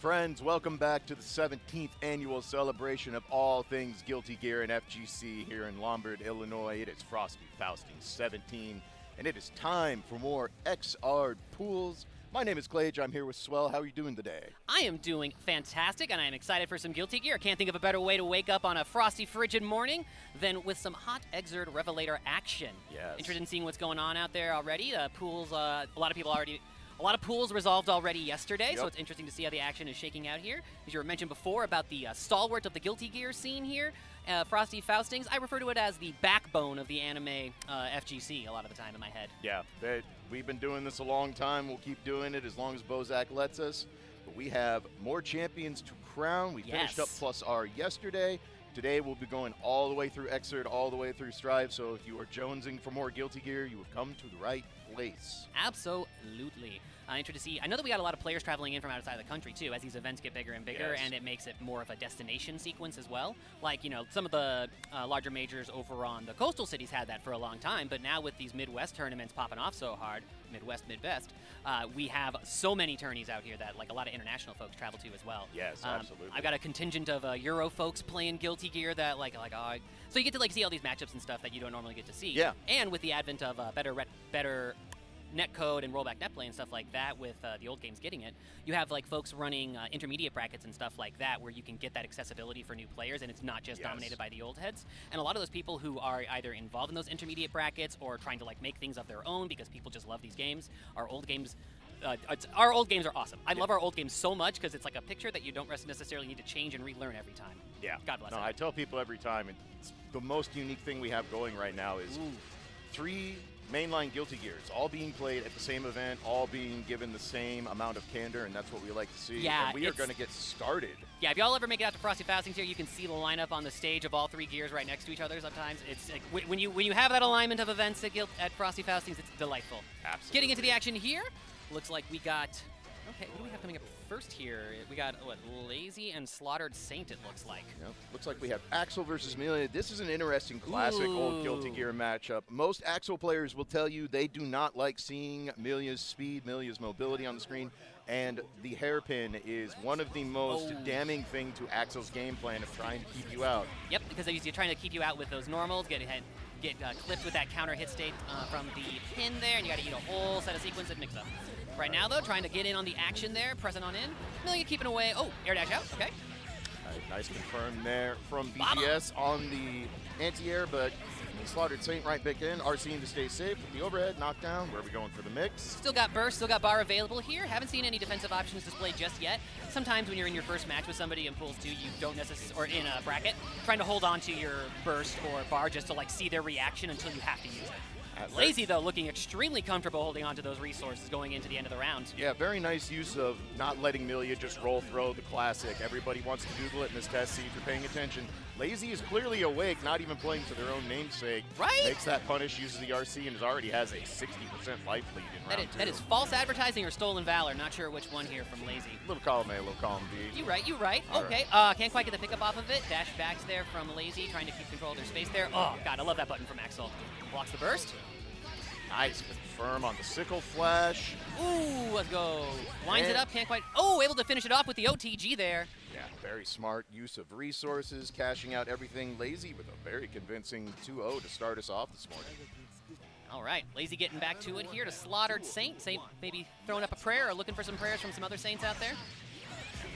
Friends, welcome back to the 17th annual celebration of all things Guilty Gear and FGC here in Lombard, Illinois. It is Frosty Faustings 17, and it is time for more XR pools. My name is Clage. I'm here with Swell. How are you doing today? I am doing fantastic, and I am excited for some Guilty Gear. Can't think of a better way to wake up on a frosty, frigid morning than with some hot Exerd Revelator action. Yes. Interested in seeing what's going on out there already? Pools, a lot of pools resolved already yesterday, so it's interesting to see how the action is shaking out here. As you were mentioned before about the stalwart of the Guilty Gear scene here, Frosty Faustings, I refer to it as the backbone of the anime FGC a lot of the time in my head. Yeah, we've been doing this a long time. We'll keep doing it as long as Bozak lets us. But we have more champions to crown. We finished up Plus R yesterday. Today we'll be going all the way through Exerd, all the way through Strive. So if you are jonesing for more Guilty Gear, you have come to the right place. Absolutely. Interested to see. I know that we got a lot of players traveling in from outside the country too, as these events get bigger and bigger, and it makes it more of a destination sequence as well. Like, you know, some of the larger majors over on the coastal cities had that for a long time, but now with these Midwest tournaments popping off so hard, Midwest, we have so many tourneys out here that like a lot of international folks travel to as well. Yes, absolutely. I've got a contingent of Euro folks playing Guilty Gear that so you get to like see all these matchups and stuff that you don't normally get to see. Yeah. And with the advent of better netcode and rollback netplay and stuff like that, with the old games getting it, you have like folks running intermediate brackets and stuff like that where you can get that accessibility for new players, and it's not just dominated by the old heads. And a lot of those people who are either involved in those intermediate brackets or trying to like make things of their own because people just love these games, our old games are awesome. I love our old games so much because it's like a picture that you don't necessarily need to change and relearn every time. Yeah. God bless it. I tell people every time, it's the most unique thing we have going right now is 3 mainline Guilty Gears, all being played at the same event, all being given the same amount of candor, and that's what we like to see. Yeah, and we are going to get started. Yeah, if y'all ever make it out to Frosty Faustings here, you can see the lineup on the stage of all 3 gears right next to each other sometimes. It's like, when you have that alignment of events at Frosty Faustings, it's delightful. Absolutely. Getting into the action here, looks like we got... Okay, what do we have coming up first here? We got, Lazy and Slaughtered Saint, it looks like. Yep. Looks like we have Axel versus Millia. This is an interesting classic old Guilty Gear matchup. Most Axel players will tell you they do not like seeing Millia's speed, Millia's mobility on the screen, and the hairpin is one of the most damning thing to Axel's game plan of trying to keep you out. Yep, because you're trying to keep you out with those normals, get clipped with that counter hit state from the pin there, and you got to eat a whole set of sequences mix up. Right now, though, trying to get in on the action there, pressing on in. Millia keeping away. Oh, air dash out. Okay. Nice confirm there from BGS on the anti-air, but Slaughtered Saint right back in. RCing to stay safe with the overhead knockdown. Where are we going for the mix? Still got burst, still got bar available here. Haven't seen any defensive options displayed just yet. Sometimes when you're in your first match with somebody in pools 2, you don't necessarily, or in a bracket, trying to hold on to your burst or bar just to like see their reaction until you have to use it. Lazy, though, looking extremely comfortable holding on to those resources going into the end of the round. Yeah, very nice use of not letting Millia just roll throw the classic. Everybody wants to Google it in this test, see if you're paying attention. Lazy is clearly awake, not even playing to their own namesake. Right? Makes that punish, uses the RC, and already has a 60% life lead in round 2. That is false advertising or stolen valor. Not sure which one here from Lazy. Little column A, little column B. You right. Okay, can't quite get the pickup off of it. Dash backs there from Lazy, trying to keep control of their space there. Oh, God, I love that button from Axel. Blocks the burst. Nice confirm on the sickle flash. Ooh, let's go. Winds it up, can't quite. Oh, able to finish it off with the OTG there. Yeah, very smart use of resources, cashing out everything. Lazy with a very convincing 2-0 to start us off this morning. All right, Lazy getting back to it here to Slaughtered Saint. Saint maybe throwing up a prayer or looking for some prayers from some other Saints out there.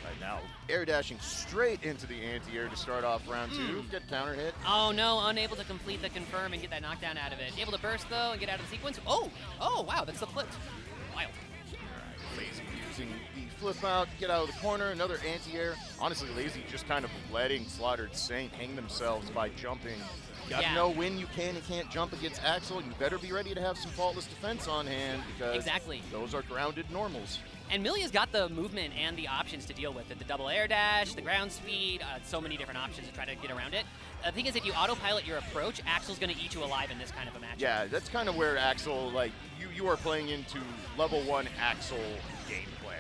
Right now, air dashing straight into the anti-air to start off round 2. Get counter hit. Oh no, unable to complete the confirm and get that knockdown out of it. Able to burst though and get out of the sequence. Oh wow, that's the flip. Wild. All right, Lazy using the flip out, get out of the corner, another anti-air. Honestly, Lazy just kind of letting Slaughtered Saint hang themselves by jumping. You gotta know when you can and can't jump against Axel. You better be ready to have some faultless defense on hand because those are grounded normals. And Millia's got the movement and the options to deal with it. The double air dash, the ground speed, so many different options to try to get around it. The thing is, if you autopilot your approach, Axel's going to eat you alive in this kind of a matchup. Yeah, that's kind of where Axel, like, you are playing into level 1 Axel game plan.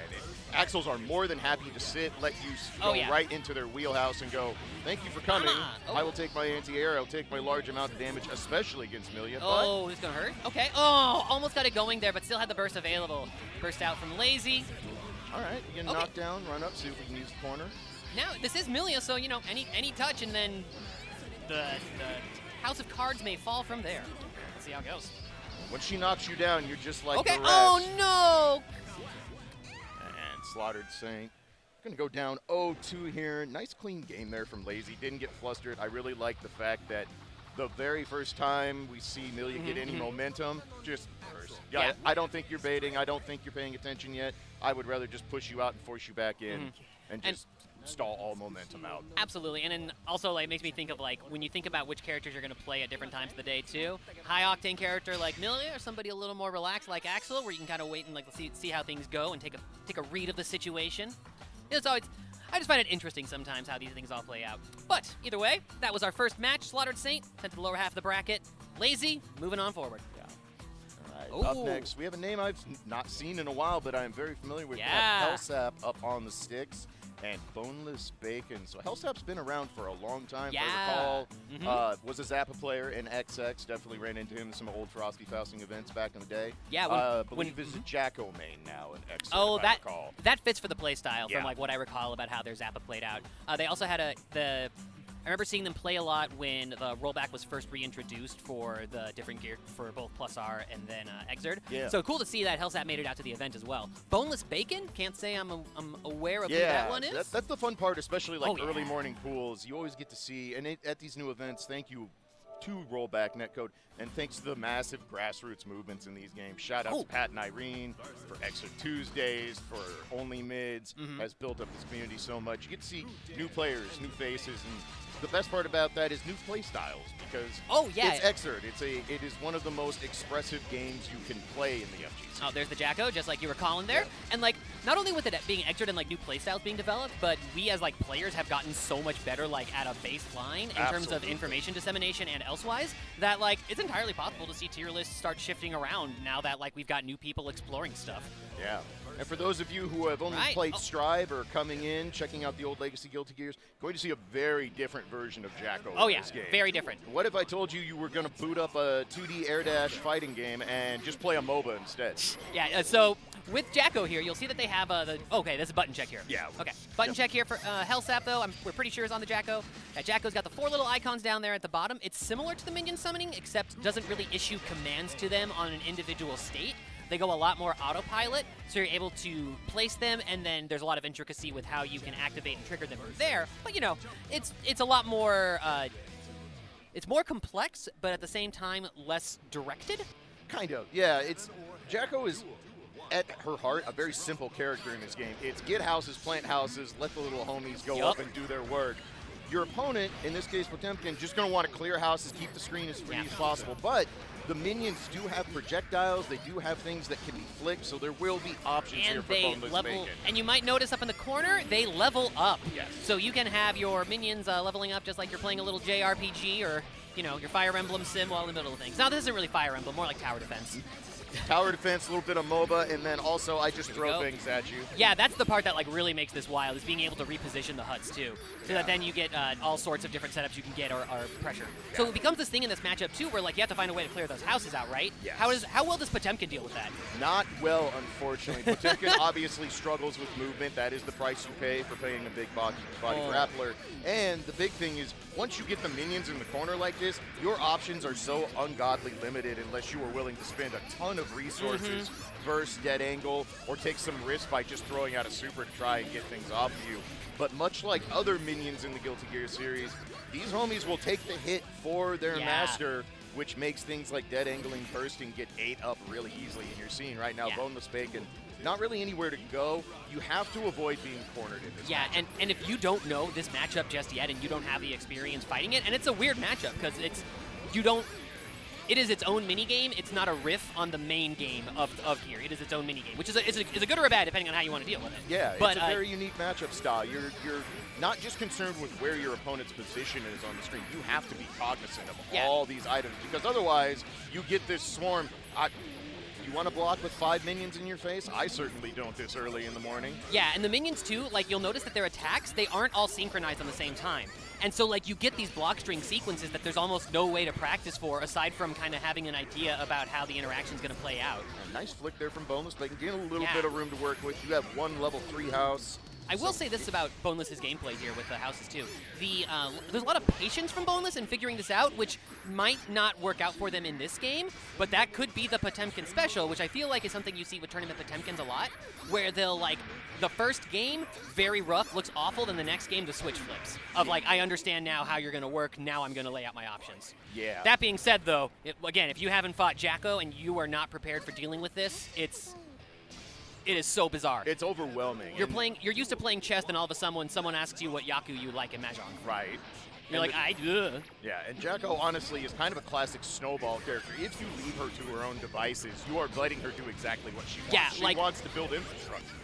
Axels are more than happy to sit, let you go right into their wheelhouse and go, thank you for coming. I will take my anti-air. I'll take my large amount of damage, especially against Millia. Oh, this is going to hurt? Okay. Oh, almost got it going there, but still had the burst available. Burst out from Lazy. All right, you get Okay. knocked down, run up, see if we can use the corner. Now, this is Millia, so, you know, any touch, and then the house of cards may fall from there. Let's see how it goes. When she knocks you down, you're just like Okay. the rest. Oh, no! And Slaughtered Saint. Gonna go down 0-2 here. Nice clean game there from Lazy. Didn't get flustered. I really like the fact that the very first time we see Millia get any momentum, just burst. Yeah. I don't think you're baiting. I don't think you're paying attention yet. I would rather just push you out and force you back in and just stall all momentum out. Absolutely, and then also like makes me think of like when you think about which characters you're going to play at different times of the day too. High octane character like Millia, or somebody a little more relaxed like Axel, where you can kind of wait and like see how things go and take a read of the situation. It's always, I just find it interesting sometimes how these things all play out. But either way, that was our first match. Slaughtered Saint sent to the lower half of the bracket. Lazy moving on forward. All right, up Ooh. next, we have a name I've not seen in a while, but I'm very familiar with. Yeah. HellSap up on the sticks. And BonelessBacon. So HellSap's been around for a long time. Yeah. If I recall, was a Zappa player in XX. Definitely ran into him in some old Frosty Fausting events back in the day. Yeah, believe is a Jacko main now in XX. Oh, if I recall. that fits for the play style Yeah. from like what I recall about how their Zappa played out. They also had I remember seeing them play a lot when the rollback was first reintroduced for the different gear for both Plus R and then XVII. Yeah. So cool to see that HellSap made it out to the event as well. BonelessBacon, can't say I'm aware of who Yeah, that one is. that's the fun part, especially like Oh, yeah. early morning pools. You always get to see, and at these new events, thank you to Rollback Netcode, and thanks to the massive grassroots movements in these games. Shout out to Pat and Irene for Extra Tuesdays, for Only Mids, has built up this community so much. You get to see new players, new faces, and the best part about that is new play styles, because it's XVII. It is one of the most expressive games you can play in the FGC. Oh, there's the Jacko, just like you were calling there. And like, not only with it being XVII and like new playstyles being developed, but we as like players have gotten so much better like at a baseline in terms of information dissemination and elsewise that like it's entirely possible to see tier lists start shifting around now that like we've got new people exploring stuff. Yeah. And for those of you who have only played Strive or coming in, checking out the old Legacy Guilty Gears, going to see a very different version of Jacko in this game. Very different. What if I told you you were going to boot up a 2D air dash fighting game and just play a MOBA instead? Yeah, so with Jacko here, you'll see that they have okay, this is button check here. Yeah. Okay, button check here for HellSap, though. We're pretty sure is on the Jacko. Jacko's got the 4 little icons down there at the bottom. It's similar to the minion summoning, except doesn't really issue commands to them on an individual state. They go a lot more autopilot, so you're able to place them, and then there's a lot of intricacy with how you can activate and trigger them from there. But, you know, it's a lot more, it's more complex, but at the same time, less directed. Kind of, yeah. Jacko is, at her heart, a very simple character in this game. It's get houses, plant houses, let the little homies go up and do their work. Your opponent, in this case Potemkin, just going to want to clear houses, keep the screen as free as possible. But the minions do have projectiles. They do have things that can be flicked, so there will be options here for BonelessBacon. And you might notice up in the corner, they level up. Yes. So you can have your minions leveling up just like you're playing a little JRPG or, you know, your Fire Emblem sim while in the middle of things. Now, this isn't really Fire Emblem, more like tower defense. Tower defense, a little bit of MOBA, and then also I just throw things at you. Yeah, that's the part that like really makes this wild, is being able to reposition the huts too, so that then you get all sorts of different setups you can get or pressure. Yeah. So it becomes this thing in this matchup too, where like you have to find a way to clear those houses out, right? Yes. How well does Potemkin deal with that? Not well, unfortunately. Potemkin obviously struggles with movement. That is the price you pay for playing a big body grappler. And the big thing is, once you get the minions in the corner like this, your options are so ungodly limited unless you are willing to spend a ton of resources, burst, dead angle, or take some risk by just throwing out a super to try and get things off of you. But much like other minions in the Guilty Gear series, these homies will take the hit for their master, which makes things like dead angling, bursting get ate up really easily. And you're seeing right now BonelessBacon, not really anywhere to go. You have to avoid being cornered in this matchup. and if you don't know this matchup just yet and you don't have the experience fighting it, and it's a weird matchup because it is its own minigame. It's not a riff on the main game of here. It is its own minigame, which is a good or a bad depending on how you want to deal with it. Yeah, but, it's a very unique matchup style. You're not just concerned with where your opponent's position is on the screen. You have to be cognizant of all these items, because otherwise you get this swarm. You want to block with 5 minions in your face? I certainly don't this early in the morning. Yeah, and the minions too, like you'll notice that their attacks, they aren't all synchronized on the same time. And so like you get these block string sequences that there's almost no way to practice for aside from kind of having an idea about how the interaction's going to play out. A nice flick there from BonelessBacon, getting a little bit of room to work with. You have one level 3 house. I will say this about Boneless's gameplay here with the houses too. There's a lot of patience from Boneless in figuring this out, which might not work out for them in this game, but that could be the Potemkin special, which I feel like is something you see with Tournament Potemkins a lot, where they'll like, the first game, very rough, looks awful, then the next game, the switch flips. Of like, I understand now how you're going to work, now I'm going to lay out my options. Yeah. That being said though, again, if you haven't fought Jacko and you are not prepared for dealing with this, it is so bizarre. It's overwhelming. You're used to playing chess, and all of a sudden someone asks you what Yaku you like in Mahjong. Right. You're like, Yeah, and Jacko honestly is kind of a classic snowball character. If you leave her to her own devices, you are letting her do exactly what she wants. Yeah, she wants to build infrastructure.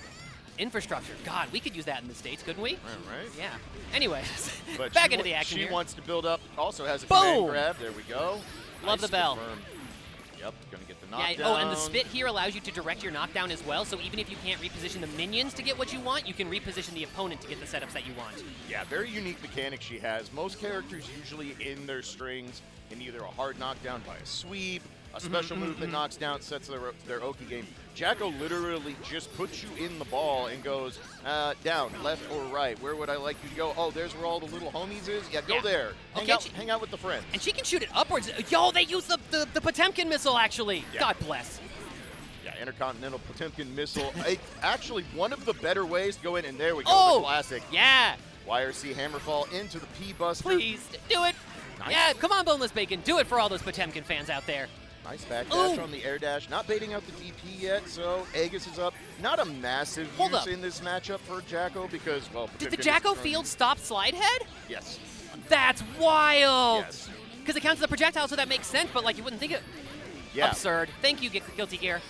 Infrastructure. God, we could use that in the States, couldn't we? Right. Yeah. Anyways, But back into the action She here. wants to build up, also has a Boom! command grab. There we go. Love Nice the bell. confirm. Yep, gonna get the knockdown. Yeah, oh, and the spit here allows you to direct your knockdown as well, so even if you can't reposition the minions to get what you want, you can reposition the opponent to get the setups that you want. Yeah, very unique mechanic she has. Most characters usually in their strings in either a hard knockdown by a sweep, a special move that knocks down, sets their Oki game. Jacko literally just puts you in the ball and goes down, left or right. Where would I like you to go? Oh, there's where all the little homies is? Yeah, go there. Hang out with the friends. And she can shoot it upwards. Yo, they use the Potemkin missile, actually. Yeah. God bless. Yeah, Intercontinental Potemkin missile. Actually, one of the better ways to go in, and there we go, the classic. Yeah. YRC Hammerfall into the P-Buster. Please, do it. Nice. Yeah, come on, BonelessBacon. Do it for all those Potemkin fans out there. Nice backdash on the air dash. Not baiting out the DP yet, so Aegis is up. Not a massive use in this matchup for Jacko because, well, did Potemkin the Jacko field stop slide head? Yes. That's wild. Yes. Because it counts as a projectile, so that makes sense, but like you wouldn't think it. Yeah. Absurd. Thank you, Guilty Gear.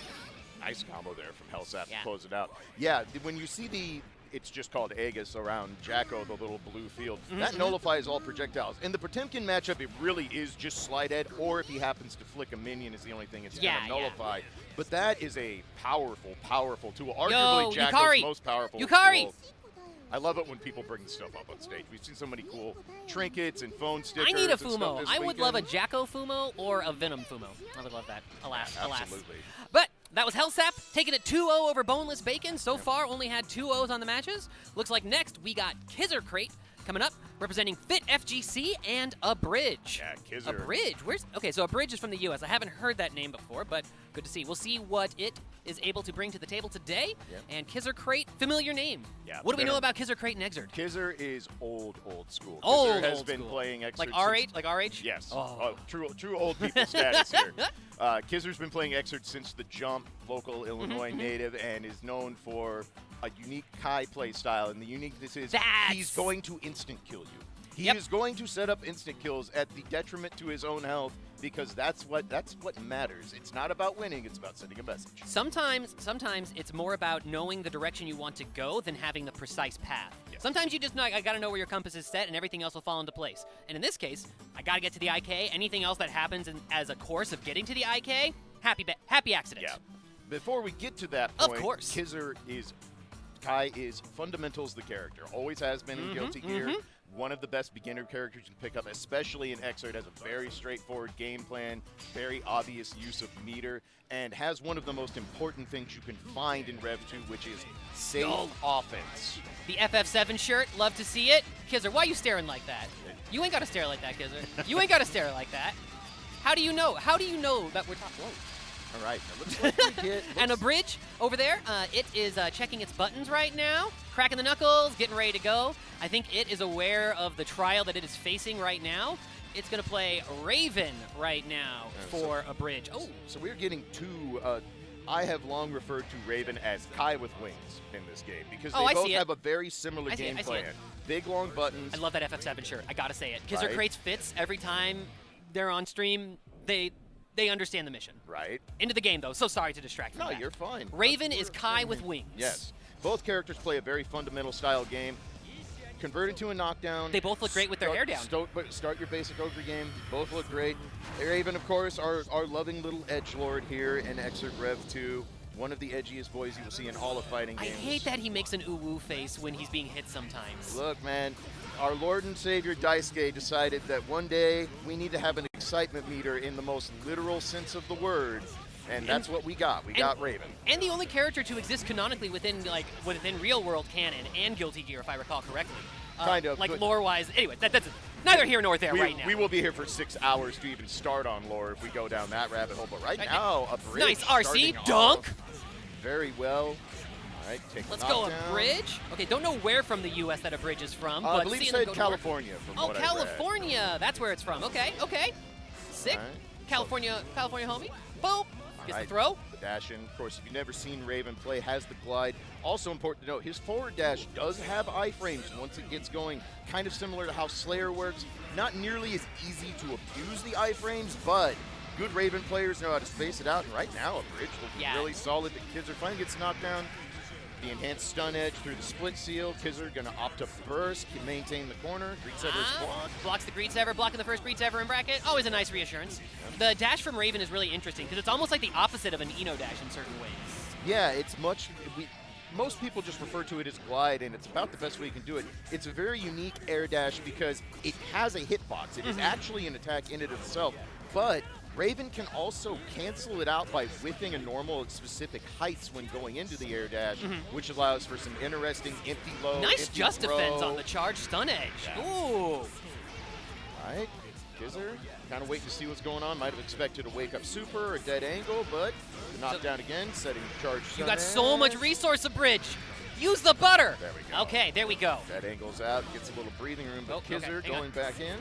Nice combo there from HellSap to close it out. Yeah, when you see it's just called Aegis around Jacko, the little blue field. That nullifies all projectiles. In the Potemkin matchup, it really is just slide head, or if he happens to flick a minion is the only thing it's going to nullify. But that is a powerful, powerful tool. Arguably Jacko's most powerful tool. I love it when people bring stuff up on stage. We've seen so many cool trinkets and phone stickers. I need a and stuff Fumo. this I would weekend. love a Jacko Fumo or a Venom Fumo. I would love that. Alas, alas. Absolutely. But that was HellSap taking it 2-0 over BonelessBacon. So far, only had 2 O's on the matches. Looks like next we got Kizzercrate coming up, representing FitFGC and Abridge. Yeah, Kizzer. Abridge. Okay, so Abridge is from the U.S. I haven't heard that name before, but good to see. We'll see what it is able to bring to the table today. Yep. And Kizzercrate, familiar name. Yeah, what do we know about Kizzercrate and Exerd? Kizzer is old school. Old Kizzer has old been school. playing Exerd Like our age? Like our age? Yes. Oh. True old people status here. Kizzer's been playing Exerd since the jump, local Illinois native, and is known for a unique Kai play style. And the uniqueness is he's going to instant kill you. He is going to set up instant kills at the detriment to his own health because that's what matters. It's not about winning, it's about sending a message. Sometimes it's more about knowing the direction you want to go than having the precise path. Yes. Sometimes you just know, I got to know where your compass is set and everything else will fall into place. And in this case, I got to get to the IK. Anything else that happens as a course of getting to the IK, happy accident. Yeah. Before we get to that point, of course. Kai is fundamentals the character. Always has been in Guilty Gear. One of the best beginner characters you can pick up, especially in Exerd, has a very straightforward game plan, very obvious use of meter, and has one of the most important things you can find in Rev 2, which is safe offense. The FF7 shirt, love to see it. Kizzer, why are you staring like that? You ain't got to stare like that, Kizzer. You ain't got to stare like that. How do you know? How do you know that we're talking? All right, now looks like we get... And Abridge over there, it is checking its buttons right now, cracking the knuckles, getting ready to go. I think it is aware of the trial that it is facing right now. It's going to play Raven right now for Abridge. Oh, so we're getting two... I have long referred to Raven as Kai with wings in this game because they both have a very similar game plan. Big, long buttons. I love that FF7 shirt. I got to say it. Kizzercrate's fits every time they're on stream. They understand the mission. Right. Into the game, though. So sorry to distract from that. No, you're fine. Raven is Kai with wings. Yes. Both characters play a very fundamental style game. convert into a knockdown. They both look great with their hair down. Start your basic ogre game. Both look great. Raven, of course, our loving little edgelord here in Excerpt Rev 2. One of the edgiest boys you will see in all of fighting games. I hate that he makes an ooh-woo face when he's being hit sometimes. Look, man, our Lord and Savior Daisuke decided that one day we need to have an excitement meter in the most literal sense of the word, and that's what we got. We got Raven. And the only character to exist canonically within real world canon and Guilty Gear, if I recall correctly. Kind of. Like lore-wise. Anyway, that's neither here nor there right now. We will be here for 6 hours to even start on lore if we go down that rabbit hole. But right now, a bridge. Nice RC dunk. Very well. All right, take Let's go a bridge. Okay, don't know where from the U.S. that a bridge is from. I but believe it said California. Oh, California. That's where it's from. Okay. Sick. Right. California homie. Boom. Gets the throw. The dash in. Of course, if you've never seen Raven play, has the glide. Also important to note, his forward dash does have iframes once it gets going. Kind of similar to how Slayer works. Not nearly as easy to abuse the iframes, but good Raven players know how to space it out. And right now, a bridge looks really solid. The Kizzer finally gets knocked down. The enhanced stun edge through the split seal. Kizzer going to opt to burst, can maintain the corner. Greed Sever is blocked. Blocks the Greed Sever, blocking the first Greed Sever in bracket. Always a nice reassurance. The dash from Raven is really interesting because it's almost like the opposite of an Eno dash in certain ways. Yeah, it's much. Most people just refer to it as glide, and it's about the best way you can do it. It's a very unique air dash because it has a hitbox. It is actually an attack in it itself, but Raven can also cancel it out by whiffing a normal at specific heights when going into the air dash, which allows for some interesting empty low. Nice just defense on the charge stun edge. Yeah. Ooh. All right, Kizzer, kind of waiting to see what's going on. Might have expected a wake up super or a dead angle, but knocked down again, setting charge stun You got edge. so much resource abridge. Use the butter. There we go. Okay, there we go. Dead angle's out, gets a little breathing room, but Kizzer going back in.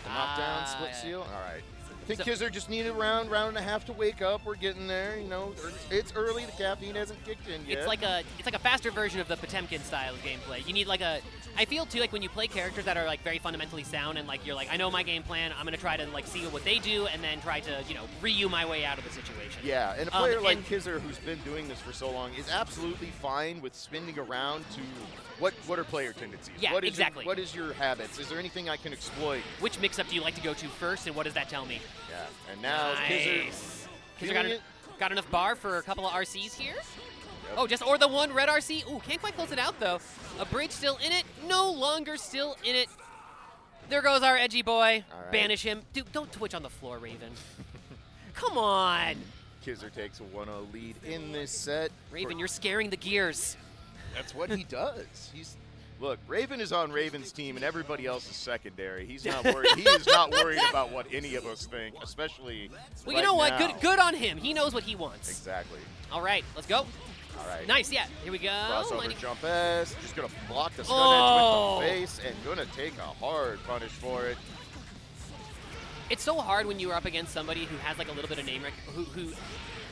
The knockdown, split seal. All right. I think Kizzer just needed a round and a half to wake up. We're getting there, you know. It's early. The caffeine hasn't kicked in yet. It's like a faster version of the Potemkin style of gameplay. You need like a. I feel too like when you play characters that are like very fundamentally sound and like you're like I know my game plan. I'm gonna try to like see what they do and then try to Ryu my way out of the situation. Yeah, and a player like Kizzer who's been doing this for so long is absolutely fine with spinning around to what are player tendencies? Yeah, exactly. What is your habits? Is there anything I can exploit? Which mix-up do you like to go to first, and what does that tell me? Yeah, and now Kizzer got enough bar for a couple of RCs here. Yep. Oh, or the one red RC. Ooh, can't quite close it out, though. A bridge still in it. No longer still in it. There goes our edgy boy. All right. Banish him. Dude, don't twitch on the floor, Raven. Come on. Kizzer takes a 1-0 lead in this set. Raven, you're scaring the gears. That's what he does. Look, Raven is on Raven's team, and everybody else is secondary. He's not worried. He is not worried about what any of us think, especially. Well, you know what? Good on him. He knows what he wants. Exactly. All right, let's go. All right. Nice, yeah. Here we go. Crossover jump S. Just going to block the stun edge with the face and going to take a hard punish for it. It's so hard when you are up against somebody who has like a little bit of name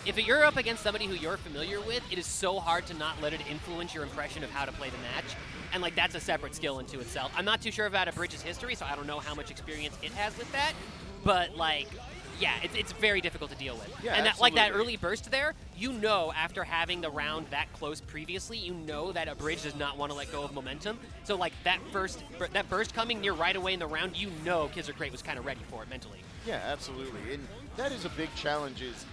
if you're up against somebody who you're familiar with, it is so hard to not let it influence your impression of how to play the match. And like that's a separate skill into itself. I'm not too sure about Abridge's history, so I don't know how much experience it has with that. But like, yeah, it's very difficult to deal with. Yeah, and that early burst there, after having the round that close previously, that Abridge does not want to let go of momentum. So like that burst coming near right away in the round, Kizzercrate was kind of ready for it mentally. Yeah, absolutely. And that is a big challenge is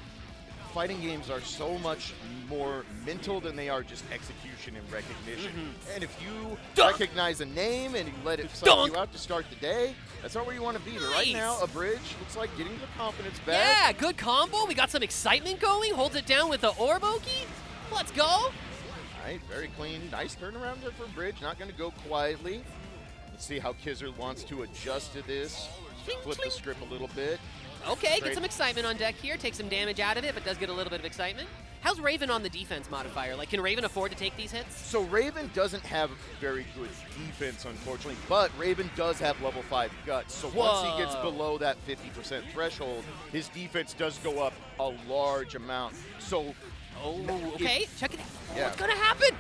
fighting games are so much more mental than they are just execution and recognition. And if you recognize a name and you let it psych you out to start the day, that's not where you want to be. But right now, Abridge looks like getting the confidence back. Yeah, good combo. We got some excitement going. Holds it down with the Orboki. Let's go. All right, very clean. Nice turnaround there for Abridge. Not going to go quietly. Let's see how Kizzer wants to adjust to this. Flip the script a little bit. Okay, get some excitement on deck here. Take some damage out of it, but does get a little bit of excitement. How's Raven on the defense modifier? Like, can Raven afford to take these hits? So Raven doesn't have very good defense, unfortunately, but Raven does have level 5 guts. So once he gets below that 50% threshold, his defense does go up a large amount. So, okay, check it out. Yeah. What's gonna happen?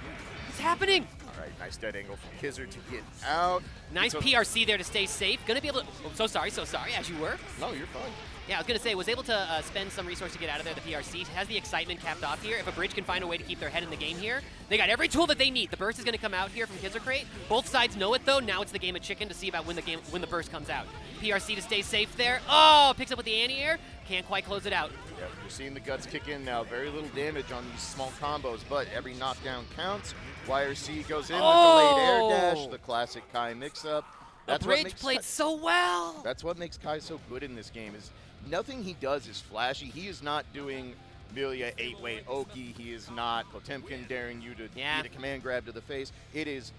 It's happening. All right, nice dead angle from Kizzer to get out. Nice PRC there to stay safe. Gonna be able to. Oh, so sorry, as you were. No, you're fine. Yeah, I was going to say, was able to spend some resource to get out of there, the PRC. Has the excitement capped off here. If Abridge can find a way to keep their head in the game here, they got every tool that they need. The burst is going to come out here from Kizzercrate. Both sides know it, though. Now it's the game of chicken to see about when the burst comes out. PRC to stay safe there. Oh, picks up with the anti-air. Can't quite close it out. Yeah, you're seeing the guts kick in now. Very little damage on these small combos, but every knockdown counts. YRC goes in with delayed air dash, the classic Kai mix-up. Abridge played so well. That's what makes Kai so good in this game is nothing he does is flashy. He is not doing Millia 8-way Oki. He is not Potemkin daring you to get a command grab to the face. It is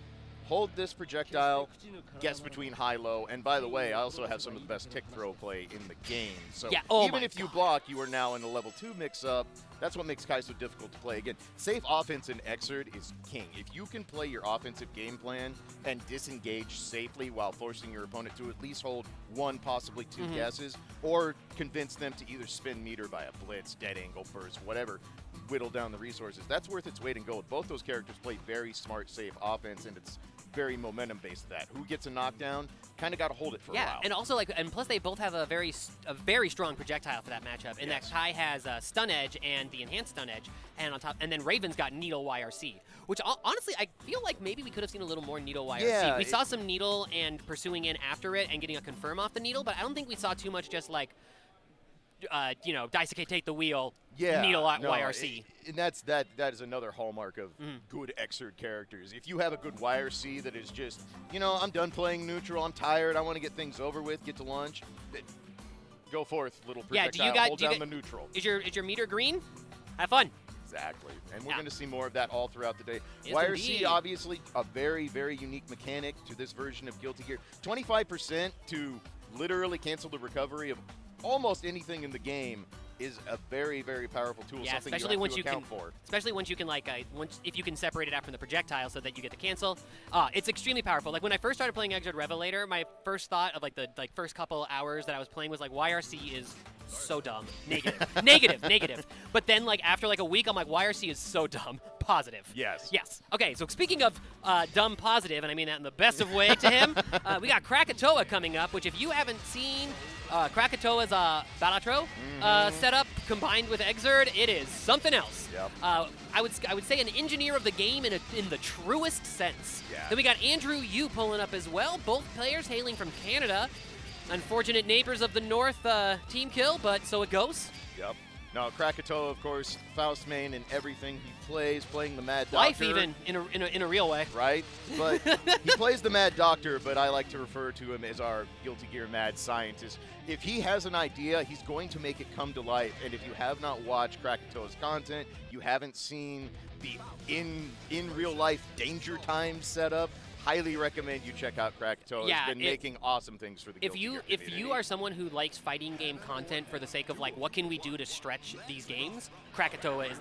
hold this projectile, guess between high-low, and by the way, I also have some of the best tick throw play in the game. So even if you block, you are now in a level 2 mix-up. That's what makes Kai so difficult to play. Again, safe offense in Xrd is king. If you can play your offensive game plan and disengage safely while forcing your opponent to at least hold 1, possibly 2 guesses, or convince them to either spin meter by a blitz, dead angle burst, whatever, whittle down the resources, that's worth its weight in gold. Both those characters play very smart, safe offense, and it's very momentum-based that. Who gets a knockdown, kind of got to hold it for a while. Yeah, and also, and plus they both have a very strong projectile for that matchup, in that Kai has Stun Edge and the Enhanced Stun Edge, and on top, and then Raven's got Needle YRC, which honestly, I feel like maybe we could have seen a little more Needle YRC. Yeah, we saw some Needle and pursuing in after it and getting a confirm off the Needle, but I don't think we saw too much just like, Daisuke take the wheel, Needle YRC. And that is another hallmark of good Xrd characters. If you have a good YRC that is just, I'm done playing neutral, I'm tired, I want to get things over with, get to lunch, go forth, little projectile, hold down the neutral. Is your meter green? Have fun. Exactly. And we're going to see more of that all throughout the day. Yes, YRC, indeed. obviously, a very, very unique mechanic to this version of Guilty Gear. 25% to literally cancel the recovery of almost anything in the game is a very, very powerful tool. Yeah, something especially you have once to you account can, for. especially once you can if you can separate it out from the projectile so that you get the cancel. It's extremely powerful. Like when I first started playing Xrd Revelator, my first thought of the first couple hours that I was playing was like YRC is so dumb. Negative. Negative. But then after a week, I'm like, YRC is so dumb. Positive. Yes. Okay, so speaking of dumb positive, and I mean that in the best of way to him, we got Krackatoa coming up, which if you haven't seen Krackatoa's Balatro setup combined with Xrd, it is something else. Yep. I would say an engineer of the game in the truest sense. Yeah. Then we got Andrew Yu pulling up as well. Both players hailing from Canada. Unfortunate neighbors of the North team kill, but so it goes. Yep. No, Krackatoa, of course, Faust main in everything he plays, playing the Mad Doctor. Life even, in a real way. Right? But he plays the Mad Doctor, but I like to refer to him as our Guilty Gear Mad Scientist. If he has an idea, he's going to make it come to life. And if you have not watched Krakatoa's content, you haven't seen the in real life Danger Time setup, highly recommend you check out Krackatoa. Yeah, He's been making awesome things for the Guilty Gear If community. you are someone who likes fighting game content for the sake of what can we do to stretch these games, Krackatoa is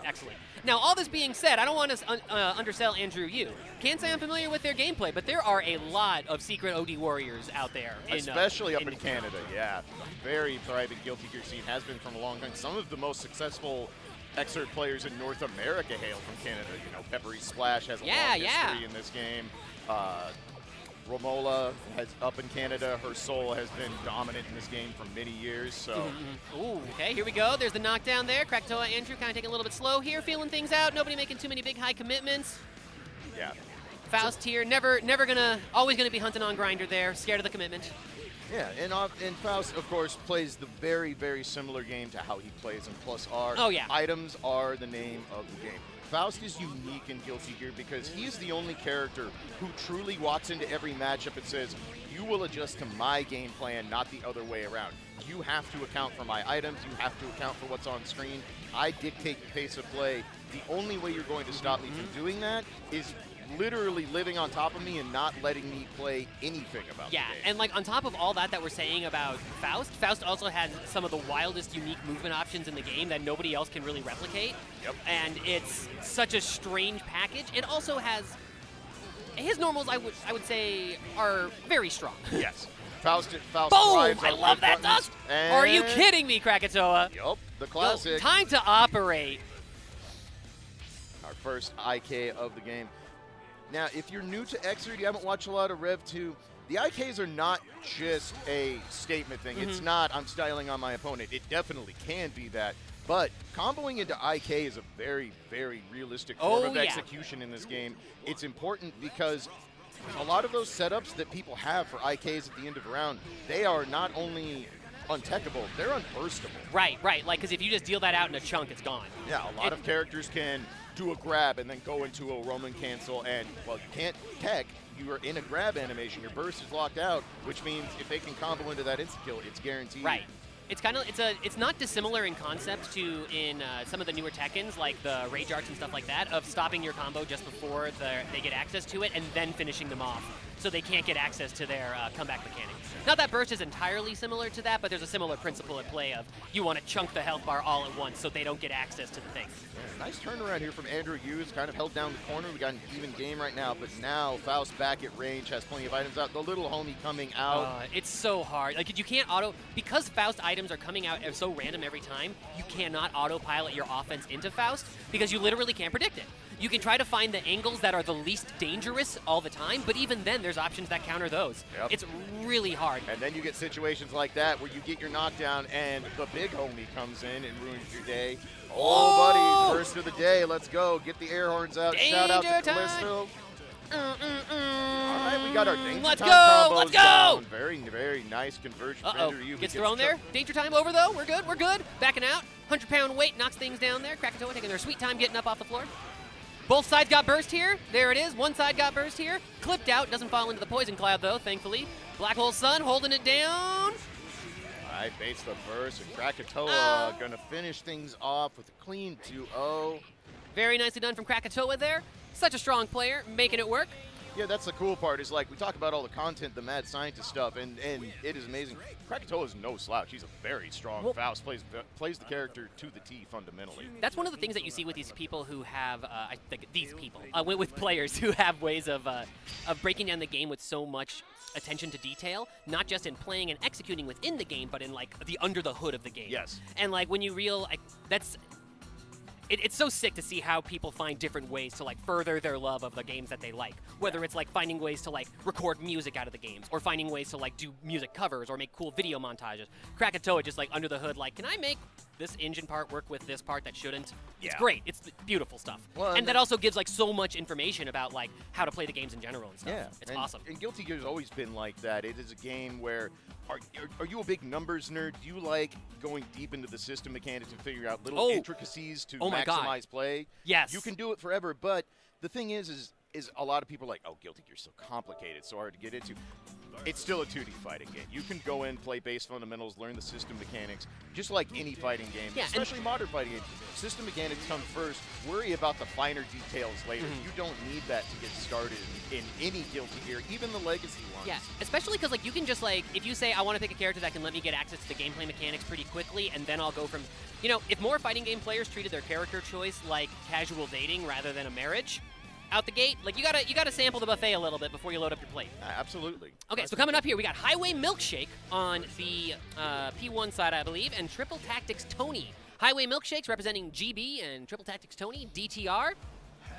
excellent. Now, all this being said, I don't want to undersell Andrew Yu. Can't say I'm familiar with their gameplay, but there are a lot of secret OD warriors out there. Especially up in Canada, yeah. Very thriving Guilty Gear scene, has been from a long time. Some of the most successful Xrd players in North America hail from Canada. Peppery Splash has a long history in this game. Romola has up in Canada. Her soul has been dominant in this game for many years. So, Ooh, okay, here we go. There's the knockdown there. Krackatoa, Andrew kind of taking a little bit slow here, feeling things out. Nobody making too many big high commitments. yeah. Faust here, always gonna be hunting on grinder there, scared of the commitment. Yeah, and Faust, of course, plays the very, very similar game to how he plays in Plus R. Oh, yeah. Items are the name of the game. Faust is unique in Guilty Gear because he's the only character who truly walks into every matchup and says, you will adjust to my game plan, not the other way around. You have to account for my items. You have to account for what's on screen. I dictate the pace of play. The only way you're going to stop me from doing that is literally living on top of me and not letting me play anything about the game. And on top of all that we're saying about Faust also has some of the wildest unique movement options in the game that nobody else can really replicate. Yep. And it's such a strange package. It also has his normals, I would say, are very strong. Yes. Faust Boom! thrives I on love that buttons, dust. and Are you kidding me, Krackatoa? Yup, the classic. Yo, time to operate. Our first IK of the game. Now, if you're new to Xrd, you haven't watched a lot of Rev 2, the IKs are not just a statement thing. It's not, I'm styling on my opponent. It definitely can be that. But comboing into IK is a very, very realistic form of execution in this game. It's important because a lot of those setups that people have for IKs at the end of a round, they are not only untechable, they're unburstable. Right. Like, because if you just deal that out in a chunk, it's gone. Yeah, a lot of characters can do a grab and then go into a Roman cancel, and, well, you can't tech. You are in a grab animation. Your burst is locked out, which means if they can combo into that insta-kill, it's guaranteed. Right. It's not dissimilar in concept to in some of the newer Tekkens, like the Rage Arts and stuff like that, of stopping your combo just before they get access to it and then finishing them off, so they can't get access to their comeback mechanic. Not that burst is entirely similar to that, but there's a similar principle at play of you want to chunk the health bar all at once so they don't get access to the thing. Yeah, nice turnaround here from Andrew Hughes, kind of held down the corner. We got an even game right now, but now Faust back at range, has plenty of items out. The little homie coming out. It's so hard. Like, you can't because Faust items are coming out so random every time, you cannot autopilot your offense into Faust because you literally can't predict it. You can try to find the angles that are the least dangerous all the time, but even then, there's options that counter those. Yep. It's really hard. And then you get situations like that where you get your knockdown and the big homie comes in and ruins your day. Oh, buddy, first of the day. Let's go. Get the air horns out. Danger Shout out to time. Callisto. All right, we got our danger Let's time go. combos Let's go. down. Very, very nice conversion. Gets thrown there. Danger time over, though. We're good. Backing out. 100-pound weight knocks things down there. Krackatoa taking their sweet time getting up off the floor. Both sides got burst here. There it is. One side got burst here. Clipped out. Doesn't fall into the poison cloud, though, thankfully. Black Hole Sun holding it down. All right, baits the burst. And Krackatoa going to finish things off with a clean 2-0. Very nicely done from Krackatoa there. Such a strong player, making it work. Yeah, that's the cool part, is like we talk about all the content, the mad scientist stuff, and it is amazing. Krackatoa is no slouch. He's a very strong Faust, plays the character to the T fundamentally. That's one of the things that you see with these people who have, with players who have ways of breaking down the game with so much attention to detail, not just in playing and executing within the game, but in like the under the hood of the game. Yes. And like when you it's so sick to see how people find different ways to like further their love of the games that they like. Whether it's like finding ways to like record music out of the games, or finding ways to like do music covers or make cool video montages. Krackatoa just like under the hood, like, can I make this engine part work with this part that shouldn't? It's great. It's beautiful stuff. Well, and that also gives like so much information about like how to play the games in general and stuff. Yeah, it's awesome. And Guilty Gear's always been like that. It is a game where are you a big numbers nerd? Do you like going deep into the system mechanics and figuring out little intricacies to maximize play? Yes. You can do it forever, but the thing is a lot of people are like, oh, Guilty Gear's so complicated, so hard to get into. It's still a 2D fighting game. You can go in, play base fundamentals, learn the system mechanics, just like any fighting game, especially modern fighting games. System mechanics come first. Worry about the finer details later. You don't need that to get started in any Guilty Gear, even the legacy ones. Yeah, especially because like you can just like, if you say I want to pick a character that can let me get access to the gameplay mechanics pretty quickly, and then I'll go from, if more fighting game players treated their character choice like casual dating rather than a marriage, out the gate, like you gotta sample the buffet a little bit before you load up your plate. Absolutely. Okay, so coming up here, we got Highway Milkshake on the P1 side, I believe, and TripleTacticsTony. Highway Milkshakes representing GB and TripleTacticsTony, DTR.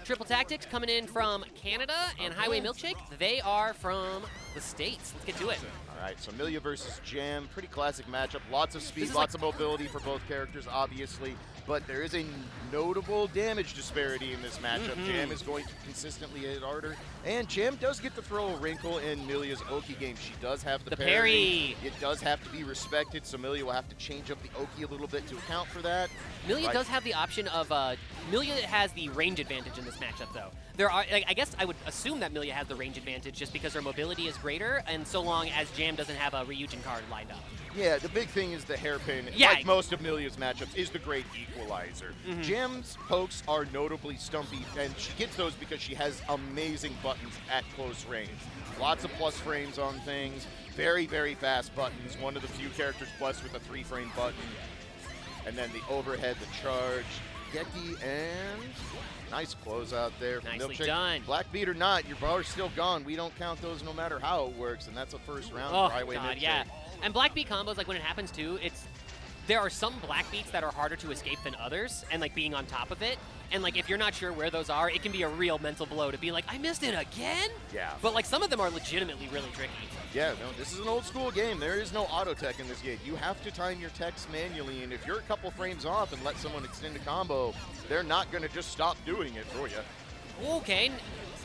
Triple Tactics coming in from Canada, and Highway Milkshake, they are from the States. Let's get to it. All right, so Millia versus Jam, pretty classic matchup. Lots of speed, lots of mobility for both characters, obviously, but there is a notable damage disparity in this matchup. Jam is going to consistently hit harder, and Jam does get to throw a wrinkle in Millia's Oki game. She does have the parry. It does have to be respected, so Millia will have to change up the Oki a little bit to account for that. Millia does have the option of, Millia has the range advantage in this matchup, though. There are, I guess I would assume that Millia has the range advantage just because her mobility is greater, and so long as Jam doesn't have a Ryujin card lined up. Yeah, the big thing is the hairpin, like most of Millia's matchups, is the great equalizer. Jam's pokes are notably stumpy, and she gets those because she has amazing buttons at close range. Lots of plus frames on things, very, very fast buttons. One of the few characters blessed with a 3-frame button. And then the overhead, the charge, Geki, and nice closeout there. Nicely Milkshake. done. Black beat or not, your bar's still gone. We don't count those no matter how it works, and that's a first round for Highway Milkshake. Yeah. And Black beat combos, like when it happens too, there are some black beats that are harder to escape than others, and like being on top of it. And like if you're not sure where those are, it can be a real mental blow to be like, I missed it again? Yeah. But like some of them are legitimately really tricky. Yeah, no, this is an old school game. There is no auto tech in this game. You have to time your techs manually, and if you're a couple frames off and let someone extend a combo, they're not going to just stop doing it for you. Okay,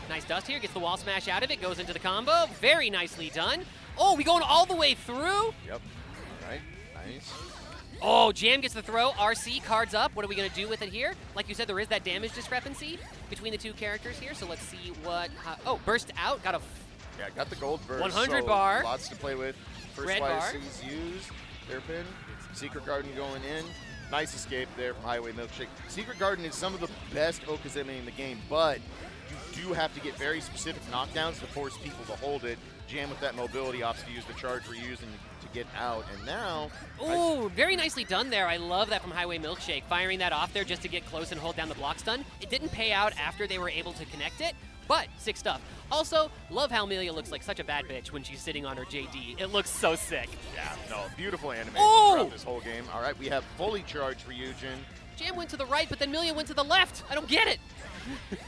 nice dust here, gets the wall smash out of it, goes into the combo, very nicely done. Oh, we going all the way through? Yep, right, nice. Oh, Jam gets the throw, RC, cards up. What are we going to do with it here? Like you said, there is that damage discrepancy between the two characters here, so let's see what... oh, burst out, got a... Yeah, got the gold burst. 100 so bar. Lots to play with. First Red bar. YSC's used. Hairpin. Secret Garden going in. Nice escape there from Highway Milkshake. Secret Garden is some of the best Okazeme in the game, but you do have to get very specific knockdowns to force people to hold it. Jam with that mobility opts to use the charge reuse and to get out. And now... Ooh, very nicely done there. I love that from Highway Milkshake. Firing that off there just to get close and hold down the block stun. It didn't pay out after they were able to connect it, but sick stuff. Also, love how Millia looks like such a bad bitch when she's sitting on her JD. It looks so sick. Yeah, no, beautiful animation throughout this whole game. All right, we have fully charged Ryujin. Jam went to the right, but then Millia went to the left. I don't get it.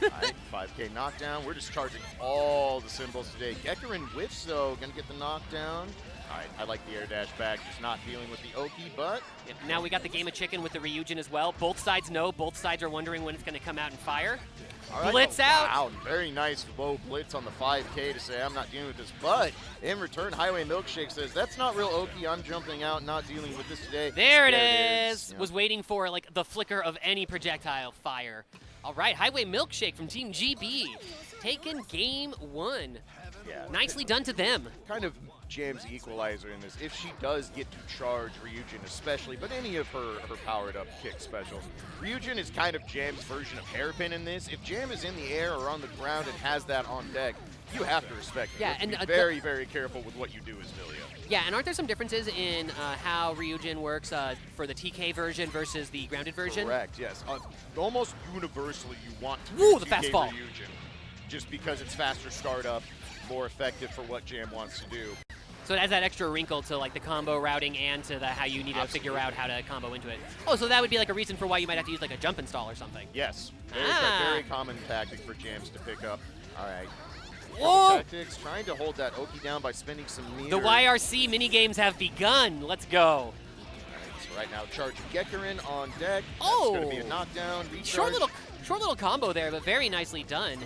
All right, 5K knockdown. We're just charging all the symbols today. Gekkarin whiffs, though, going to get the knockdown. All right, I like the air dash back, just not dealing with the Oki, but... Yep, now we got the game of chicken with the Ryujin as well. Both sides know, both sides are wondering when it's going to come out and fire. All right, Blitz out. Wow, very nice low blitz on the 5K to say, I'm not dealing with this. But in return, Highway Milkshake says, that's not real Oki. I'm jumping out, not dealing with this today. There it is. Yeah. Was waiting for like the flicker of any projectile fire. All right, Highway Milkshake from Team GB taking game 1. Yeah. Nicely done to them. Kind of Jam's equalizer in this. If she does get to charge Ryujin especially, but any of her powered up kick specials. Ryujin is kind of Jam's version of hairpin in this. If Jam is in the air or on the ground and has that on deck, you have to respect it. Yeah, and be very, very careful with what you do as Millia. Yeah, and aren't there some differences in how Ryujin works for the TK version versus the grounded version? Correct, yes. Almost universally, you want to Ooh, use the TK fast fall. Ryujin, just because it's faster startup, more effective for what Jam wants to do. So it has that extra wrinkle to like the combo routing and to the how you need to figure out how to combo into it. Oh, so that would be like a reason for why you might have to use like a jump install or something. Yes, very common tactic for Jams to pick up. All right. Whoa! Tactics trying to hold that Oki down by spending some meter. The YRC minigames have begun. Let's go. So right now, charging Gekkarin on deck. Oh! That's going to be a knockdown. Recharge. Short little combo there, but very nicely done.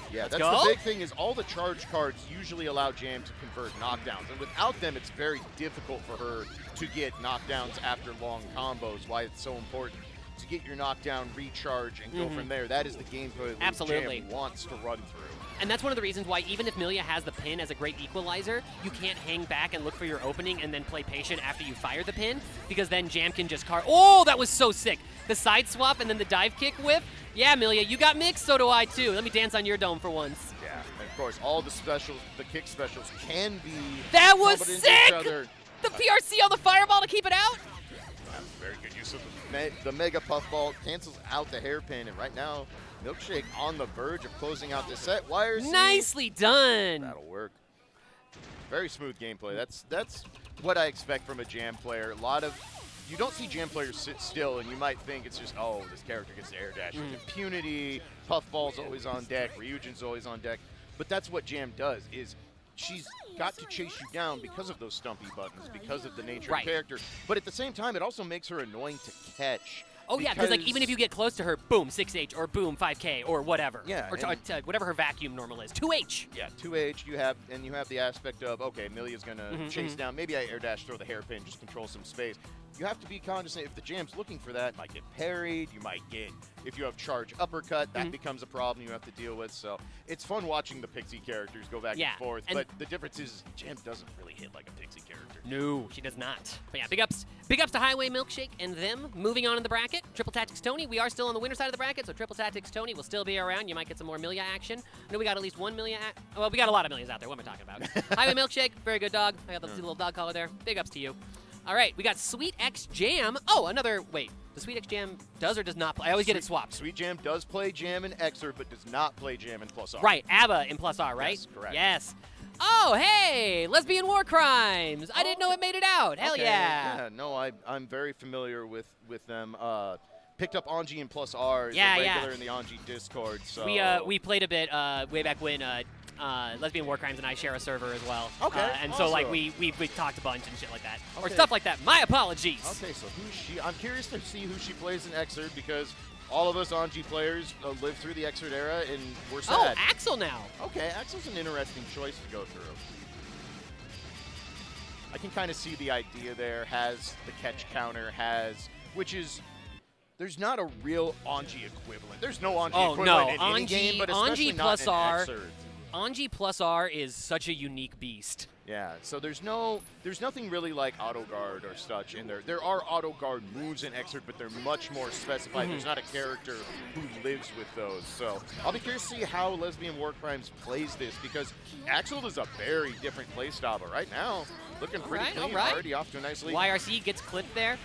Yeah, Let's that's go. the big thing is all the charge cards usually allow Jam to convert knockdowns. And without them, it's very difficult for her to get knockdowns after long combos, why it's so important to get your knockdown, recharge, and go from there. That is the gameplay that Jam wants to run through. And that's one of the reasons why even if Millia has the pin as a great equalizer, you can't hang back and look for your opening and then play patient after you fire the pin, because then Jam can just Oh, that was so sick. The side swap and then the dive kick whip. Yeah, Millia, you got mixed, so do I too. Let me dance on your dome for once. Yeah, and of course, all the specials, the kick specials can be... That was sick! The PRC on the fireball to keep it out. Very good use of the mega puffball, cancels out the hairpin, and right now, Milkshake on the verge of closing out this set. YRC. Nicely done. That'll work. Very smooth gameplay. That's what I expect from a Jam player. You don't see Jam players sit still, and you might think it's just, oh, this character gets the air dash with impunity, Puffball's always on deck, Ryujin's always on deck. But that's what Jam does, is she's got to chase you down because of those stumpy buttons, because of the nature of the character. But at the same time, it also makes her annoying to catch. Oh, yeah, because like even if you get close to her, boom, 6H or boom, 5K or whatever. Yeah. Or whatever her vacuum normal is. 2H. Yeah, 2H, you have the aspect of, okay, Millia's going to chase down. Maybe I air dash, throw the hairpin, just control some space. You have to be cognizant if the Jam's looking for that, might get parried, you might get, if you have charge uppercut, that becomes a problem you have to deal with. So it's fun watching the Pixie characters go back and forth. But the difference is Jam doesn't really hit like a Pixie character. No, she does not. But yeah, big ups to Highway Milkshake and them. Moving on in the bracket, TripleTacticsTony. We are still on the winner side of the bracket, so TripleTacticsTony will still be around. You might get some more Millia action. I know we got at least one Millia. Well, we got a lot of Millias out there. What am I talking about? Highway Milkshake, very good dog. I got the little dog collar there. Big ups to you. All right, we got sweetxjam. Oh, another, wait. The sweetxjam does or does not play? I always get it swapped. sweetxjam does play Jam in XVII, but does not play Jam in +R. Right, ABBA in +R, right? Yes, correct. Yes. Oh, hey, Lesbian War Crimes. I didn't know it made it out. Hell Okay, yeah. No, I'm very familiar with them. Picked up Anji and Plus R as Yeah, a yeah. regular in the Anji Discord. So We played a bit way back when Lesbian War Crimes and I share a server as well. Okay, and so like awesome. we talked a bunch and shit like that. Or Okay. stuff like that. My apologies. Okay, so who's she? I'm curious to see who she plays in XVII because all of us Anji players lived through the XVII era and we're Oh, sad. Axel now. Okay, Axel's an interesting choice to go through. I can kind of see the idea there. Has the catch counter, which is, there's not a real Anji equivalent. There's no Anji equivalent in any game, but especially Anji not plus in R. XVII. Anji plus R is such a unique beast. Yeah, so there's nothing really like auto guard or such in there. There are auto guard moves in XVII, but they're much more specified. There's not a character who lives with those. So I'll be curious to see how Lesbian War Crimes plays this because Axel is a very different playstyle, but right now looking pretty clean. Already off to a nice lead. YRC gets clipped there.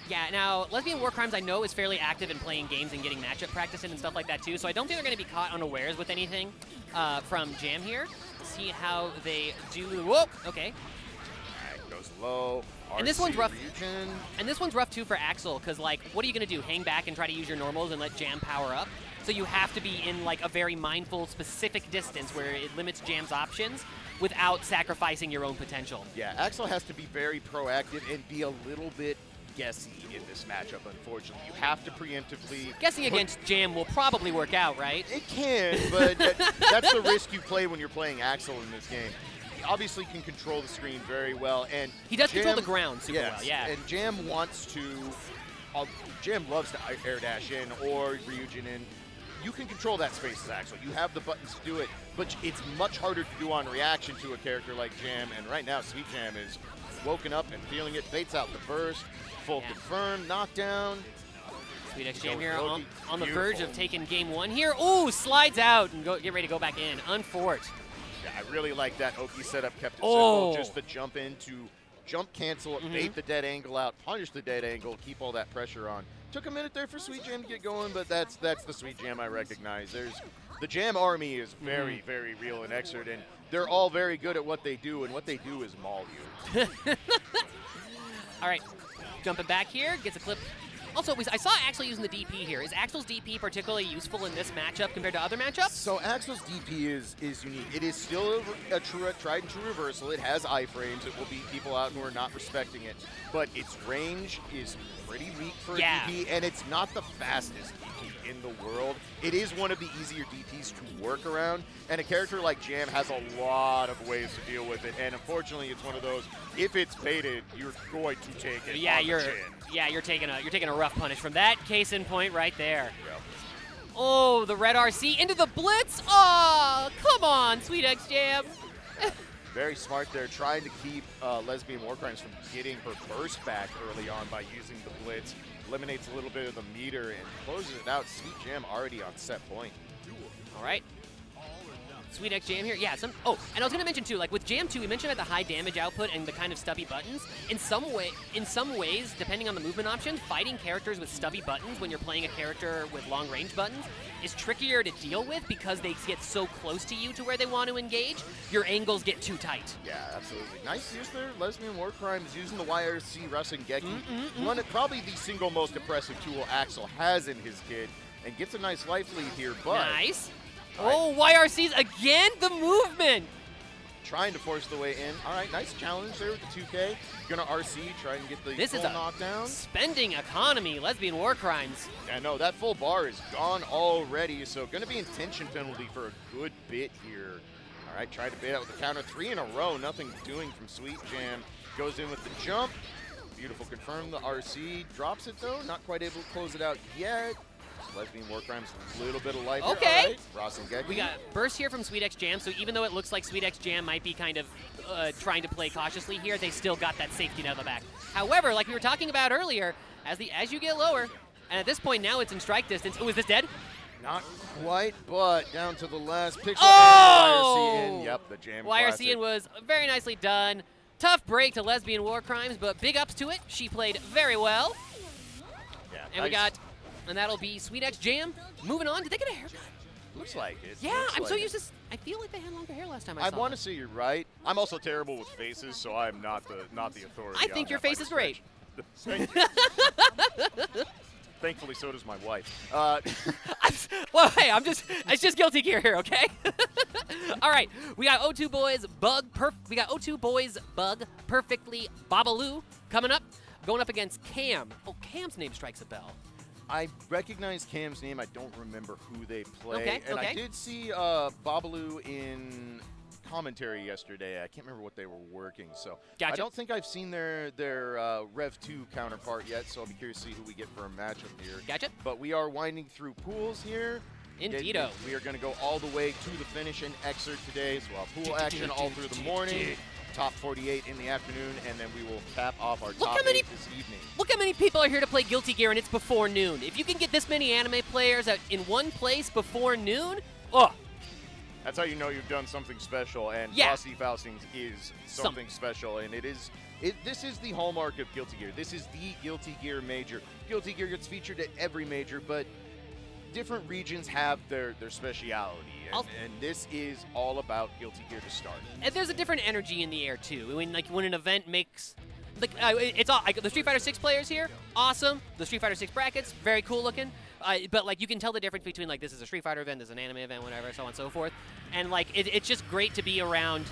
Yeah, now, Lesbian War Crimes I know is fairly active in playing games and getting matchup practice in and stuff like that too, so I don't think they're going to be caught unawares with anything from Jam here. See how they do. Whoa, okay. Right, goes low. And this one's rough. Region. And this one's rough too for Axel, because like, what are you going to do? Hang back and try to use your normals and let Jam power up? So you have to be in like a very mindful, specific distance where it limits Jam's options without sacrificing your own potential. Yeah, Axel has to be very proactive and be a little bit guessy in this matchup, unfortunately. You have to preemptively... Guessing against Jam will probably work out, right? It can, but that's the risk you play when you're playing Axel in this game. He obviously can control the screen very well, and he does Jam, control the ground super well, yeah. And Jam wants to... Jam loves to air dash in or Ryujin in. You can control that space as Axel. You have the buttons to do it, but it's much harder to do on reaction to a character like Jam, and right now sweetxjam is woken up and feeling it. Baits out the burst, full confirm, knockdown. sweetxjam here on the verge of taking game one here. Ooh, slides out and get ready to go back in. Unfort. Yeah, I really like that Oki setup, kept it simple. Just the jump in to jump cancel, bait the dead angle out, punish the dead angle, keep all that pressure on. Took a minute there for sweetxjam to get going, but that's the sweetxjam I recognize. The Jam army is very, very real in XVII, and they're all very good at what they do, and what they do is maul you. All right, jumping back here, gets a clip. Also, I saw Axel using the DP here. Is Axel's DP particularly useful in this matchup compared to other matchups? So Axel's DP is unique. It is still a tried and true reversal. It has iframes. It will beat people out who are not respecting it. But its range is pretty weak for a DP, and it's not the fastest DP in the world. It is one of the easier DPs to work around, and a character like Jam has a lot of ways to deal with it. And unfortunately, it's one of those, if it's baited, you're going to take it on the chin. You're taking a rough punish from that. Case in point right there. Yep. Oh, the red RC into the blitz. Oh, come on, sweetxjam. Very smart there, trying to keep Lesbian War Crimes from getting her burst back early on by using the blitz. Eliminates a little bit of the meter and closes it out. sweetxjam already on set point. All right. sweetxjam here. Yeah, and I was going to mention too, like with Jam 2, we mentioned about the high damage output and the kind of stubby buttons. In some ways, depending on the movement options, fighting characters with stubby buttons when you're playing a character with long range buttons is trickier to deal with because they get so close to you to where they want to engage. Your angles get too tight. Yeah, absolutely. Nice use there. Lesbian War Crimes using the YRC Rasengeki. Probably the single most impressive tool Axel has in his kit, and gets a nice life lead here, but... Nice. Oh, YRC's again, the movement. Trying to force the way in. All right, nice challenge there with the 2K. Gonna RC, try and get the full knockdown. Spending economy, Lesbian War Crimes. Yeah, no, that full bar is gone already, so gonna be intention penalty for a good bit here. All right, try to bait out with the counter. 3 in a row, nothing doing from sweetxjam. Goes in with the jump. Beautiful confirm, the RC. Drops it though, not quite able to close it out yet. Lesbian War Crimes, a little bit of life. Okay. Rasengeki. We got burst here from sweetxjam, so even though it looks like sweetxjam might be kind of trying to play cautiously here, they still got that safety net on the back. However, like we were talking about earlier, as you get lower, and at this point now it's in strike distance. Oh, is this dead? Not quite, but down to the last pixel. Oh! YRC in. Yep, the Jam YRC in was very nicely done. Tough break to Lesbian War Crimes, but big ups to it. She played very well. Yeah, and we got... And that'll be sweetxjam. Moving on. Did they get a haircut? Looks like it. Yeah, Looks I'm like so it. used to. I feel like they had longer hair last time I I saw want to them. say you're right. I'm also terrible with faces, so I'm not the authority. I think on your that by face is any great. stretch. Thank you. Thankfully, so does my wife. Well, hey, it's just Guilty Gear here, okay? All right, we got O2 Boys Bug Perfectly Babbaloo coming up, going up against Cam. Oh, Cam's name strikes a bell. I recognize Cam's name. I don't remember who they play. Okay, and okay. I did see Babbaloo in commentary yesterday. I can't remember what they were working. So Gotcha. I don't think I've seen their Rev 2 counterpart yet, so I'll be curious to see who we get for a matchup here. Gotcha. But we are winding through pools here. Indeedo. We are going to go all the way to the finish in Xrd today, so we'll have pool action all through the morning, top 48 in the afternoon, and then we will cap off our top 8 this evening. Look how many people are here to play Guilty Gear, and it's before noon. If you can get this many anime players out in one place before noon, oh. That's how you know you've done something special, and Yeah. Frosty Faustings is something special, and this is the hallmark of Guilty Gear. This is the Guilty Gear major. Guilty Gear gets featured at every major, but different regions have their speciality, and this is all about Guilty Gear to start. And there's a different energy in the air too. When an event makes, it's all the Street Fighter 6 players here, awesome. The Street Fighter 6 brackets, very cool looking. But you can tell the difference between this is a Street Fighter event, this is an anime event, whatever, so on and so forth. And it's just great to be around.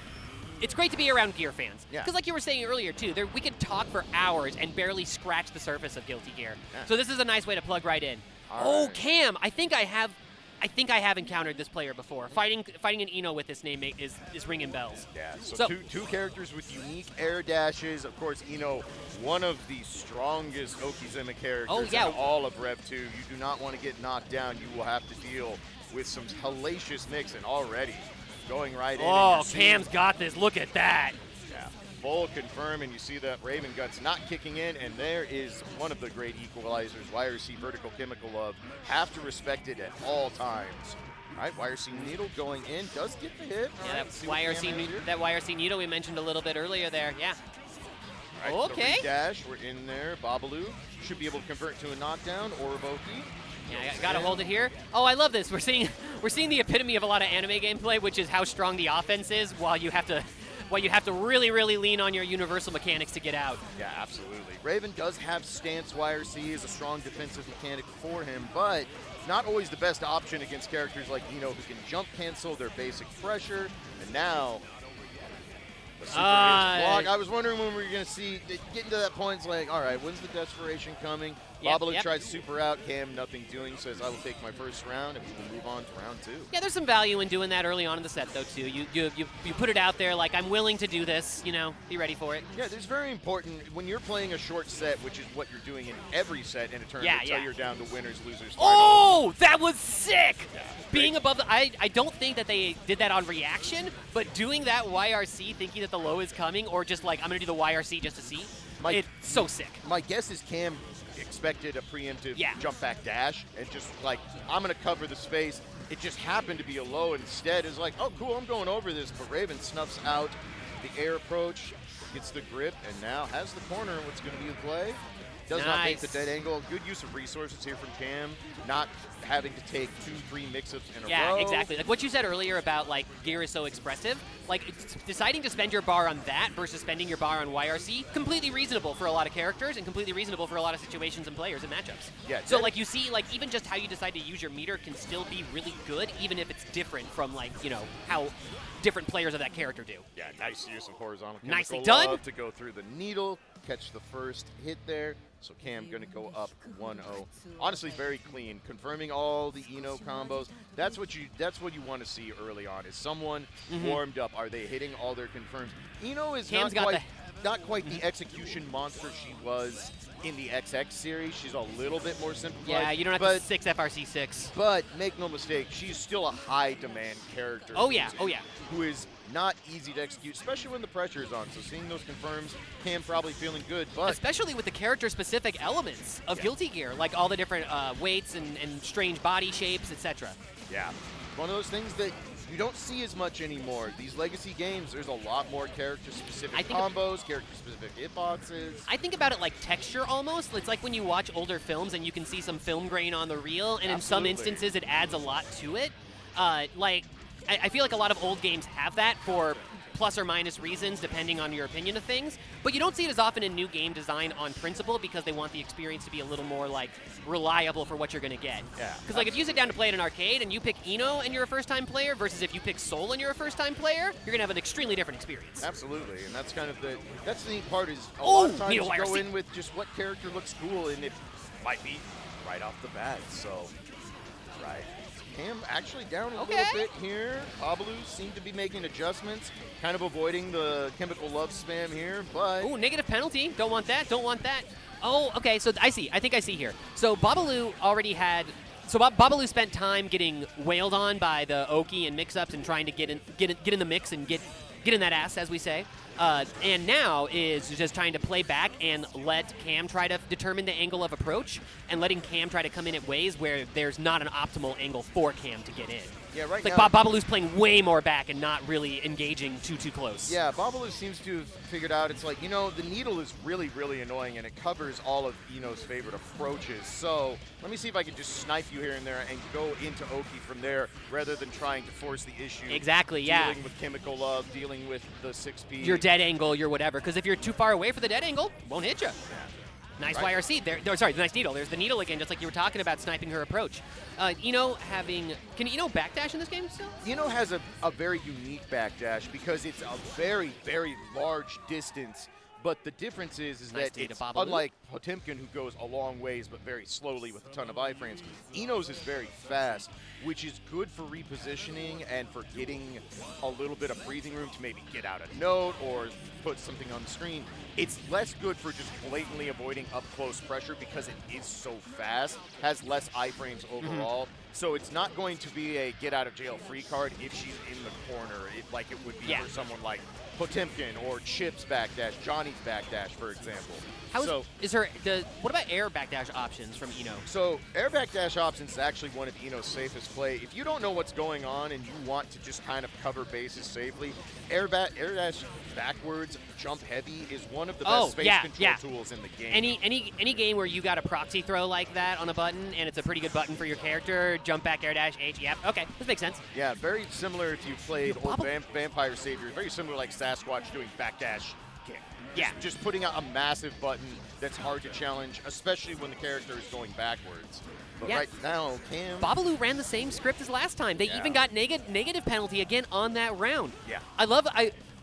It's great to be around Gear fans. Yeah. Because like you were saying earlier too, we could talk for hours and barely scratch the surface of Guilty Gear. Yeah. So this is a nice way to plug right in. All right. Cam, I think I have encountered this player before. Fighting an Eno with this name is ringing bells. Yeah, so two characters with unique air dashes. Of course, one of the strongest Okizeme characters in all of Rev 2. You do not want to get knocked down. You will have to deal with some hellacious mix, and already going right in. Oh, Cam's got this. Look at that. Yeah, full confirm, and you see that Raven Guts not kicking in, and there is one of the great equalizers, YRC Vertical Chemical Love. Have to respect it at all times. All right, YRC Needle going in, does get the hit. Yeah, that YRC Needle we mentioned a little bit earlier there, yeah. All right, okay. The dash, we're in there. Babbaloo should be able to convert to a knockdown or a Voki. Yeah, I gotta hold it here. Oh, I love this. We're seeing the epitome of a lot of anime gameplay, which is how strong the offense is while you have to really, really lean on your universal mechanics to get out. Yeah, absolutely. Raven does have stance. YRC is a strong defensive mechanic for him, but not always the best option against characters like who can jump cancel their basic pressure. And now, the super block. I was wondering when we were going to see it getting to that point. It's like, all right, when's the desperation coming? Babbaloo tries super out. Cam, nothing doing, says, I will take my first round, and we will move on to round 2. Yeah, there's some value in doing that early on in the set, though, too. You put it out there like, I'm willing to do this, be ready for it. Yeah, there's very important, when you're playing a short set, which is what you're doing in every set in a tournament, until you're down to winners, losers, finals. Oh, that was sick! Yeah, being above the, I don't think that they did that on reaction, but doing that YRC, thinking that the low is coming, or just like, I'm going to do the YRC just to see, it's so sick. My guess is Cam expected a preemptive jump back dash and just like, I'm going to cover the space. It just happened to be a low. Instead, is like, oh, cool, I'm going over this. But Raven snuffs out the air approach, gets the grip, and now has the corner. What's going to be in play? Does not make the dead angle. Good use of resources here from Cam, not having to take 2-3 mix-ups in a row. Yeah, exactly. Like what you said earlier about Gear is so expressive, deciding to spend your bar on that versus spending your bar on YRC, completely reasonable for a lot of characters and completely reasonable for a lot of situations and players and matchups. Yeah. So you see, even just how you decide to use your meter can still be really good, even if it's different from how different players of that character do. Yeah, nice use of horizontal Nicely chemical done. love to go through the needle, catch the first hit there. So Cam going to go up 1-0. Honestly, very clean, confirming all the Eno combos. That's what you want to see early on. Is someone warmed up? Are they hitting all their confirms? Eno is not quite the execution monster she was in the XX series. She's a little bit more simplified. Yeah, you don't have to 6 FRC6. But make no mistake, she's still a high-demand character. Oh yeah. Who is not easy to execute, especially when the pressure is on. So seeing those confirms, Cam probably feeling good, but especially with the character-specific elements of Guilty Gear, like all the different weights and strange body shapes, etc. Yeah, one of those things that you don't see as much anymore. These legacy games, there's a lot more character-specific combos, character-specific hitboxes. I think about it like texture almost. It's like when you watch older films and you can see some film grain on the reel, and in some instances it adds a lot to it. like, I feel like a lot of old games have that for plus or minus reasons, depending on your opinion of things. But you don't see it as often in new game design on principle because they want the experience to be a little more, like, reliable for what you're going to get. Yeah. Because, like, if you sit down to play in an arcade and you pick Eno and you're a first-time player versus if you pick Soul and you're a first-time player, you're going to have an extremely different experience. Absolutely, and that's kind of that's the neat part is a lot of times you Needle go wire in with just what character looks cool, and it might be right off the bat, so, right. Cam actually down a little bit here. Babbaloo seemed to be making adjustments, kind of avoiding the chemical love spam here, but... Ooh, negative penalty. Don't want that. Don't want that. Oh, okay, so I see. I think I see here. So Babbaloo already had... So Babbaloo spent time getting wailed on by the Oki and mix-ups and trying to get in the mix and get in that ass, as we say. And now is just trying to play back and let Cam try to determine the angle of approach and letting Cam try to come in at ways where there's not an optimal angle for Cam to get in. Yeah, right it's now. Like Babbaloo's playing way more back and not really engaging too close. Yeah, Babbaloo seems to have figured out, it's like, the needle is really, really annoying, and it covers all of Eno's favorite approaches. So let me see if I can just snipe you here and there and go into Oki from there rather than trying to force the issue. Exactly, yeah. Dealing with chemical love, dealing with the 6P. Your dead angle, your whatever. Because if you're too far away for the dead angle, won't hit you. Yeah. Nice right. YRC. There, sorry, the nice needle. There's the needle again, just like you were talking about sniping her approach. Eno can Eno backdash in this game still? Eno has a very unique backdash because it's a very, very large distance. But the difference is nice that it's Babbaloo. unlike Potemkin, who goes a long ways but very slowly with a ton of iframes. Eno's is very fast, which is good for repositioning and for getting a little bit of breathing room to maybe get out a note or put something on the screen. It's less good for just blatantly avoiding up-close pressure because it is so fast, has less iframes overall. So it's not going to be a get-out-of-jail-free card if she's in the corner, like it would be for someone like Potemkin or Chip's backdash, Johnny's backdash, for example. What about air backdash options from Eno? So air backdash options is actually one of Eno's safest play. If you don't know what's going on and you want to just kind of cover bases safely, air dash backwards, jump heavy is one of the best space control tools in the game. Any game where you got a proxy throw like that on a button and it's a pretty good button for your character, jump back, air dash, H, yep, okay, this makes sense. Yeah, very similar if you played old Vampire Savior, very similar like Sasquatch doing backdash kick. Yeah. Just putting out a massive button that's hard to challenge, especially when the character is going backwards. But right now, Cam... Babbaloo ran the same script as last time. They even got negative penalty again on that round. Yeah.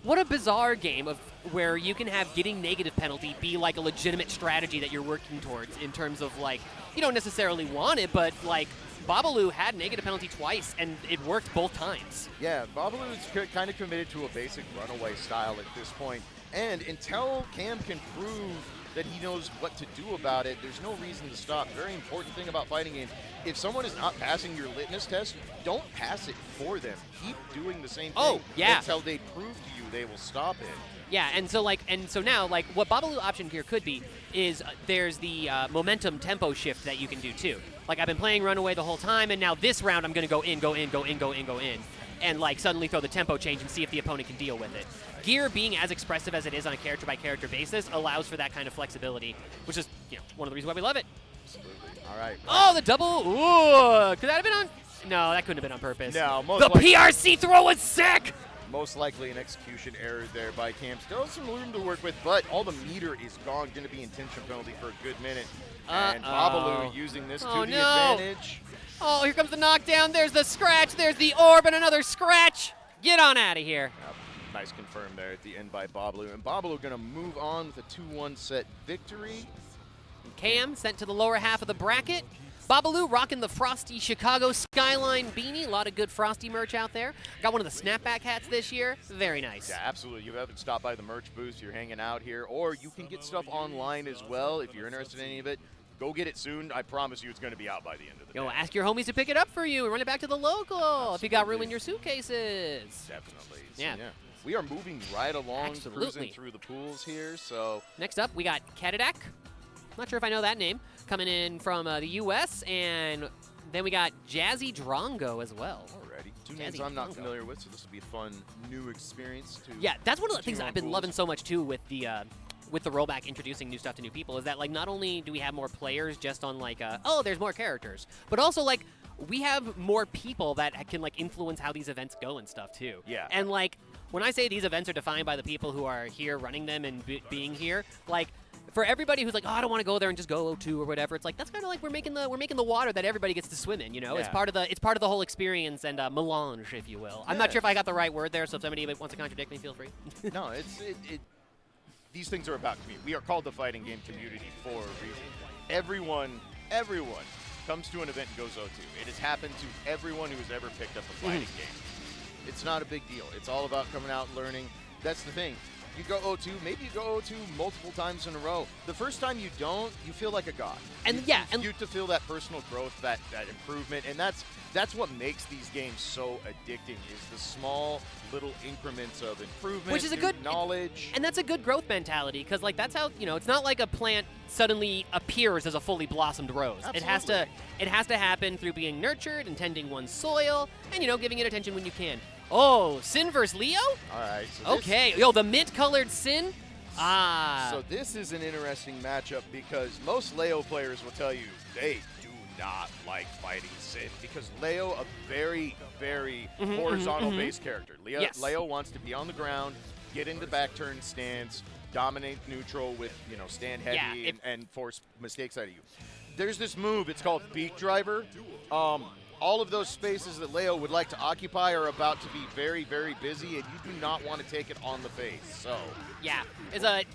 What a bizarre game of where you can have getting negative penalty be like a legitimate strategy that you're working towards in terms of, like, you don't necessarily want it, but, like, Babbaloo had negative penalty twice, and it worked both times. Yeah, Babbaloo's kind of committed to a basic runaway style at this point. And until Cam can prove that he knows what to do about it, there's no reason to stop. Very important thing about fighting games, if someone is not passing your litmus test, don't pass it for them. Keep doing the same thing until they prove to you they will stop it. Yeah, and so now, what Babbaloo option here could be is there's the momentum tempo shift that you can do too. Like, I've been playing Runaway the whole time, and now this round I'm going to go in, and, like, suddenly throw the tempo change and see if the opponent can deal with it. Gear being as expressive as it is on a character-by-character basis allows for that kind of flexibility, which is, one of the reasons why we love it. Absolutely. All right. Oh, the double. Ooh. Could that have been on? No, that couldn't have been on purpose. No. The PRC throw was sick! Most likely an execution error there by Cam. Still some room to work with, but all the meter is gone. Going to be intention penalty for a good minute. And Babbaloo using this to the advantage. Oh, here comes the knockdown. There's the scratch. There's the orb and another scratch. Get on out of here. Yep. Nice confirm there at the end by Babbaloo. And Babbaloo going to move on with a 2-1 set victory. Cam sent to the lower half of the bracket. Babbaloo rocking the Frosty Chicago Skyline beanie. A lot of good Frosty merch out there. Got one of the snapback hats this year. Very nice. Yeah, absolutely. You haven't stopped by the merch booth. You're hanging out here. Or you can get stuff online as well if you're interested in any of it. Go get it soon. I promise you it's going to be out by the end of the day. Ask your homies to pick it up for you and run it back to the local if you got room in your suitcases. Definitely. So, yeah. We are moving right along, cruising through the pools here. So next up, we got Cadedac. Not sure if I know that name. Coming in from the U.S. And then we got Jazzy Drongo as well. Alrighty. Two names I'm not familiar with, so this will be a fun new experience. Yeah, that's one of the things I've been loving so much, too, with the rollback introducing new stuff to new people, is that, like, not only do we have more players just on, like, there's more characters, but also, like, we have more people that can like influence how these events go and stuff too. Yeah. And like when I say these events are defined by the people who are here running them and being here, like for everybody who's like, oh, I don't want to go there and just go O2 or whatever, it's like that's kind of like we're making the water that everybody gets to swim in. You know, Yeah. it's part of the whole experience and melange, if you will. I'm not sure if I got the right word there, so if somebody wants to contradict me, feel free. No, these things are about community. We are called the fighting game community for a reason. Everyone comes to an event and goes O2. It has happened to everyone who has ever picked up a fighting game. It's not a big deal. It's all about coming out and learning. That's the thing. You go O2, maybe you go O2 multiple times in a row. The first time you don't, you feel like a god. And you to feel that personal growth, that improvement, and that's what makes these games so addicting. Is the small little increments of improvement, which is a good knowledge, and that's a good growth mentality because like that's how it's not like a plant suddenly appears as a fully blossomed rose. Absolutely. It has to happen through being nurtured and tending one's soil and giving it attention when you can. Oh, Sin versus Leo? All right. So okay. Yo, the mint-colored Sin? Ah. So this is an interesting matchup because most Leo players will tell you they do not like fighting Sin because Leo, a very, very horizontal-based character. Leo wants to be on the ground, get into back turn stance, dominate neutral with, stand heavy and force mistakes out of you. There's this move. It's called Beak Driver. All of those spaces that Leo would like to occupy are about to be very, very busy, and you do not want to take it on the face. So yeah, as a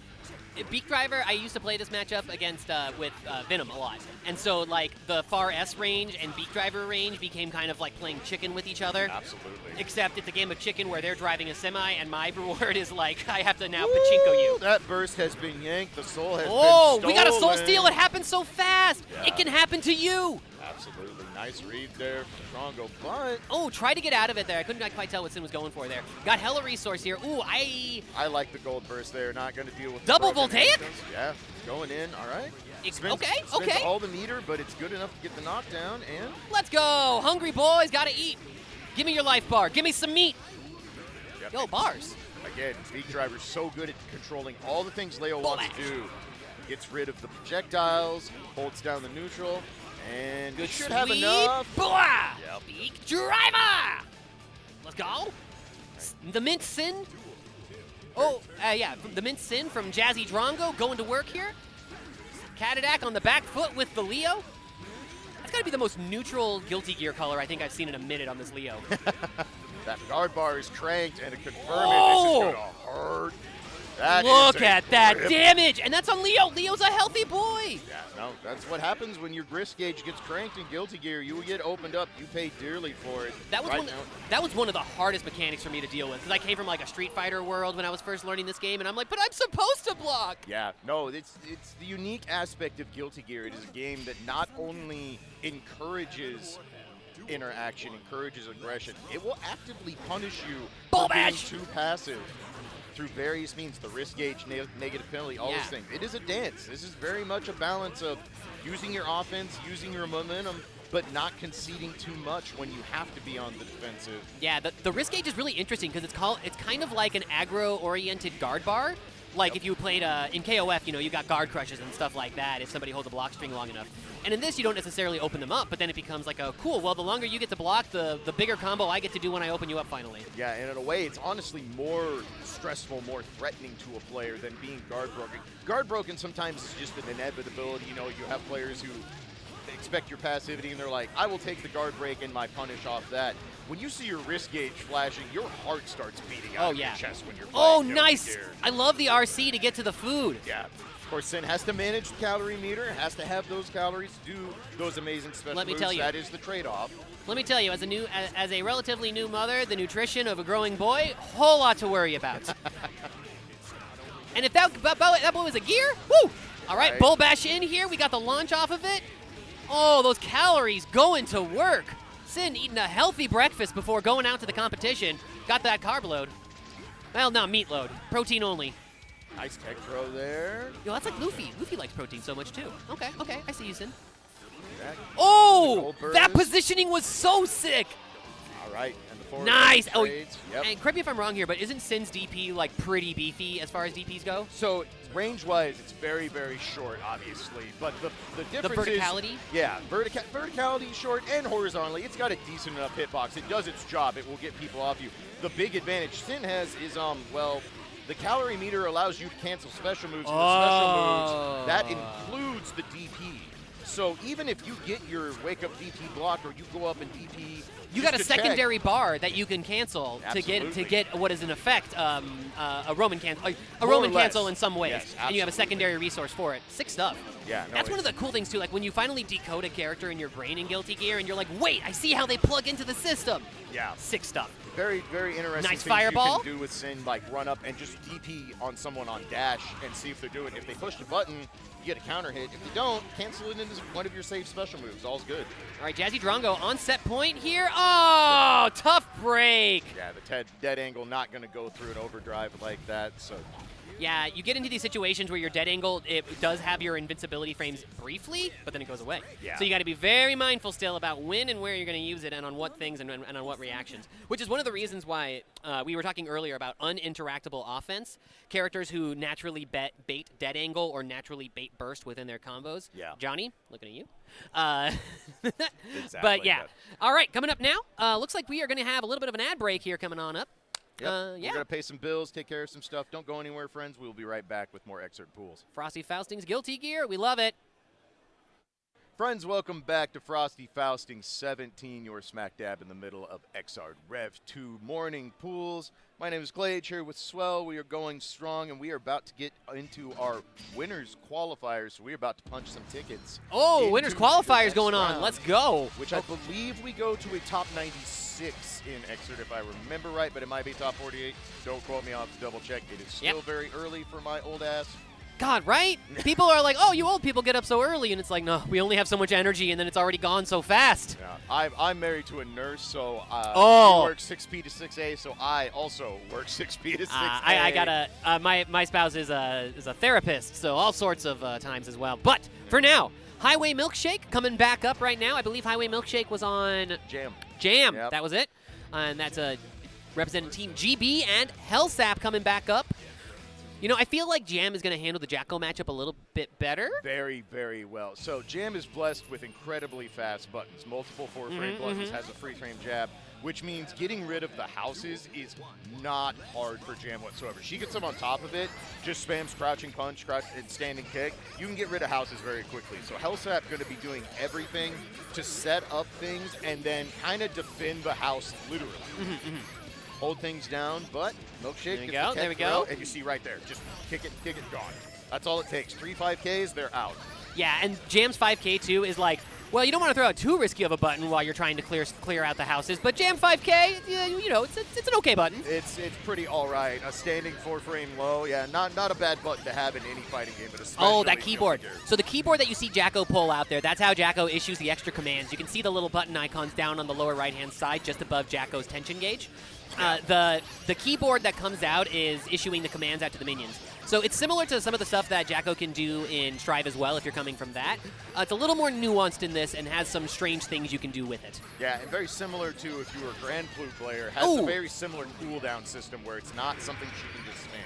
Beak Driver, I used to play this matchup against with Venom a lot, and so like the far S range and Beak Driver range became kind of like playing chicken with each other. Absolutely. Except it's a game of chicken where they're driving a semi, and my reward is like I have to now pachinko you. That burst has been yanked. The soul has been stolen. We got a soul steal. It happened so fast. Yeah. It can happen to you. Absolutely. Nice read there from Strongo, but... Oh, try to get out of it there. I couldn't quite tell what Sin was going for there. Got hella resource here. Ooh, I like the gold burst there. Not going to deal with double the voltaic? Yeah, going in. All right. Spins all the meter, but it's good enough to get the knockdown, and... Let's go. Hungry boys. Got to eat. Give me your life bar. Give me some meat. Yep. Yo, bars. Again, Beak Driver's so good at controlling all the things Leo wants to do. Gets rid of the projectiles, holds down the neutral, and good should have enough. Yep. Beak Driver. Let's go. The Mint Sin. Oh, the Mint Sin from Jazzy Drongo going to work here. Cadedac on the back foot with the Leo. That's got to be the most neutral Guilty Gear color I think I've seen in a minute on this Leo. That guard bar is cranked, and to confirm it, this is going to hurt. Look at that damage, and that's on Leo. Leo's a healthy boy. Yeah, no, that's what happens when your grist gauge gets cranked in Guilty Gear. You will get opened up. You pay dearly for it. That was one of the hardest mechanics for me to deal with because I came from like a Street Fighter world when I was first learning this game, and I'm like, but I'm supposed to block. Yeah, no, it's the unique aspect of Guilty Gear. It is a game that not only encourages interaction, encourages aggression, it will actively punish you for being too passive. Through various means, the risk gauge, negative penalty, all those things. It is a dance. This is very much a balance of using your offense, using your momentum, but not conceding too much when you have to be on the defensive. Yeah, the risk gauge is really interesting because it's kind of like an aggro-oriented guard bar. Like if you played in KOF, you got guard crushes and stuff like that if somebody holds a block string long enough. And in this, you don't necessarily open them up, but then it becomes like, cool, well, the longer you get to block, the bigger combo I get to do when I open you up finally. Yeah, and in a way, it's honestly more stressful, more threatening to a player than being guard broken. Guard broken sometimes is just an inevitability. You have players who expect your passivity, and they're like, I will take the guard break and my punish off that. When you see your wrist gauge flashing, your heart starts beating out of your chest when you're playing. Nice! I love the RC to get to the food. Yeah. Of course, Sin has to manage the calorie meter, has to have those calories to do those amazing special moves. Let me tell you. That is the trade-off. Let me tell you, as a relatively new mother, the nutrition of a growing boy, whole lot to worry about. And if that boy was a gear, woo! All right, Bull Bash in here. We got the launch off of it. Oh, those calories going to work. Sin eating a healthy breakfast before going out to the competition. Got that carb load. Well, not meat load. Protein only. Nice tech throw there. Yo, that's like Luffy. Luffy likes protein so much, too. Okay, I see you, Sin. That oh, that positioning was so sick. All right, and the for Nice! Oh, trades. Yep. and correct me if I'm wrong here, but isn't Sin's DP like pretty beefy as far as DPs go? So range-wise, it's very, very short, obviously. But the difference The verticality? is, yeah, verticality short and horizontally. It's got a decent enough hitbox. It does its job. It will get people off you. The big advantage Sin has is, well, the calorie meter allows you to cancel special moves. And the special moves, that includes the DP. So even if you get your wake-up DP blocked or you go up and DP, you got a secondary bar that you can cancel to get what is in effect a Roman cancel in some ways, yes, and you have a secondary resource for it. Sick stuff. Yeah, no, that's one of the cool things too. Like when you finally decode a character in your brain in Guilty Gear, and you're like, wait, I see how they plug into the system. Yeah, sick stuff. Very, very interesting. Nice things fireball. You can do with Sin, like run up and just DP on someone on dash and see if they're doing it. If they push the button, you get a counter hit. If they don't, cancel it into one of your safe special moves. All's good. All right, Jazzy Drongo on set point here. Oh, tough break. Yeah, the dead angle not going to go through an overdrive like that. So. Yeah, you get into these situations where your dead angle, it does have your invincibility frames briefly, but then it goes away. Yeah. So you got to be very mindful still about when and where you're going to use it and on what things and on what reactions, which is one of the reasons why we were talking earlier about uninteractable offense, characters who naturally bait dead angle or naturally bait burst within their combos. Yeah. Johnny, looking at you. Exactly. But yeah. All right, coming up now, looks like we are going to have a little bit of an ad break here coming on up. Yep. Yeah. We're going to pay some bills, take care of some stuff. Don't go anywhere, friends. We'll be right back with more Excerpt Pools. Frosty Faustings Guilty Gear. We love it. Friends, welcome back to Frosty Fausting 17, your smack dab in the middle of XR Rev 2 morning pools. My name is Clay, here with Swell. We are going strong, and we are about to get into our winners qualifiers. So we're about to punch some tickets. Oh, winners qualifiers going on. Let's go. Which I believe we go to a top 96 in Excerpt, if I remember right, but it might be top 48. Don't quote me, I'll have to double check. It is still very early for my old ass. God, right? People are like, oh, you old people get up so early, and it's like, no, we only have so much energy, and then it's already gone so fast. Yeah, I'm married to a nurse, so she works 6P to 6A, so I also work 6P to 6A. I got my spouse is a therapist, so all sorts of times as well. But for now, Highway Milkshake coming back up right now. I believe Highway Milkshake was on Jam. Yep. That was it. And that's representing Team GB, and HellSap coming back up. You know, I feel like Jam is going to handle the Jacko matchup a little bit better. Very, very well. So Jam is blessed with incredibly fast buttons. Multiple 4-frame buttons, has a free-frame jab, which means getting rid of the houses is not hard for Jam whatsoever. She gets them on top of it, just spams crouching punch, crouch, and standing kick. You can get rid of houses very quickly. So HellSap going to be doing everything to set up things and then kind of defend the house literally. Hold things down, but Milkshake. There we go. And you see right there, just kick it, gone. That's all it takes. 3 5Ks, they're out. Yeah, and Jam's 5K too is like, well, you don't want to throw out too risky of a button while you're trying to clear out the houses, but Jam 5K, you know, it's an okay button. It's pretty all right. A standing 4-frame low, yeah, not a bad button to have in any fighting game, but especially that keyboard. So the keyboard that you see Jacko pull out there, that's how Jacko issues the extra commands. You can see the little button icons down on the lower right-hand side, just above Jacko's tension gauge. The keyboard that comes out is issuing the commands out to the minions. So it's similar to some of the stuff that Jacko can do in Strive as well if you're coming from that. It's a little more nuanced in this and has some strange things you can do with it. Yeah, and very similar to if you were a Grand Flute player, has a very similar cooldown system where it's not something she can just spam.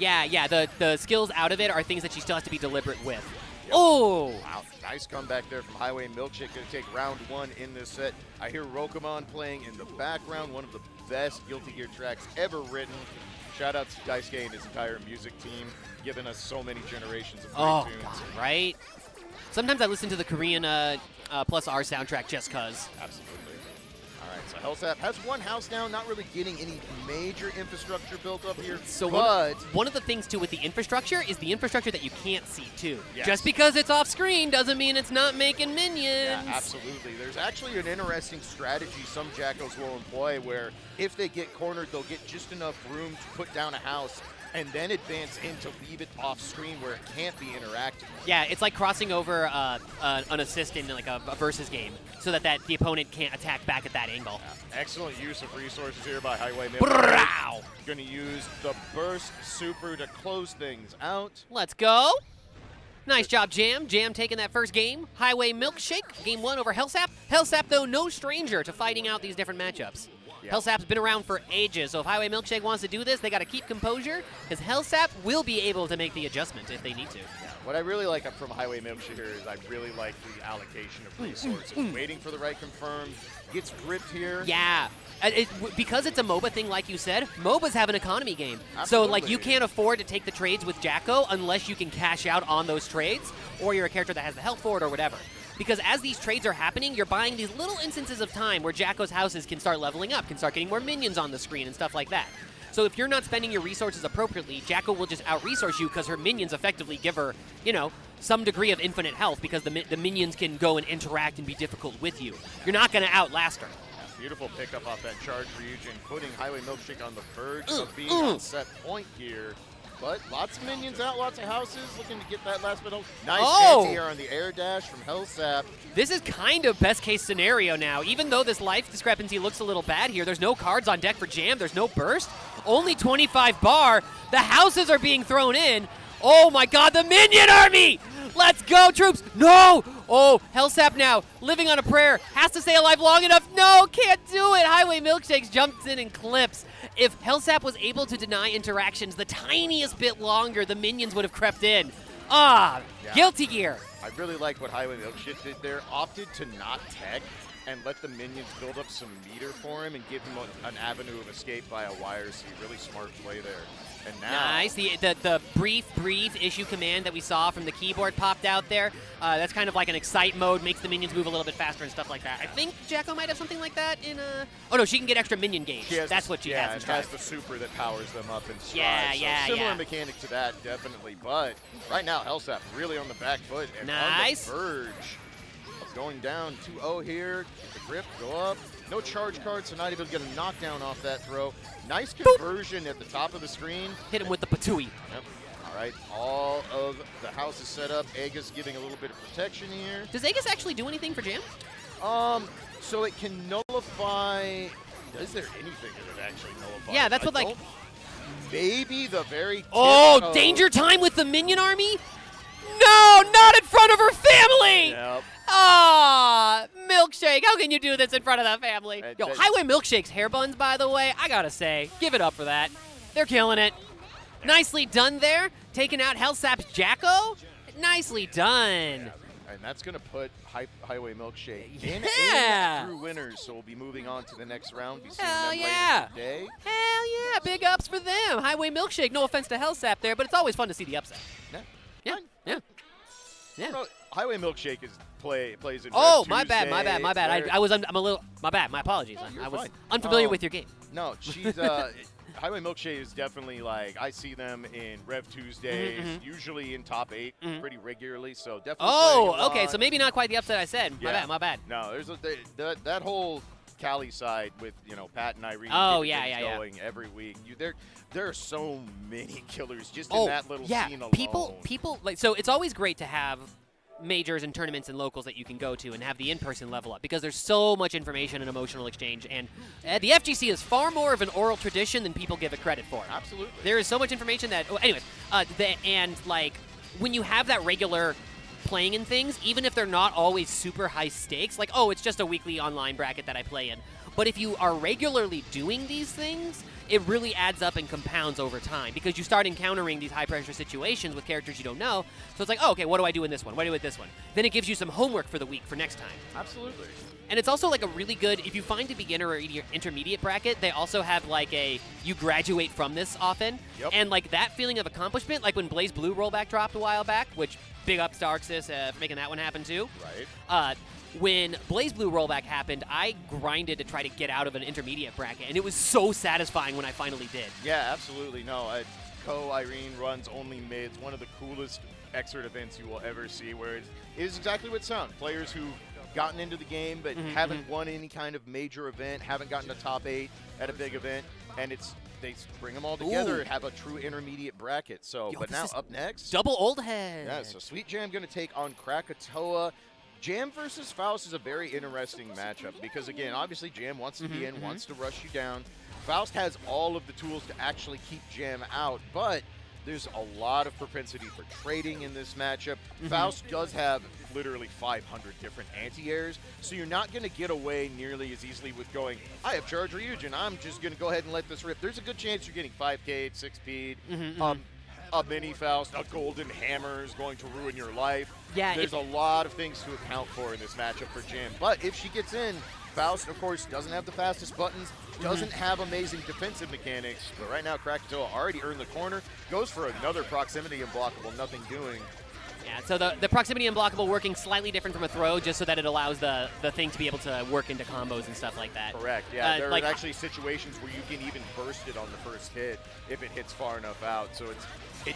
Yeah, the skills out of it are things that she still has to be deliberate with. Yep. Oh! Wow, nice comeback there from Highway Milkshake. Going to take round 1 in this set. I hear Rokomon playing in the background, one of the best Guilty Gear tracks ever written. Shout out to Daisuke and his entire music team, giving us so many generations of great tunes. God, right? Sometimes I listen to the Korean plus R soundtrack just cause. Absolutely. All right, so HellSap has one house now, not really getting any major infrastructure built up here. So one of the things, too, with the infrastructure is the infrastructure that you can't see, too. Yes. Just because it's off screen doesn't mean it's not making minions. Yeah, absolutely. There's actually an interesting strategy some Jackos will employ where if they get cornered, they'll get just enough room to put down a house and then advance in to leave it off screen where it can't be interacted. Yeah, it's like crossing over an assist in like a versus game so that the opponent can't attack back at that angle. Yeah. Excellent use of resources here by Highway Milkshake. Going to use the burst super to close things out. Let's go. Nice job, Jam. Jam taking that first game. Highway Milkshake, game 1 over HellSap. HellSap, though, no stranger to fighting out these different matchups. Yeah. HellSap's been around for ages, so if Highway Milkshake wants to do this, they got to keep composure, because HellSap will be able to make the adjustment if they need to. Yeah. What I really like from Highway Milkshake is I really like the allocation of resources. Waiting for the right confirm, gets gripped here. Yeah. Because it's a MOBA thing, like you said, MOBAs have an economy game. Absolutely. So, like, you can't afford to take the trades with Jacko unless you can cash out on those trades, or you're a character that has the health for it or whatever. Because as these trades are happening, you're buying these little instances of time where Jacko's houses can start leveling up, can start getting more minions on the screen and stuff like that. So if you're not spending your resources appropriately, Jacko will just out-resource you because her minions effectively give her, you know, some degree of infinite health because the minions can go and interact and be difficult with you. You're not going to outlast her. Beautiful pickup off that charge for Ryujin, putting Highway Milkshake on the verge of being on set point here. But lots of minions out, lots of houses looking to get that last bit of nice anti-air on the air dash from HellSap. This is kind of best case scenario now. Even though this life discrepancy looks a little bad here, there's no cards on deck for Jam, there's no burst, only 25 bar. The houses are being thrown in. Oh my god, the minion army! Let's go, troops! No! Oh, HellSap now, living on a prayer, has to stay alive long enough. No, can't do it! Highway Milkshakes jumps in and clips. If HellSap was able to deny interactions the tiniest bit longer, the minions would have crept in. Ah, Yeah. Guilty Gear. I really like what Highway Milkshake did there. Opted to not tech and let the minions build up some meter for him and give him an avenue of escape via wires. Really smart play there. And now, Nice. The brief issue command that we saw from the keyboard popped out there. That's kind of like an excite mode, makes the minions move a little bit faster and stuff like that. I think Jacko might have something like that in a... Oh, no, she can get extra minion gauge. That's what she has in Yeah, Strive. has the super that powers them up in Strive. Yeah, so yeah, similar yeah. mechanic to that, definitely. But right now, HellSap really on the back foot and Nice. on the verge of going down 2-0 here. Get the grip, go up. No charge card, so not able to get a knockdown off that throw. Nice conversion at the top of the screen. Hit him with the Patui. Yep. All right, all of the house is set up. Aegis giving a little bit of protection here. Does Aegis actually do anything for Jam? So it can nullify. Is there anything that it actually nullifies? Yeah, that's what, I like- don't- Maybe the very. Oh, tiptoe- danger time with the minion army? No, not in front of her family! Yep. Ah, Milkshake, how can you do this in front of the family? And Yo, that- Highway Milkshake's hair buns, by the way, I gotta say, give it up for that. They're killing it. Nicely done there. Taking out HellSap's Jacko. Nicely done. And that's going to put Highway Milkshake in Yeah. through winners. So we'll be moving on to the next round. Be seeing Hell them yeah. later today. Hell yeah, big ups for them. Highway Milkshake, no offense to HellSap there, but it's always fun to see the upset. Yeah. Yeah, Fine. yeah. Yeah. No, Highway Milkshake plays in Oh, Red my bad. Tuesday. I'm a little, my bad, my apologies. No, you're I was fine. unfamiliar with your game. No, she's Highway Milkshake is definitely like I see them in Rev Tuesdays, usually in top 8 pretty regularly. So definitely. playing a Oh, lot. okay, so maybe not quite the upset I said. My bad. No, there's that whole Cali side with Pat and Irene. Oh, getting yeah, things yeah, yeah. going every week. There are so many killers just Oh, in that little yeah. scene alone. People like, so it's always great to have majors and tournaments and locals that you can go to and have the in-person level up because there's so much information and emotional exchange, and the FGC is far more of an oral tradition than people give it credit for. Absolutely. There is so much information that, anyways, and like when you have that regular playing in things, even if they're not always super high stakes, like, oh, it's just a weekly online bracket that I play in. But if you are regularly doing these things, it really adds up and compounds over time because you start encountering these high-pressure situations with characters you don't know. So it's like, oh, okay, what do I do in this one? What do I do with this one? Then it gives you some homework for the week for next time. Absolutely. And it's also like a really good, if you find a beginner or intermediate bracket, they also have like you graduate from this often. Yep. And like that feeling of accomplishment, like when BlazBlue rollback dropped a while back, which big ups to Arxis for making that one happen too. Right. When BlazBlue rollback happened, I grinded to try to get out of an intermediate bracket, and it was so satisfying when I finally did. Yeah, absolutely. No, Irene runs only mids. One of the coolest XVII events you will ever see, where it is exactly what it sounds. Players who've gotten into the game but haven't won any kind of major event, haven't gotten to top 8 at a big event, and they bring them all together and have a true intermediate bracket. So, Yo, but this now is up next, Double old head. yeah. So sweetxjam going to take on Krackatoa. Jam versus Faust is a very interesting matchup because, again, obviously Jam wants to be in, wants to rush you down. Faust has all of the tools to actually keep Jam out, but There's a lot of propensity for trading in this matchup. Faust does have literally 500 different anti-airs, so you're not going to get away nearly as easily with going, I have Charge Ryujin, I'm just going to go ahead and let this rip. There's a good chance you're getting 5K, 6-speed, a mini Faust, a golden hammer is going to ruin your life. Yeah, There's a lot of things to account for in this matchup for Jam. But if she gets in, Faust, of course, doesn't have the fastest buttons, doesn't have amazing defensive mechanics, but right now Krackatoa already earned the corner, goes for another proximity unblockable, nothing doing. Yeah, so the proximity unblockable working slightly different from a throw, just so that it allows the thing to be able to work into combos and stuff like that. Correct, yeah. There are actually situations where you can even burst it on the first hit if it hits far enough out, so it's...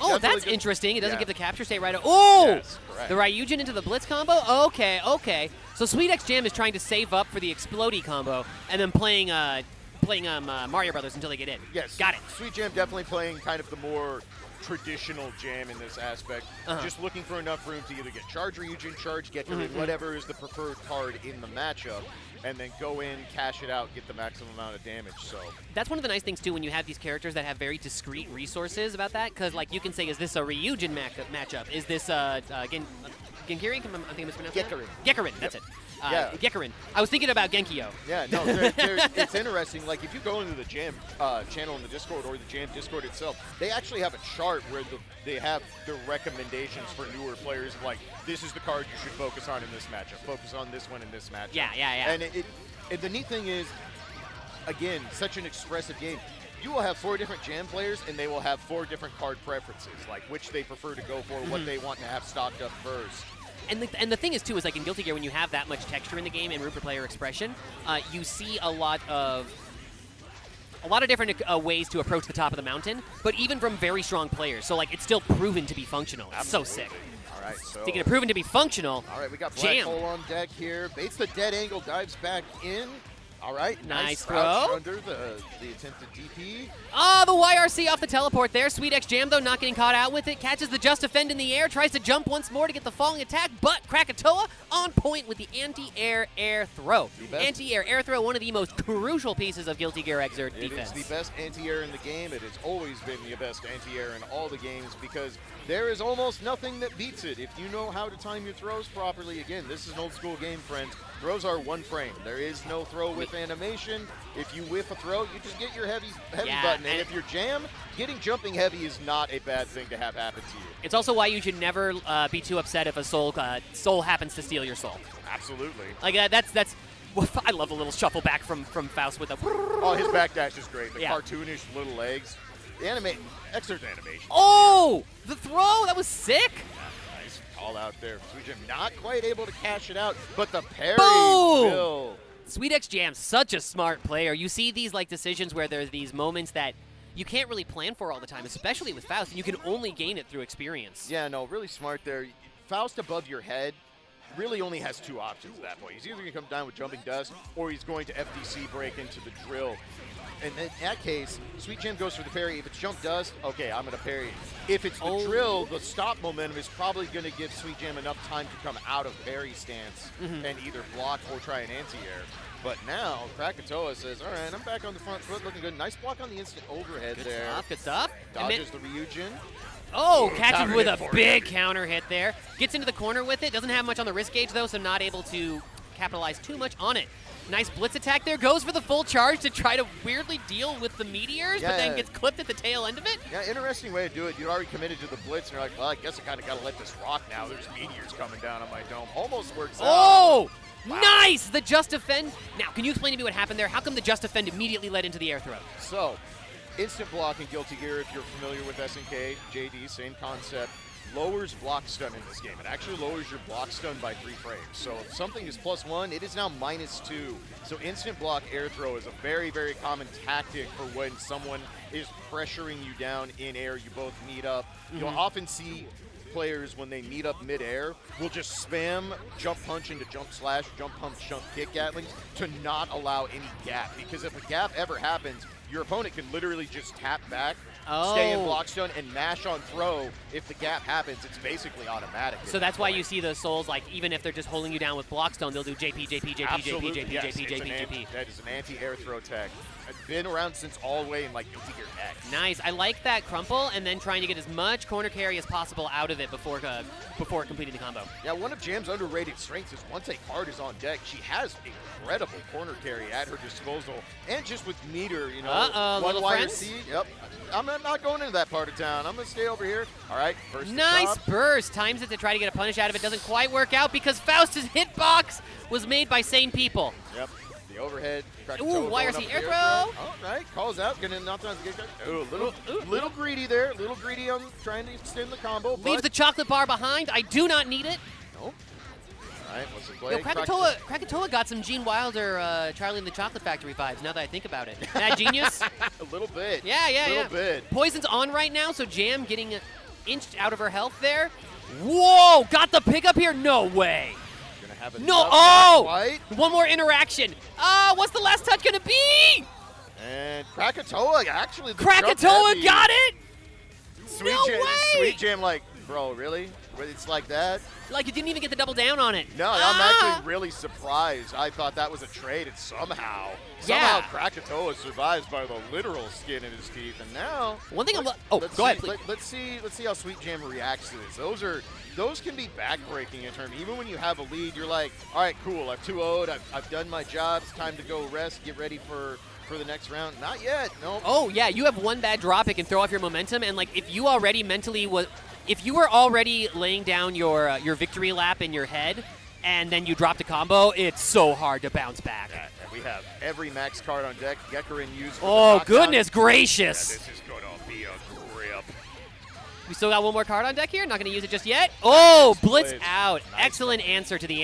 Oh, that's interesting. It doesn't give the capture state right. Oh! Yes, correct. The Ryujin into the Blitz combo? Okay, okay. So sweetxjam is trying to save up for the Explodey combo and then playing Mario Brothers until they get in. Yes. Got it. sweetxjam definitely playing kind of the more traditional jam in this aspect. Just looking for enough room to either get Charge Ryujin, Charge Gekkerin, whatever is the preferred card in the matchup, and then go in, cash it out, get the maximum amount of damage. So that's one of the nice things too when you have these characters that have very discrete resources about that, because like you can say, is this a Ryujin matchup? Is this Genkirin? I think I'm mispronouncing Gekkerin. Gekkerin, that's it. Yeah. Gekkerin. I was thinking about Genkyo. Yeah, no, it's interesting. Like, if you go into the Jam channel in the Discord or the Jam Discord itself, they actually have a chart where they have the recommendations for newer players. Like, this is the card you should focus on in this matchup. Focus on this one in this matchup. Yeah. And the neat thing is, again, such an expressive game. You will have 4 different Jam players, and they will have 4 different card preferences, like which they prefer to go for, what they want to have stocked up first. And the thing is, too, is like in Guilty Gear, when you have that much texture in the game and room for player expression, you see a lot of different ways to approach the top of the mountain, but even from very strong players. So, like, it's still proven to be functional. It's so sick. All right, so... Speaking of proven to be functional, all right, we got Black Hole on deck here. Baits the dead angle, dives back in. All right, nice throw. Under the attempted DP. Oh, the YRC off the teleport there. sweetxjam, though, not getting caught out with it. Catches the Just Defend in the air, tries to jump once more to get the falling attack, but Krackatoa on point with the anti-air air throw. Anti-air air throw, one of the most crucial pieces of Guilty Gear Xrd defense. It is the best anti-air in the game. It has always been the best anti-air in all the games because there is almost nothing that beats it. If you know how to time your throws properly, again, this is an old school game, friends. Throws are 1 frame. There is no throw with animation. If you whiff a throw, you just get your heavy button. And if you're Jam, getting jumping heavy is not a bad thing to have happen to you. It's also why you should never be too upset if a soul happens to steal your soul. Absolutely. Like that's. I love the little shuffle back from Faust with a. Oh, his backdash is great. The cartoonish little legs. The Xrd animation. Oh, the throw, that was sick. Nice call out there. sweetxjam not quite able to cash it out, but the parry will. sweetxjam's such a smart player. You see these like decisions where there's these moments that you can't really plan for all the time, especially with Faust, and you can only gain it through experience. Yeah, no, really smart there. Faust above your head really only has 2 options at that point. He's either going to come down with Jumping Dust, or he's going to FDC break into the drill. And in that case, sweetxjam goes for the parry. If it's Jump Dust, okay, I'm going to parry. If it's the drill, the stop momentum is probably going to give sweetxjam enough time to come out of parry stance and either block or try an anti-air. But now, Krackatoa says, all right, I'm back on the front foot, looking good. Nice block on the instant overhead there. Good stuff. Dodges the Ryujin. Oh, catches with a big counter hit there. Gets into the corner with it. Doesn't have much on the wrist gauge, though, so not able to capitalize too much on it. Nice blitz attack there. Goes for the full charge to try to weirdly deal with the meteors, but then gets clipped at the tail end of it. Yeah, interesting way to do it. You're already committed to the blitz, and you're like, well, I guess I kind of got to let this rock now. There's meteors coming down on my dome. Almost works out. Oh, wow. Nice! The Just Defend. Now, can you explain to me what happened there? How come the Just Defend immediately led into the air throw? So, instant block in Guilty Gear, if you're familiar with SNK, JD, same concept. Lowers block stun in this game. It actually lowers your block stun by 3 frames. So if something is +1, it is now -2. So instant block air throw is a very, very common tactic for when someone is pressuring you down in air. You both meet up. You'll often see players, when they meet up mid-air, will just spam jump punch into jump slash, jump punch, jump kick Gatlings to not allow any gap. Because if a gap ever happens, your opponent can literally just tap back, stay in block stun, and mash on throw. If the gap happens, it's basically automatic. So that's why you see those souls, like, even if they're just holding you down with block stone, they'll do JP, JP, JP, Absolutely. JP, JP, Yes, JP, JP, JP. That is an anti-air throw tech. been around since all the way in like Guilty Gear X. Nice. I like that crumple and then trying to get as much corner carry as possible out of it before completing the combo. Yeah, one of Jam's underrated strengths is once a card is on deck, she has incredible corner carry at her disposal. And just with meter, you know, little wire friends? C. Yep. I'm not going into that part of town. I'm going to stay over here. All right, first Nice burst. Times it to try to get a punish out of it. Doesn't quite work out because Faust's hitbox was made by sane people. Yep. The overhead. Ooh, YRC air throw. All right, calls out. Gonna knock down the little greedy there. Little greedy on trying to extend the combo. Leaves the chocolate bar behind. I do not need it. Nope. All right, what's the play? Yo, Krackatoa got some Gene Wilder, Charlie and the Chocolate Factory vibes. Now that I think about it, Mad Genius. A little bit. Yeah. A little bit. Poison's on right now, so Jam getting inched out of her health there. Whoa! Got the pickup here? No way. No! Oh! One more interaction. What's the last touch gonna be? And Krackatoa actually. Krackatoa got it. Sweet Jam, like, bro, really? It's like that? Like, you didn't even get the double down on it. No, I'm actually really surprised. I thought that was a trade, and somehow Krackatoa survives by the literal skin in his teeth. And now, one thing go ahead. Let's see how Sweet Jam reacts to this. Those can be backbreaking in terms. Even when you have a lead, you're like, all right, cool. I've 2-0'd. I've done my job. It's time to go rest. Get ready for the next round. Not yet. No. Oh yeah, you have one bad drop. It can throw off your momentum. And like, if you already if you were already laying down your victory lap in your head, and then you dropped a combo, it's so hard to bounce back. Yeah, we have every max card on deck. Geckerin used. Oh goodness gracious! Yeah, this is gonna be a grip. We still got one more card on deck here. Not going to use it just yet. Oh, blitz out. Nice. Excellent answer to the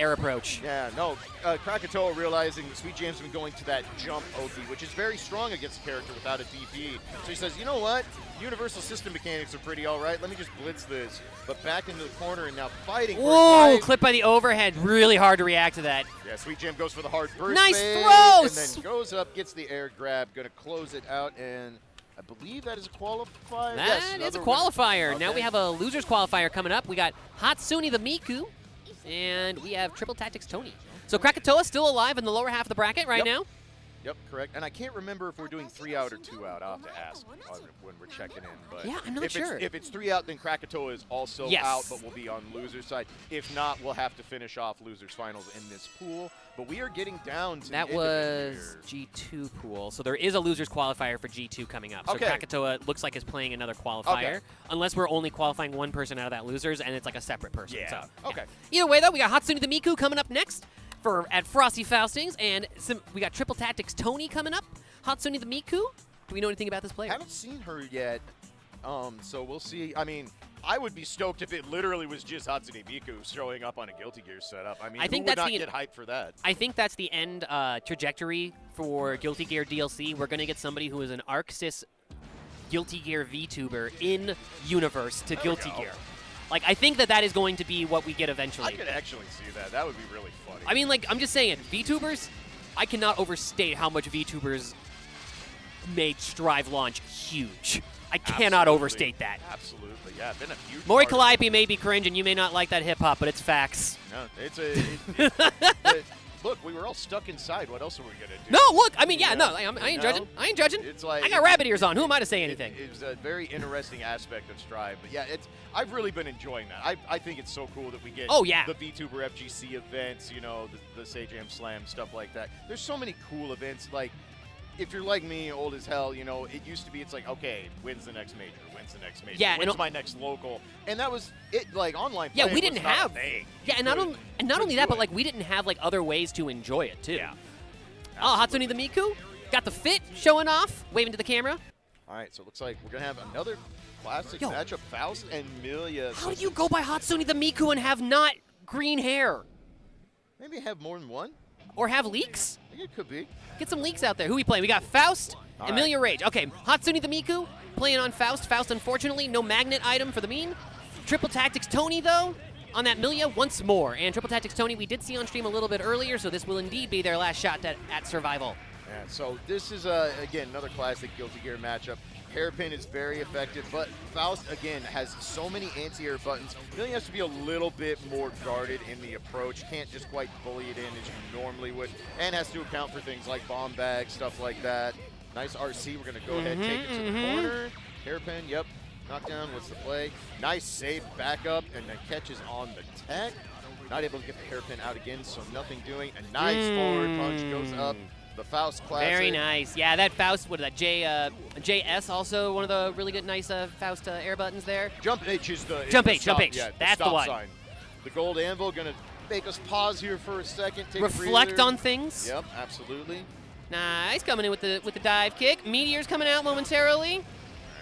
air approach. Yeah, no. Krackatoa realizing that Sweet Jam's been going to that jump OP, which is very strong against a character without a DP. So he says, you know what? Universal system mechanics are pretty all right. Let me just blitz this. But back into the corner and now fighting. Ooh, clipped by the overhead. Really hard to react to that. Yeah, Sweet Jam goes for the hard burst. Nice fade, throws! And then goes up, gets the air grab. Going to close it out, and I believe that is a qualifier. That is a qualifier. Okay. Now we have a losers qualifier coming up. We got Hatsune the Miku, and we have TripleTacticsTony. So Krackatoa still alive in the lower half of the bracket right now. Yep, correct. And I can't remember if we're doing 3 out or 2 out. I'll have to ask when we're checking in. But yeah, I'm not sure. If it's 3 out, then Krackatoa is also out, but we'll be on loser's side. If not, we'll have to finish off losers finals in this pool. But we are getting down to that was G2 pool. So there is a losers qualifier for G2 coming up. So Krackatoa looks like is playing another qualifier, unless we're only qualifying one person out of that losers, and it's like a separate person. Yeah. So, Either way, though, we got Hatsune the Miku coming up next at Frosty Faustings, and we got TripleTacticsTony coming up. Hatsune the Miku. Do we know anything about this player? Haven't seen her yet, so we'll see. I mean, I would be stoked if it literally was just Hatsune Miku showing up on a Guilty Gear setup. I mean, who would not get hyped for that? I think that's the end trajectory for Guilty Gear DLC. We're going to get somebody who is an ArcSys Guilty Gear VTuber in universe to Guilty Gear. Like, I think that is going to be what we get eventually. I could actually see that. That would be really funny. I mean, like, I'm just saying, VTubers, I cannot overstate how much VTubers made Strive launch huge. I cannot overstate that. Absolutely, yeah. Been a huge Maury Calliope may be cringe, and you may not like that hip-hop, but it's facts. No, look, we were all stuck inside. What else are we going to do? No, look, I mean, yeah, no, I ain't judging. I ain't judging. It's like, I got rabbit ears on. Who am I to say anything? It's a very interesting aspect of Strive. But, yeah, I've really been enjoying that. I think it's so cool that we get the VTuber FGC events, you know, the Sejam Slam, stuff like that. There's so many cool events. Like, if you're like me, old as hell, you know, it used to be, it's like, okay, when's the next major? When's the next major? Yeah, when's my next local? And that was it, like, online play. Yeah, we didn't have. Yeah, and not only that, but, like, we didn't have, like, other ways to enjoy it, too. Yeah. Oh, Hatsune the Miku. Got the fit showing off, waving to the camera. All right, so it looks like we're going to have another classic matchup, Faust and Millia. How do you go by Hatsune the Miku and have not green hair? Maybe have more than one? Or have leaks? I think it could be. Get some leaks out there. Who we playing? We got Faust and Millia Rage. Okay, Hatsune the Miku playing on Faust. Faust, unfortunately, no magnet item for the mean. TripleTacticsTony, though, on that Millia once more. And TripleTacticsTony we did see on stream a little bit earlier, so this will indeed be their last shot at survival. Yeah, so this is, again, another classic Guilty Gear matchup. Hairpin is very effective, but Faust, again, has so many anti-air buttons. Millia has to be a little bit more guarded in the approach. Can't just quite bully it in as you normally would, and has to account for things like bomb bags, stuff like that. Nice RC. We're going to go ahead and take it to the corner. Hairpin, yep. Knockdown, what's the play? Nice safe backup, and then catches on the tech. Not able to get the Hairpin out again, so nothing doing. A nice forward punch goes up. The Faust classic. Very nice. Yeah, that Faust, what is that? JS also one of the really good, nice Faust air buttons there. Jump H is the Jump the H. stop, Jump H. Yeah, That's the one. Sign. The gold anvil gonna make us pause here for a second. Take Reflect a on things. Yep, absolutely. Nice, coming in with the dive kick. Meteor's coming out momentarily.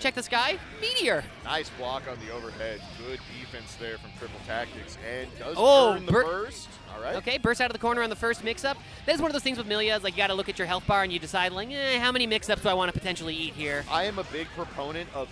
Check the sky. Meteor. Nice block on the overhead. Good defense there from Triple Tactics, and does earn the burst. All right. Okay, burst out of the corner on the first mix-up. That is one of those things with Millia, is like you got to look at your health bar and you decide, like, how many mix-ups do I want to potentially eat here? I am a big proponent of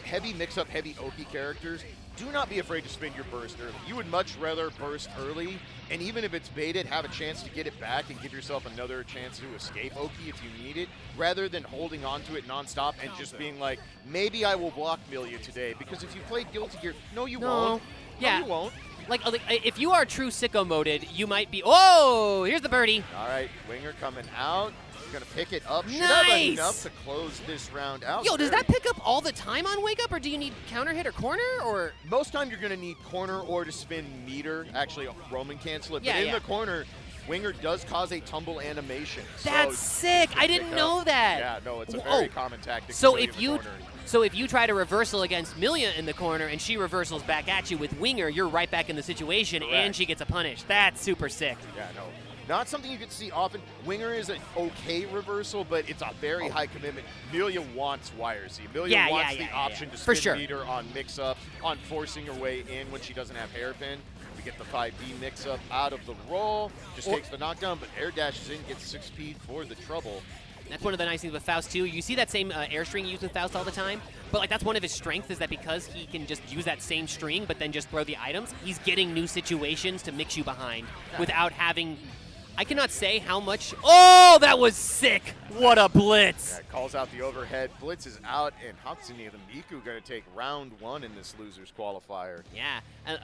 heavy mix-up, heavy Oki characters. Do not be afraid to spin your burst early. You would much rather burst early, and even if it's baited, have a chance to get it back and give yourself another chance to escape Oki if you need it, rather than holding on to it nonstop and just being like, maybe I will block Millia today. Because if you played Guilty Gear, no, you won't. Yeah. No, you won't. Like, if you are true sicko moded, you might be. Oh, here's the birdie. All right, Winger coming out. Gonna pick it up. Should Nice. have enough to close this round out. Yo, does that pick up all the time on Wake Up, or do you need counter hit or corner, or? Most time you're gonna need corner or to spin meter. Actually, Roman cancel it. Yeah, but in the corner, Winger does cause a tumble animation. That's sick. I didn't know that. Yeah, no, it's a very common tactic. So to if play in you the corner. So if you try to reversal against Millia in the corner and she reversals back at you with Winger, you're right back in the situation. Correct. And she gets a punish. That's super sick. Yeah, no. Not something you can see often. Winger is an okay reversal, but it's a very high commitment. Millia wants YRC. Millia wants the option to spin meter on mix-up, on forcing her way in when she doesn't have hairpin. We get the 5B mix-up out of the roll. Just takes the knockdown, but air dashes in, gets 6 speed for the trouble. That's one of the nice things with Faust, too. You see that same air string used with Faust all the time, but like that's one of his strengths is that because he can just use that same string but then just throw the items, he's getting new situations to mix you behind without having... I cannot say how much... Oh, that was sick! What a blitz! Yeah, calls out the overhead. Blitz is out, and Hatsune the Miku going to take round 1 in this losers qualifier. Yeah, and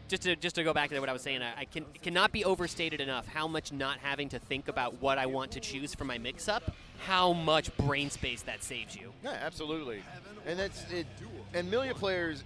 just to go back to what I was saying, I cannot be overstated enough how much not having to think about what I want to choose for my mix-up, how much brain space that saves you. Yeah, absolutely. And that's it. And Millia players,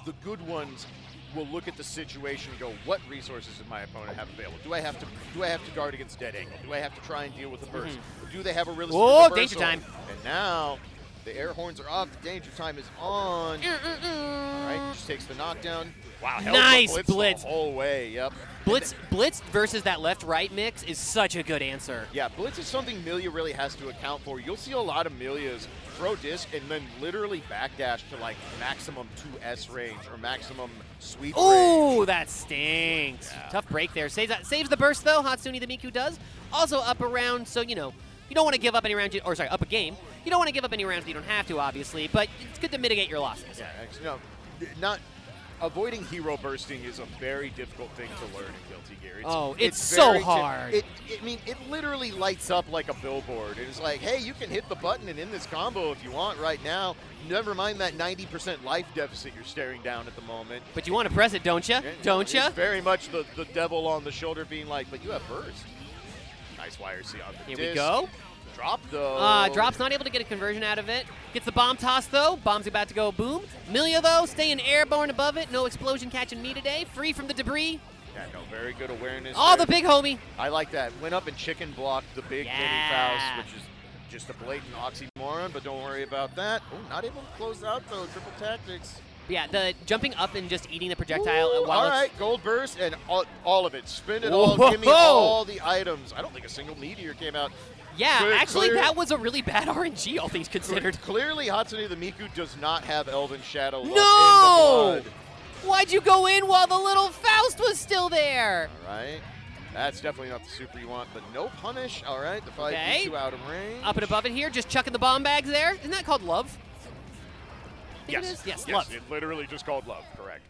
the good ones, will look at the situation and go, what resources does my opponent have available? Do I have to guard against dead angle? Do I have to try and deal with the burst? Do they have a realistic reversal? Danger time. And now the air horns are off. The danger time is on. All right, just takes the knockdown. Wow, nice blitz the whole way. Yep. Blitz versus that left-right mix is such a good answer. Yeah, blitz is something Millia really has to account for. You'll see a lot of Millias throw disc and then literally backdash to like maximum 2S range or maximum sweep range. Ooh, that stinks. Yeah. Tough break there. Saves the burst, though. Hatsune the Miku does. Also up a round, so, you know, you don't want to give up any rounds, up a game. You don't want to give up any rounds you don't have to, obviously, but it's good to mitigate your losses. Yeah, actually, avoiding hero bursting is a very difficult thing to learn in Guilty Gear. It's so hard. It literally lights up like a billboard. It's like, hey, you can hit the button and end this combo if you want right now. Never mind that 90% life deficit you're staring down at the moment. But you want to press it, don't you? Don't you? It's very much the devil on the shoulder being like, but you have burst. Nice YRC on the Here disc. we go. Drop, though. Drop's not able to get a conversion out of it. Gets the bomb toss, though. Bomb's about to go boom. Millia, though, staying airborne above it. No explosion catching me today. Free from the debris. Yeah, no, very good awareness. Oh, the big homie. I like that. Went up and chicken blocked the big mini Faust, which is just a blatant oxymoron, but don't worry about that. Oh, not able to close out, though. Triple Tactics. Yeah, the jumping up and just eating the projectile. All right, gold burst and all of it. Spin it all. Give me all the items. I don't think a single meteor came out. Yeah, actually, that was a really bad RNG, all things considered. Clearly, Hatsune the Miku does not have Elven Shadow in the blood. Why'd you go in while the little Faust was still there? All right. That's definitely not the super you want, but no punish. All right, the 5v2 out of range. Up and above it here, just chucking the bomb bags there. Isn't that called love? Yes. Yes, love. It literally just called love, correct.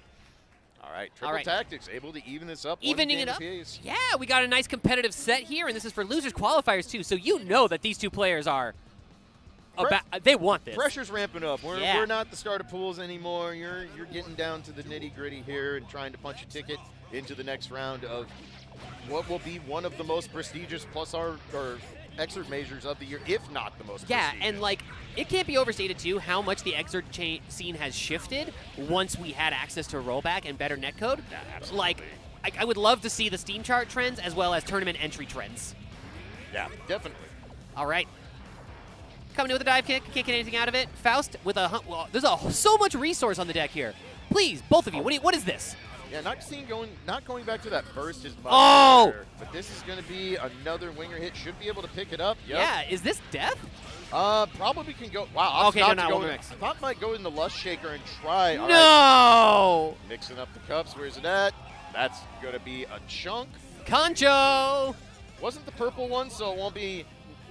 All right, Triple Tactics able to even this up. Evening it up. Yeah, we got a nice competitive set here, and this is for losers qualifiers too. So you know that these two players are They want this. Pressure's ramping up. Yeah. We're not the starter pools anymore. You're getting down to the nitty-gritty here and trying to punch a ticket into the next round of what will be one of the most prestigious plus our Xrd majors of the year, if not the most prestigious. And like, it can't be overstated too how much the Xrd scene has shifted once we had access to rollback and better netcode. Yeah, absolutely. Like, I would love to see the Steam chart trends as well as tournament entry trends. Yeah, definitely. All right. Coming in with a dive kick, can't get anything out of it. Faust with a well, there's so much resource on the deck here. Please, both of you, what is this? Yeah, not going back to that burst is much better, but this is going to be another winger hit. Should be able to pick it up. Yep. Yeah, is this death? Probably can go. Wow. Okay, no, we'll mix. I thought I might go in the Lust Shaker and try. All no. Right. Mixing up the cups. Where's it at? That's going to be a chunk. Concho. Wasn't the purple one, so it won't be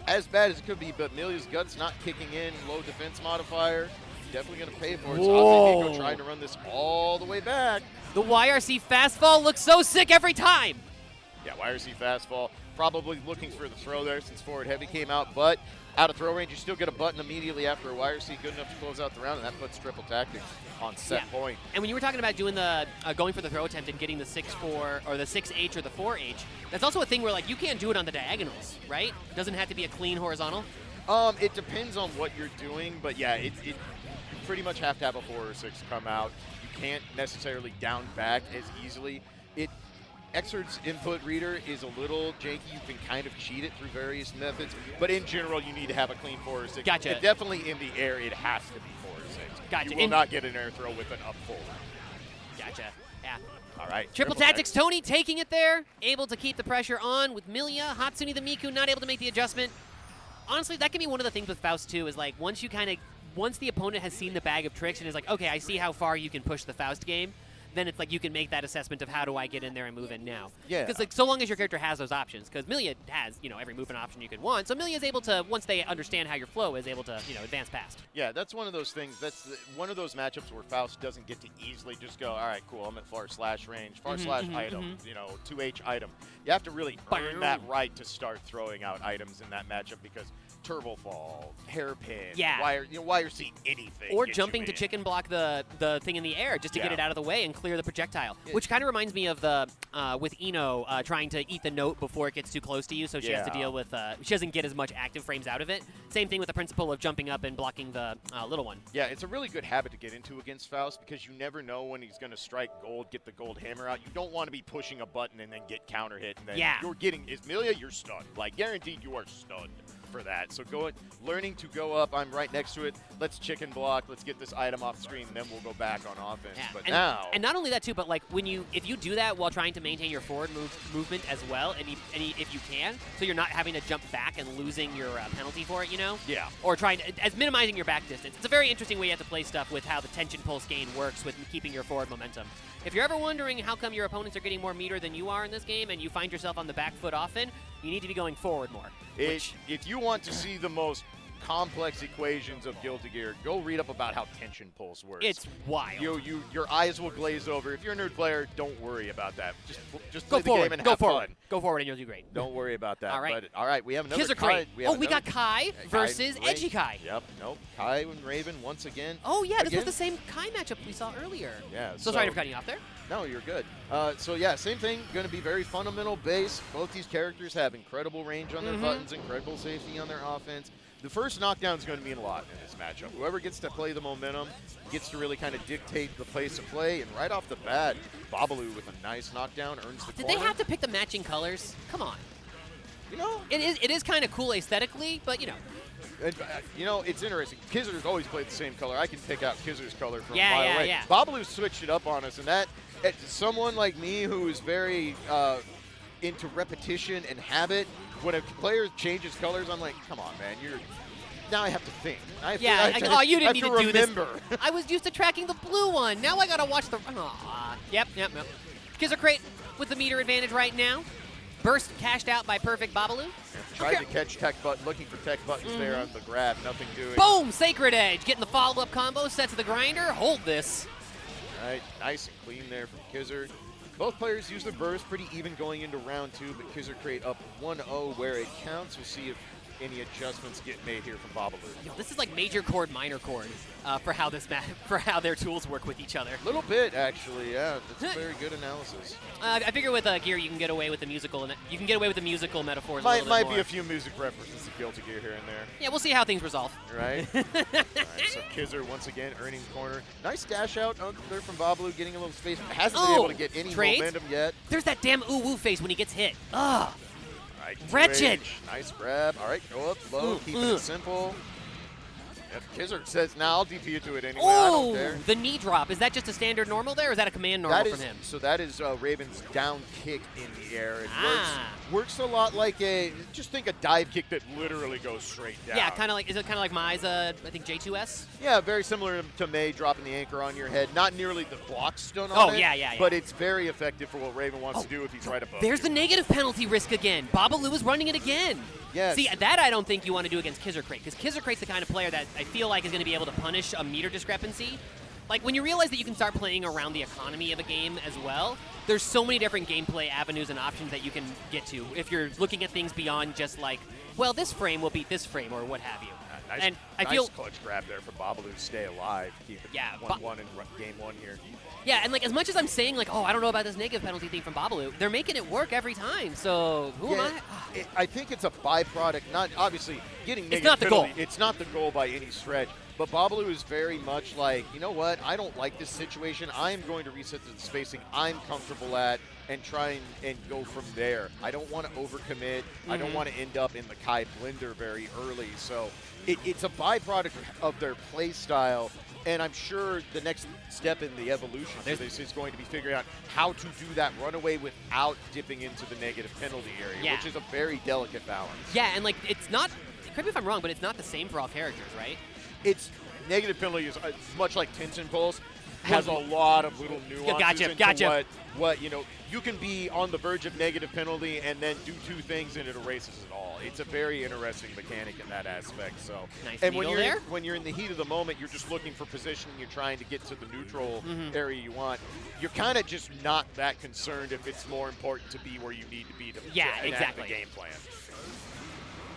as bad as it could be, but Millia's Guts not kicking in, low defense modifier. Definitely going to pay for it. So Miku trying to run this all the way back. The YRC fastfall looks so sick every time. Yeah, YRC fastfall. Probably looking for the throw there since forward heavy came out, but out of throw range, you still get a button immediately after a YRC, good enough to close out the round, and that puts Triple Tactics on set point. And when you were talking about doing the going for the throw attempt and getting the 6-4 or the 6H or the 4H, that's also a thing where like you can't do it on the diagonals, right? It doesn't have to be a clean horizontal. It depends on what you're doing, but yeah, you pretty much have to have a 4 or 6 come out. You can't necessarily down back as easily. Xrd's input reader is a little janky. You can kind of cheat it through various methods, but in general, you need to have a clean 4 or 6. Gotcha. And definitely in the air, it has to be 4 or 6. Gotcha. You will not get an air throw with an up forward. Gotcha. Yeah. All right. TripleTacticsTony taking it there, able to keep the pressure on with Millia. Hatsune the Miku not able to make the adjustment. Honestly, that can be one of the things with Faust too, is like once the opponent has seen the bag of tricks and is like, okay, I see how far you can push the Faust game, then it's like you can make that assessment of how do I get in there and move in now. Yeah. Because like so long as your character has those options, because Millia has every movement option you could want, so Millia is able to, once they understand how your flow is, able to advance past. Yeah, that's one of those things. That's one of those matchups where Faust doesn't get to easily just go, all right, cool, I'm at far slash range, far slash item, 2H item. You have to really earn that right to start throwing out items in that matchup because Turbo Fall, Hairpin, YRC, anything. Or jumping to chicken block the thing in the air just to get it out of the way and clear the projectile. Which kind of reminds me of the with Ino trying to eat the note before it gets too close to you, so she has to deal with, she doesn't get as much active frames out of it. Same thing with the principle of jumping up and blocking the little one. Yeah, it's a really good habit to get into against Faust because you never know when he's going to strike gold, get the gold hammer out. You don't want to be pushing a button and then get counter hit, and then you're getting, is Millia, you're stunned. Like, guaranteed you are stunned for that. So learning to go up, I'm right next to it, let's chicken block, let's get this item off the screen, and then we'll go back on offense. Yeah. But and not only that too, but like if you do that while trying to maintain your forward movement as well, and if you can, so you're not having to jump back and losing your penalty for it, or trying to, as minimizing your back distance. It's a very interesting way you have to play stuff with how the tension pulse gain works with keeping your forward momentum. If you're ever wondering how come your opponents are getting more meter than you are in this game and you find yourself on the back foot often, you need to be going forward more. If you want to see the most complex equations of Guilty Gear, go read up about how tension pulse works. It's wild. Your eyes will glaze over. If you're a nerd player, don't worry about that. Just play go forward. the game and have fun. Go forward and you'll do great. Don't worry about that. All right. But, all right, we have another Kizzercrate. We got Kai versus Edgy Kai. Yep. Nope. Kai and Raven once again. Oh, yeah. This was the same Kai matchup we saw earlier. Yeah. So sorry for cutting you off there. No, you're good. So, yeah, same thing. Going to be very fundamental base. Both these characters have incredible range on their buttons, incredible safety on their offense. The first knockdown is going to mean a lot in this matchup. Whoever gets to play the momentum gets to really kind of dictate the pace of play. And right off the bat, Babbaloo with a nice knockdown earns the corner. Did they have to pick the matching colors? Come on. It is kind of cool aesthetically, but And, it's interesting. Kizzer's always played the same color. I can pick out Kizzer's color from a mile away. Yeah. Babbaloo switched it up on us, and that someone like me who is very into repetition and habit, when a player changes colors, I'm like, come on, man, now I have to think. You didn't need to do this. Remember. I was used to tracking the blue one. Now I gotta watch the. Yep. Kizzercrate with the meter advantage right now. Burst cashed out by PerfectlyBabbaloo. Tried to catch tech button, looking for tech buttons there on the grab, nothing doing. Boom! Sacred Edge, getting the follow-up combo, set to the grinder. Hold this. All right, nice and clean there from Kizzer. Both players use the burst, pretty even going into round 2, but Kizzercrate up 1-0 where it counts. We'll see if any adjustments get made here from Babbaloo. Yo, this is like major chord, minor chord for how how their tools work with each other. A little bit, actually. Yeah, that's a very good analysis. I figure with Gear, you can get away with the musical, metaphors. Might be a few music references to Guilty Gear here and there. Yeah, we'll see how things resolve. Right. All right, so Kizzer once again earning the corner. Nice dash out there from Babbaloo, getting a little space. Hasn't been able to get any momentum yet. There's that damn ooh-woo face when he gets hit. Ugh. Right, wretched. Nice grab. All right, go up low, keeping it simple. Yep, Kizzer says, "Now I'll DP you to it anyway. I don't care." The knee drop. Is that just a standard normal there, or is that a command normal from him? So that is Raven's down kick in the air. It works a lot like just think a dive kick that literally goes straight down. Yeah, kind of like, is it kind of like Mai's, I think, J2S? Yeah, very similar to Mei dropping the anchor on your head. Not nearly the block stun on it. Yeah. But it's very effective for what Raven wants to do if he's right above There's you. the negative penalty risk again. Babbaloo is running it again. Yes. See, that I don't think you want to do against Kizzercrate, because Kizzercrate's the kind of player that I feel like is going to be able to punish a meter discrepancy. Like, when you realize that you can start playing around the economy of a game as well, there's so many different gameplay avenues and options that you can get to if you're looking at things beyond just like, well, this frame will beat this frame or what have you. Nice clutch grab there for Babbaloo to stay alive, keep it 1-1 in game one here. Yeah, and like as much as I'm saying like, oh, I don't know about this negative penalty thing from Babbaloo, they're making it work every time. So who am I? I think it's a byproduct. Not obviously getting negative it's not the penalty. goal. It's not the goal by any stretch. But Babbaloo is very much like, you know what? I don't like this situation. I am going to reset the spacing I'm comfortable at and try and go from there. I don't want to overcommit. I don't want to end up in the Kai blender very early. So it's a byproduct of their play style. And I'm sure the next step in the evolution for this is going to be figuring out how to do that runaway without dipping into the negative penalty area, which is a very delicate balance. Yeah, and like it's not, correct me if I'm wrong, but it's not the same for all characters, right? It's negative penalty is much like Tenshin Pulse, has a lot of little nuances into what you can be on the verge of negative penalty and then do two things and it erases it all. It's a very interesting mechanic in that aspect. So, nice and when you're in the heat of the moment, you're just looking for positioning. You're trying to get to the neutral area you want. You're kind of just not that concerned if it's more important to be where you need to be to enact the game plan.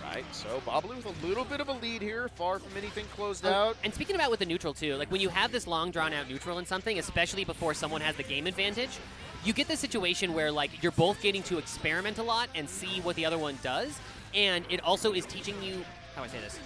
Right, so Babbaloo with a little bit of a lead here, far from anything closed out. And speaking about with the neutral too, like when you have this long drawn out neutral in something, especially before someone has the game advantage, you get this situation where like you're both getting to experiment a lot and see what the other one does, and it also is teaching you, how do I say this?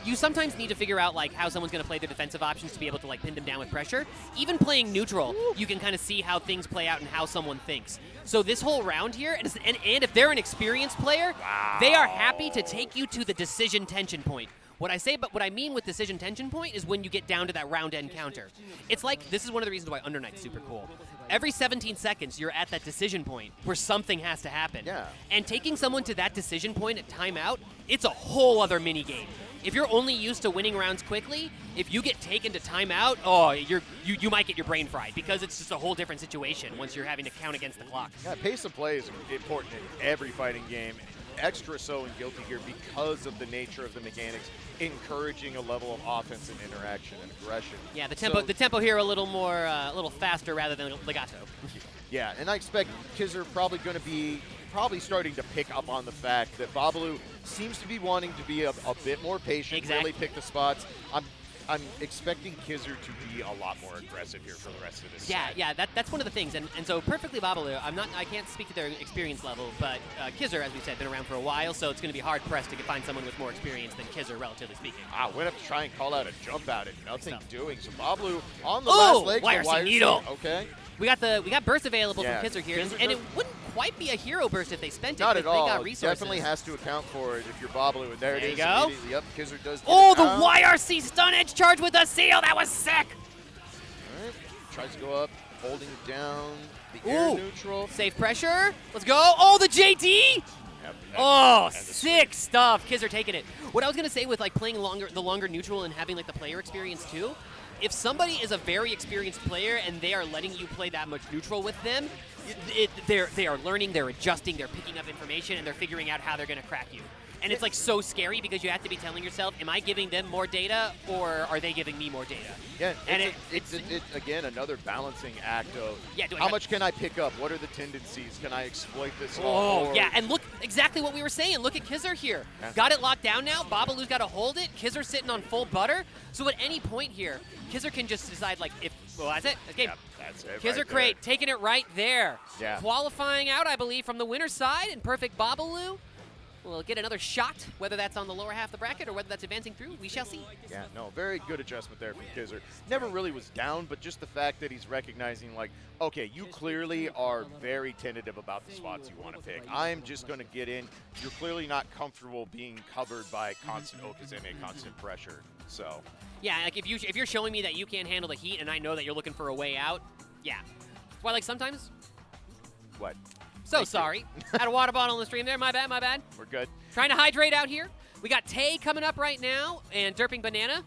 You sometimes need to figure out like how someone's going to play their defensive options to be able to like pin them down with pressure. Even playing neutral, you can kind of see how things play out and how someone thinks. So this whole round here, and if they're an experienced player, they are happy to take you to the decision tension point. What I mean with decision tension point is when you get down to that round end counter. It's like, this is one of the reasons why Under Knight's super cool. Every 17 seconds, you're at that decision point where something has to happen. Yeah. And taking someone to that decision point at timeout, it's a whole other mini game. If you're only used to winning rounds quickly, if you get taken to timeout, you might get your brain fried because it's just a whole different situation once you're having to count against the clock. Yeah, pace of play is important in every fighting game. Extra so in Guilty Gear because of the nature of the mechanics, encouraging a level of offense and interaction and aggression. Yeah, the tempo here a little more, a little faster rather than legato. Yeah, and I expect Kizzer probably going to be starting to pick up on the fact that Babbaloo seems to be wanting to be a bit more patient, really pick the spots. I'm expecting Kizzer to be a lot more aggressive here for the rest of this set. Yeah, that's one of the things. And so PerfectlyBabbaloo, I can't speak to their experience level, but Kizzer, as we said, been around for a while, so it's going to be hard pressed to find someone with more experience than Kizzer, relatively speaking. Went up to try and call out a jump out and nothing doing. So Babbaloo on the last leg. YRC needle. Okay. We got burst available from Kizzer here, and it wouldn't quite be a hero burst if they spent it. Not at all. They got resources. Definitely has to account for it if you're Babbaloo. And there it is. You go. Yep, Kizzer does. The YRC stun edge charge with a seal. That was sick. All right. Tries to go up, holding it down. The air neutral. Safe pressure. Let's go. Oh, the JD. Yep, sick stuff. Kizzer taking it. What I was gonna say with like playing the longer neutral and having like the player experience too. If somebody is a very experienced player and they are letting you play that much neutral with them, they are learning, they're adjusting, they're picking up information, and they're figuring out how they're going to crack you. And it's like so scary because you have to be telling yourself, am I giving them more data or are they giving me more data? Yeah, and it's again another balancing act of do I how much can I pick up? What are the tendencies? Can I exploit this? Oh, yeah, and look, exactly what we were saying. Look at Kizzer here. Yeah. Got it locked down now. Babaloo's got to hold it. Kizzer's sitting on full butter. So at any point here, Kizzer can just decide, like, well, that's it. That's game. Yep, that's it. Kizzercrate Right taking it right there. Yeah. Qualifying out, I believe, from the winner's side, and PerfectlyBabbaloo will get another shot, whether that's on the lower half of the bracket or whether that's advancing through. We shall see. Yeah, no, very good adjustment there from Kizzer. Never really was down, but just the fact that he's recognizing, like, okay, you clearly are very tentative about the spots you want to pick. I'm just going to get in. You're clearly not comfortable being covered by constant Okazeme, constant pressure. So, yeah, like if you're showing me that you can't handle the heat and I know that you're looking for a way out, yeah. That's why, like, sometimes. what? So sorry. Had a water bottle in the stream there. My bad, my bad. We're good. Trying to hydrate out here. We got Tay coming up right now and derpingbanana.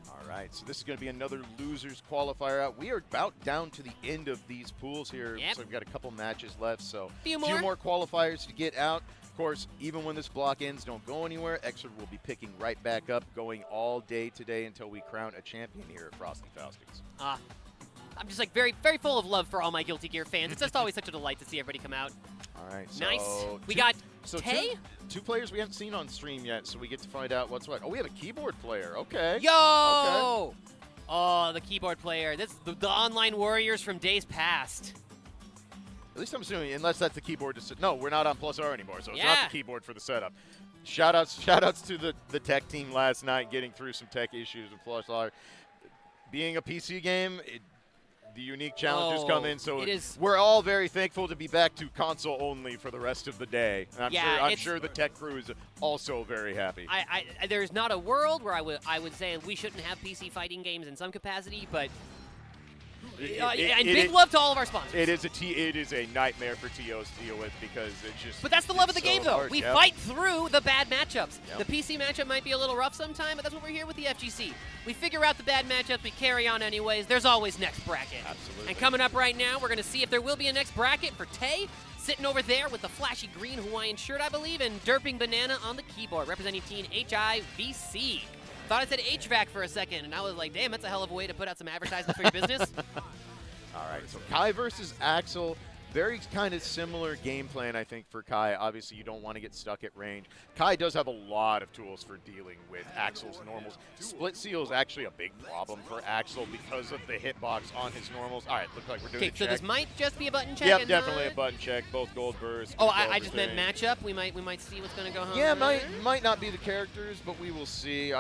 All right, so this is going to be another losers qualifier out. We are about down to the end of these pools here. Yep. So we've got a couple matches left, so Few few more. more qualifiers to get out. Of course, even when this block ends, don't go anywhere. XVII will be picking right back up, going all day today until we crown a champion here at Frosty Faustings. I'm just like very, very full of love for all my Guilty Gear fans. It's just always such a delight to see everybody come out. All right, so Nice. We got Tay. Two players we haven't seen on stream yet, so we get to find out what's what. Oh, we have a keyboard player. Okay. Yo! Okay. Oh, the keyboard player. This the online warriors from days past. At least I'm assuming, unless that's the keyboard to sit. No, we're not on Plus R anymore, so it's Yeah. not the keyboard for the setup. Shout-outs to the tech team last night, getting through some tech issues with Plus R. Being a PC game, the unique challenges come in, so we're all very thankful to be back to console only for the rest of the day. And I'm sure the tech crew is also very happy. There's not a world where I would say we shouldn't have PC fighting games in some capacity, but big love to all of our sponsors. It is a nightmare for TOs to deal with because it's just. But that's the love of the game, though. Hard. We Yep. fight through the bad matchups. Yep. The PC matchup might be a little rough sometime, but that's what we're here with the FGC. We figure out the bad matchups, we carry on anyways. There's always next bracket. Absolutely. And coming up right now, we're going to see if there will be a next bracket for Tay, sitting over there with the flashy green Hawaiian shirt, I believe, and derpingbanana on the keyboard, representing Team HIVC. Thought I said HVAC for a second, and I was like, damn, that's a hell of a way to put out some advertisement for your business. All right, so Kai versus Axel. Very kind of similar game plan, I think, for Kai. Obviously, you don't want to get stuck at range. Kai does have a lot of tools for dealing with Axel's normals. Split seal is actually a big problem for Axel because of the hitbox on his normals. All right, looks like we're doing a Okay, so check. this might just be a button check. Yep, and definitely not... a button check. Both gold bursts. Oh, gold I just meant everything. matchup. We might see what's going to go home. Yeah, might not be the characters, but we will see.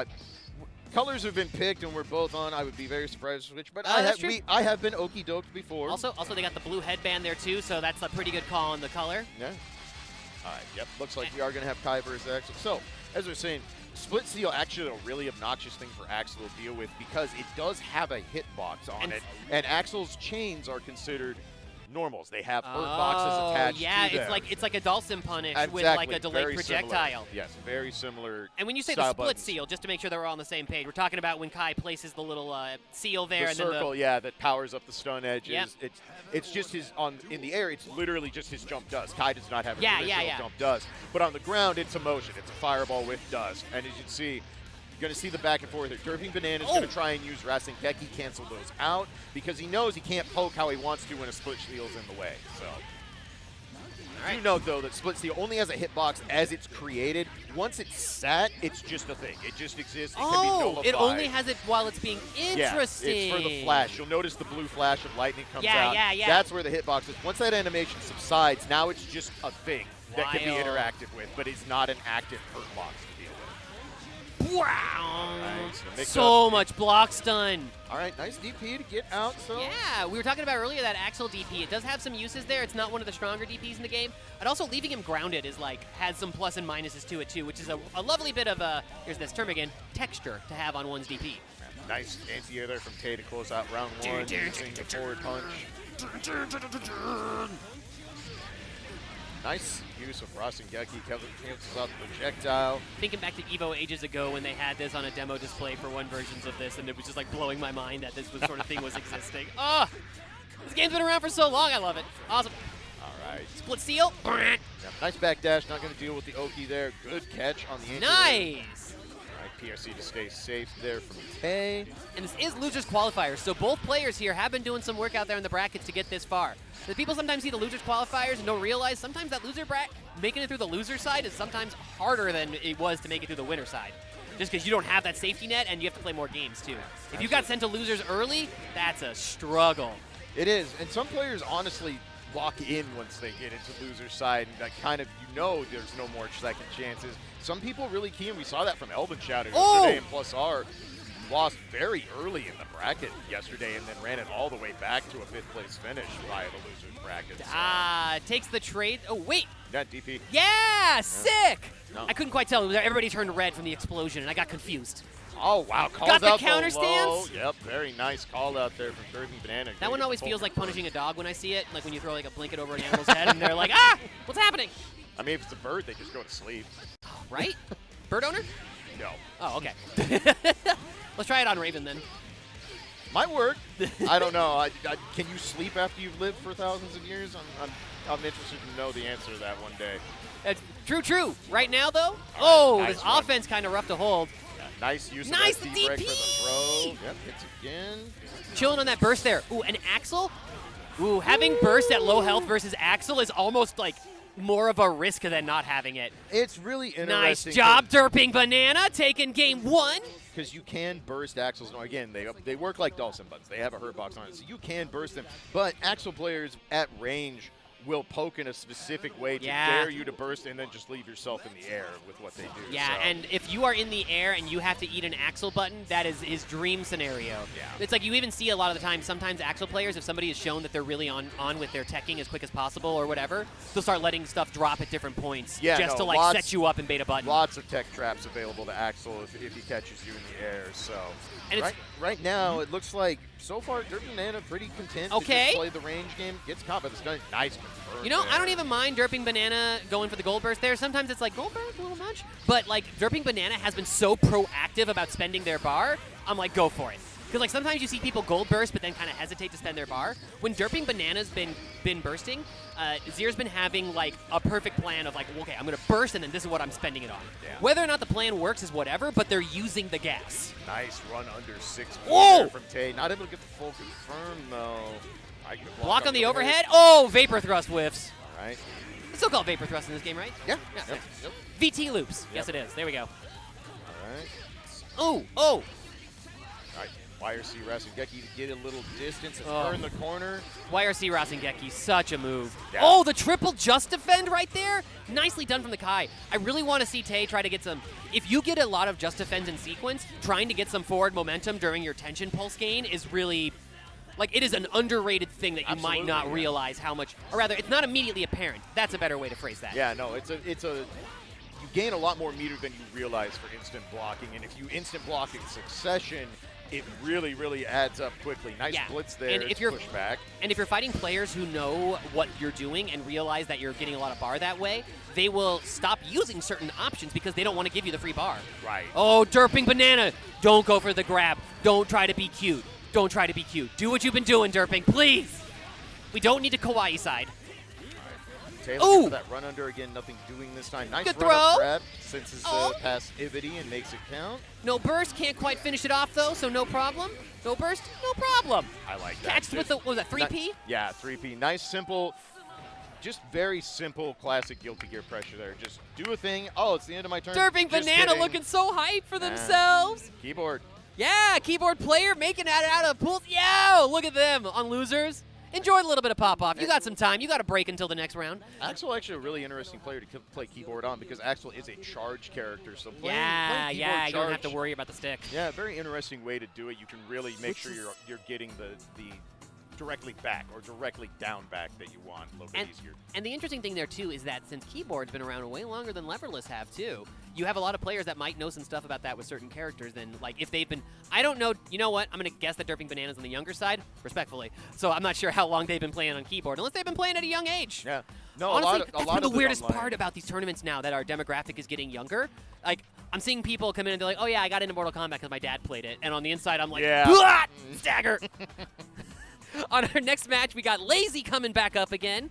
Colors have been picked, and we're both on. I would be very surprised to switch, but I have been okey doked before. Also, they got the blue headband there too, so that's a pretty good call on the color. Yeah. All right. Yep. Looks like we are going to have Kai versus Axel. So, as we're saying, split seal actually a really obnoxious thing for Axel to deal with because it does have a hitbox on it, and Axel's chains are considered normals. They have hurt boxes attached to them. it's like a Dhalsim punish with like a delayed very projectile. Similar. Yes, very similar. And when you say the split buttons. seal, just to make sure that we're all on the same page, we're talking about when Kai places the little seal there, The and circle, then yeah, that powers up the stun edges. Yep. It's just his in the air. It's literally just his jump dust. Kai does not have a Yeah, traditional yeah. jump dust, but on the ground it's a motion. It's a fireball with dust, and as you can see. You're going to see the back and forth here. derpingbanana is going to try and use Rasengeki, cancel those out, because he knows he can't poke how he wants to when a split steel's in the way. So, you note, though, that split steel only has a hitbox as it's created. Once it's set, it's just a thing. It just exists. It can be nullified. it only has it while it's being interesting. Yeah, it's for the flash. You'll notice the blue flash of lightning comes out. Yeah. That's where the hitbox is. Once that animation subsides, now it's just a thing that can be Wild. interacted with, but it's not an active hurt box to deal with. Wow. Nice. So much block stun. All right, nice DP to get out. So Yeah, we were talking about earlier that Axel DP. It does have some uses there. It's not one of the stronger DPs in the game. And also leaving him grounded is has some plus and minuses to it too, which is a lovely bit of here's this term again, texture to have on one's DP. nice anti-air there from Tay to close out round one, using the forward punch. Nice use of Rasengeki, cancels out the projectile. Thinking back to EVO ages ago when they had this on a demo display for one versions of this, and it was just like blowing my mind that this sort of thing was existing. Oh, this game's been around for so long. I love it. Awesome. All right. Split seal. Yeah, nice back dash, not going to deal with the Oki there. Good catch on the anchor. Nice! All right, PRC to stay safe there from Tay. And this is losers qualifiers, so both players here have been doing some work out there in the brackets to get this far. The people sometimes see the losers qualifiers and don't realize sometimes that loser making it through the loser side is sometimes harder than it was to make it through the winner side. Just because you don't have that safety net and you have to play more games too. If you got sent to losers early, that's a struggle. It is, and some players honestly lock in once they get into loser side, and that kind of, there's no more second chances. Some people really keen. We saw that from Elvin Shadow yesterday, and Plus R lost very early in the bracket yesterday and then ran it all the way back to a 5th place finish via the losers bracket. So. Takes the trade. Oh, wait. Got DP. Yeah, sick. No. I couldn't quite tell. Everybody turned red from the explosion, and I got confused. Oh, wow. Calls Got the out counter low. stance? Yep, very nice call out there from derpingbanana. That one always feels like punishing a dog when I see it, like when you throw like a blanket over an animal's head, and they're like, ah, what's happening? I mean, if it's a bird, they just go to sleep. Right? Bird owner? No. Oh, okay. Let's try it on Raven then. Might work. I don't know. Can you sleep after you've lived for thousands of years? I'm interested to know the answer to that one day. True. Right now, though, nice this run. offense kind of rough to hold. Yeah, nice use Nice of that D-break for the DP! throw. Yep, hits again. Chilling on that burst there. Ooh, and Axel? Ooh, having burst at low health versus Axel is almost like more of a risk than not having it. It's really Nice interesting. job, derpingbanana, taking game 1. Because you can burst Axels. No, again, they work like Dawson buttons. They have a hurt box on it, so you can burst them. But Axel players at range will poke in a specific way to dare you to burst and then just leave yourself in the air with what they do. Yeah, so. and if you are in the air and you have to eat an Axel button, that is his dream scenario. Yeah. It's like you even see a lot of the time, sometimes Axel players, if somebody is shown that they're really on with their teching as quick as possible or whatever, they'll start letting stuff drop at different points just to like set you up and bait a button. Lots of tech traps available to Axel if he catches you in the air. So And right now, it looks like so far derpingbanana pretty content to just play the range game. Gets caught, but it's nice confirmed. You know, there. I don't even mind derpingbanana going for the gold burst there. Sometimes it's like, gold burst, a little much. But, like, derpingbanana has been so proactive about spending their bar, I'm like, go for it. Because, like, sometimes you see people gold burst but then kind of hesitate to spend their bar. When derpingbanana's been bursting, Zier's been having, like, a perfect plan of, like, okay, I'm going to burst and then this is what I'm spending it on. Yeah. Whether or not the plan works is whatever, but they're using the gas. Nice run under 6 Whoa! from Tay. Not able to get the full confirm, though. Block on the overhead. Oh, Vapor Thrust whiffs. All right. It's still called Vapor Thrust in this game, right? Yeah. Yep. Yep. VT loops. Yes, it is. There we go. All right. Oh. All right. YRC Rasengeki to get a little distance. It's turn the corner. YRC Rasengeki, such a move. Yeah. Oh, the triple just defend right there. Nicely done from the Kai. I really want to see Tay try to get some. If you get a lot of just defends in sequence, trying to get some forward momentum during your tension pulse gain is really. Like, it is an underrated thing that you might not realize how much, or rather, it's not immediately apparent. That's a better way to phrase that. Yeah, no, it's a, you gain a lot more meter than you realize for instant blocking, and if you instant block in succession, it really, really adds up quickly. Nice blitz there, and if you're push back. And if you're fighting players who know what you're doing and realize that you're getting a lot of bar that way, they will stop using certain options because they don't want to give you the free bar. Right. Oh, derpingbanana, don't go for the grab. Don't try to be cute. Don't try to be cute. Do what you've been doing, derping, please. We don't need to kawaii side. Taylor for that run under again, nothing doing this time. Nice good run up throw. grab since his passivity and makes it count. No burst, can't quite finish it off though, so no problem. No burst, no problem. I like that. Catched with the, what was that, 3P? Yeah, 3P. Nice, simple, just very simple classic Guilty Gear pressure there. Just do a thing. Oh, it's the end of my turn. derpingbanana looking so hyped for themselves. Keyboard. Yeah, keyboard player making that out of pools. Yeah, look at them on losers. Enjoy a little bit of pop-off. You got some time. You got a break until the next round. Axel actually a really interesting player to play keyboard on because Axel is a charge character. So playing you don't have to worry about the stick. Yeah, very interesting way to do it. You can really make sure you're getting the directly back or directly down back that you want a little bit easier. And the interesting thing there, too, is that since keyboard's been around way longer than leverless have, too, you have a lot of players that might know some stuff about that with certain characters. And, like, if they've been... I don't know... You know what? I'm going to guess that derpingbanana's on the younger side, respectfully. So I'm not sure how long they've been playing on keyboard, unless they've been playing at a young age. Yeah. No, honestly, a lot that's of the weirdest online. part about these tournaments now, that our demographic is getting younger. Like, I'm seeing people come in and they're like, oh, yeah, I got into Mortal Kombat because my dad played it. And on the inside, I'm like, stagger. On our next match, we got Lazy coming back up again.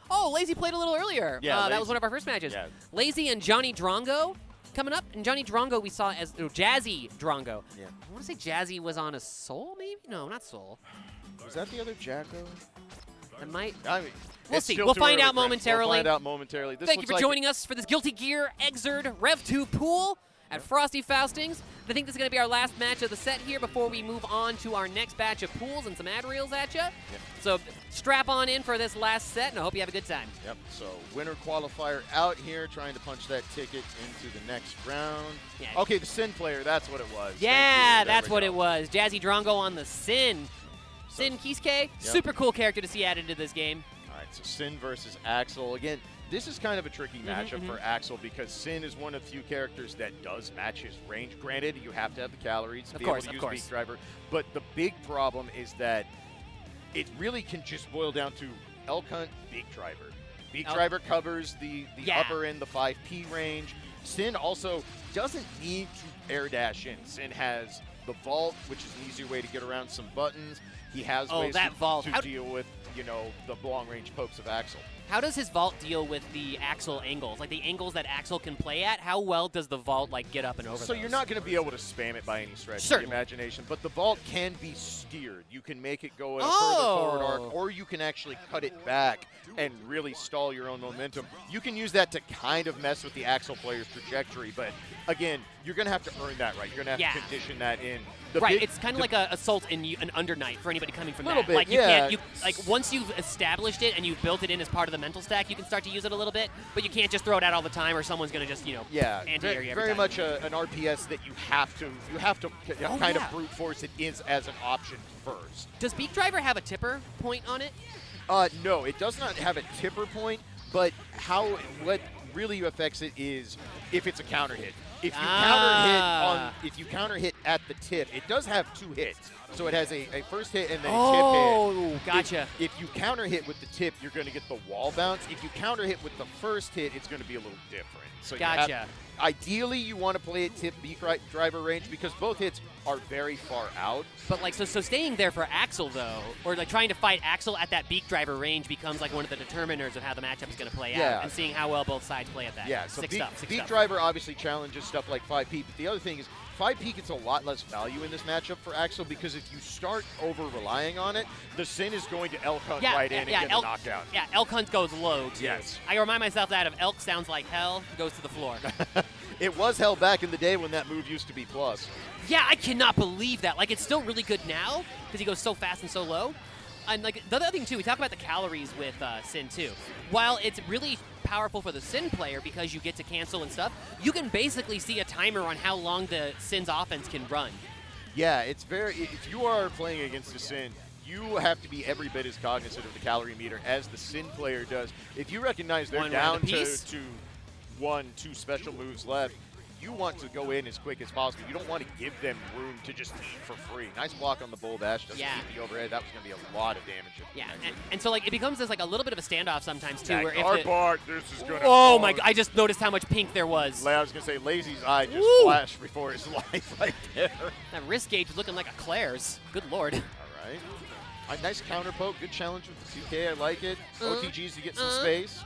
Oh, Lazy played a little earlier. Yeah, that was one of our first matches. Yeah. Lazy and Johnny Drongo coming up. And Johnny Drongo we saw as Jazzy Drongo. Yeah. I want to say Jazzy was on a Soul, maybe? No, not Soul. Was that the other Jacko? It might. I mean, We'll it's see. still We'll too find early, out friends. momentarily. We'll find out momentarily. This Thank you looks for like joining us for this Guilty Gear Exerd Rev 2 pool at Frosty Faustings. I think this is going to be our last match of the set here before we move on to our next batch of pools and some ad reels at you. Yep. So strap on in for this last set, and I hope you have a good time. Yep. So winner qualifier out here, trying to punch that ticket into the next round. Yeah. Okay, the Sin player. That's what it was. Yeah, There that's we what go. it was. Jazzy Drongo on the Sin. Sin Kiske, super cool character to see added to this game. All right, so Sin versus Axel. Again, this is kind of a tricky matchup for Axel because Sin is one of the few characters that does match his range. Granted, you have to have the calories to be able to use Beak Driver, but the big problem is that it really can just boil down to Elk Hunt, Beak Driver. Beak Driver covers the upper end, the 5P range. Sin also doesn't need to air dash in. Sin has the vault, which is an easier way to get around some buttons. He has ways to deal with, you know, the long-range pokes of Axel. How does his vault deal with the Axel angles? Like the angles that Axel can play at, how well does the vault like get up and over So those? you're not going to be able to spam it by any stretch of the imagination, but the vault can be steered. You can make it go in a further forward arc, or you can actually cut it back and really stall your own momentum. You can use that to kind of mess with the Axel player's trajectory, but again, you're going to have to earn that right. You're going to have to condition that in. It's kind of like a Assault and an Under Knight for anybody coming from that. Bit, like you can't, like once you've established it and you've built it in as part of the mental stack, you can start to use it a little bit, but you can't just throw it out all the time, or someone's going to just anti-air you every very time. much an RPS that you have to kind of brute force it is as an option first. Does Beak Driver have a tipper point on it? No, it does not have a tipper point, but what really affects it is if it's a counter hit. If you counter hit at the tip, it does have 2 hits. So it has a first hit and then a tip hit. Oh, gotcha. If you counter hit with the tip, you're going to get the wall bounce. If you counter hit with the first hit, it's going to be a little different. So ideally, you want to play at tip Beak Driver range because both hits are very far out. But like, so staying there for Axel though, or like trying to fight Axel at that Beak Driver range becomes like one of the determiners of how the matchup is going to play out, and seeing how well both sides play at that. Yeah, so Beak Beak Driver obviously challenges stuff like 5P, but the other thing is 5P gets a lot less value in this matchup for Axel because if you start over-relying on it, the Sin is going to Elk Hunt right in and get a knockdown. Yeah, Elk Hunt goes low, too. Yes. I remind myself that if Elk sounds like hell, goes to the floor. It was hell back in the day when that move used to be plus. Yeah, I cannot believe that. Like, it's still really good now because he goes so fast and so low. And like the other thing too, we talk about the calories with Sin too. While it's really powerful for the Sin player because you get to cancel and stuff, you can basically see a timer on how long the Sin's offense can run. Yeah, it's if you are playing against the Sin, you have to be every bit as cognizant of the calorie meter as the Sin player does. If you recognize they're down to 1-2 special moves left, you want to go in as quick as possible. You don't want to give them room to just eat for free. Nice block on the bull dash. Doesn't keep the overhead. That was going to be a lot of damage. Yeah, and so like it becomes this like a little bit of a standoff sometimes too. Where this is going to. Oh my God! I just noticed how much pink there was. I was going to say Lazy's eye just flashed before his life right there. That wrist gauge was looking like a Claire's. Good Lord. All right. A nice counter poke. Good challenge with the 2K. I like it. OTGs to get some space.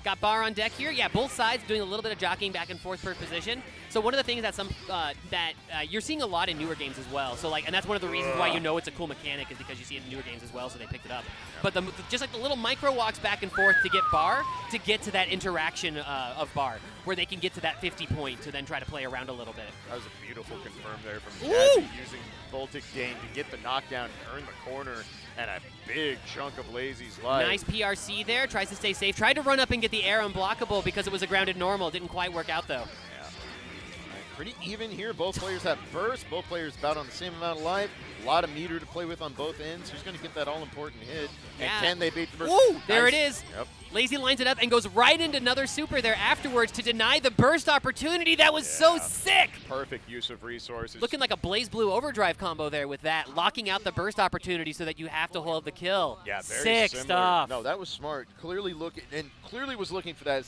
Got bar on deck here. Yeah, both sides doing a little bit of jockeying back and forth per position. So one of the things that you're seeing a lot in newer games as well. So like, and that's one of the reasons why you know it's a cool mechanic is because you see it in newer games as well. So they picked it up. But just like the little micro walks back and forth to get bar, to get to that interaction of bar, where they can get to that 50 point to then try to play around a little bit. That was a beautiful confirm there from Jazzy using Voltic Game to get the knockdown and earn the corner. And a big chunk of Lazy's life. Nice PRC there. Tries to stay safe. Tried to run up and get the air unblockable because it was a grounded normal. Didn't quite work out, though. Yeah. Right, pretty even here. Both players have burst. Both players about on the same amount of life. A lot of meter to play with on both ends. Who's going to get that all-important hit? And can they beat the burst? Woo! There it is. Yep. Lazy lines it up and goes right into another super there afterwards to deny the burst opportunity. That was so sick. Perfect use of resources. Looking like a Blaze Blue overdrive combo there with that, locking out the burst opportunity so that you have to hold the kill. Yeah, very sick similar stuff. No, that was smart. Clearly was looking for that.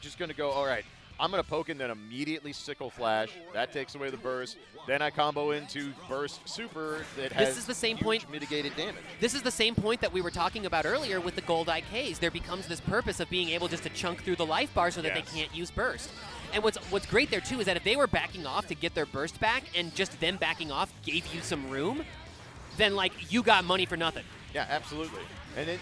Just going to go, all right, I'm going to poke and then immediately Sickle Flash. That takes away the burst. Then I combo into Burst Super that has This is the same huge point. mitigated damage. This is the same point that we were talking about earlier with the gold IKs. There becomes this purpose of being able just to chunk through the life bar so that they can't use burst. And what's great there, too, is that if they were backing off to get their burst back and just them backing off gave you some room, then, like, you got money for nothing. Yeah, absolutely. And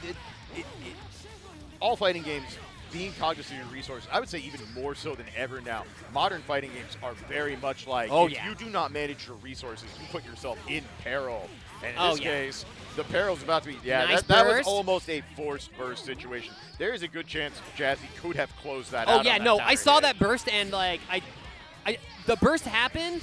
all fighting games, being cognizant of your resources, I would say even more so than ever now. Modern fighting games are very much like, if you do not manage your resources, you put yourself in peril. And in this case, the peril's about to be, nice that was almost a forced burst situation. There is a good chance Jazzy could have closed that out. Oh, yeah, no, I saw that burst, and, like, the burst happened.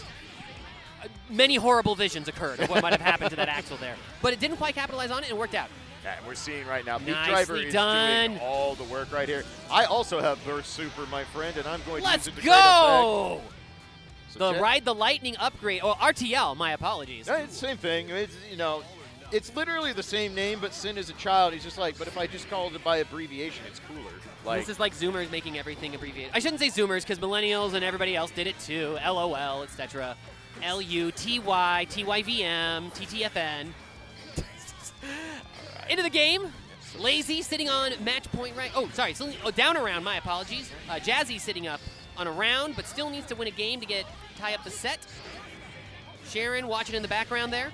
Many horrible visions occurred of what might have happened to that Axel there. But it didn't quite capitalize on it, and it worked out. Yeah, and we're seeing right now, Big Nicely Driver is done. doing all the work right here. I also have Burst Super, my friend, and I'm going to use it to go! So the Ride the Lightning upgrade. Oh, RTL, my apologies. No, it's the same thing. It's, you know, it's literally the same name, but Sin is a child. He's just like, but if I just called it by abbreviation, it's cooler. Like, this is like Zoomers making everything abbreviated. I shouldn't say Zoomers because millennials and everybody else did it too. LOL, etc. LUTY, TYVM, TTFN. Into the game. Lazy sitting on match point right. Oh, sorry. Still, down a round. My apologies. Jazzy sitting up on a round, but still needs to win a game to tie up the set. Sharon watching in the background there.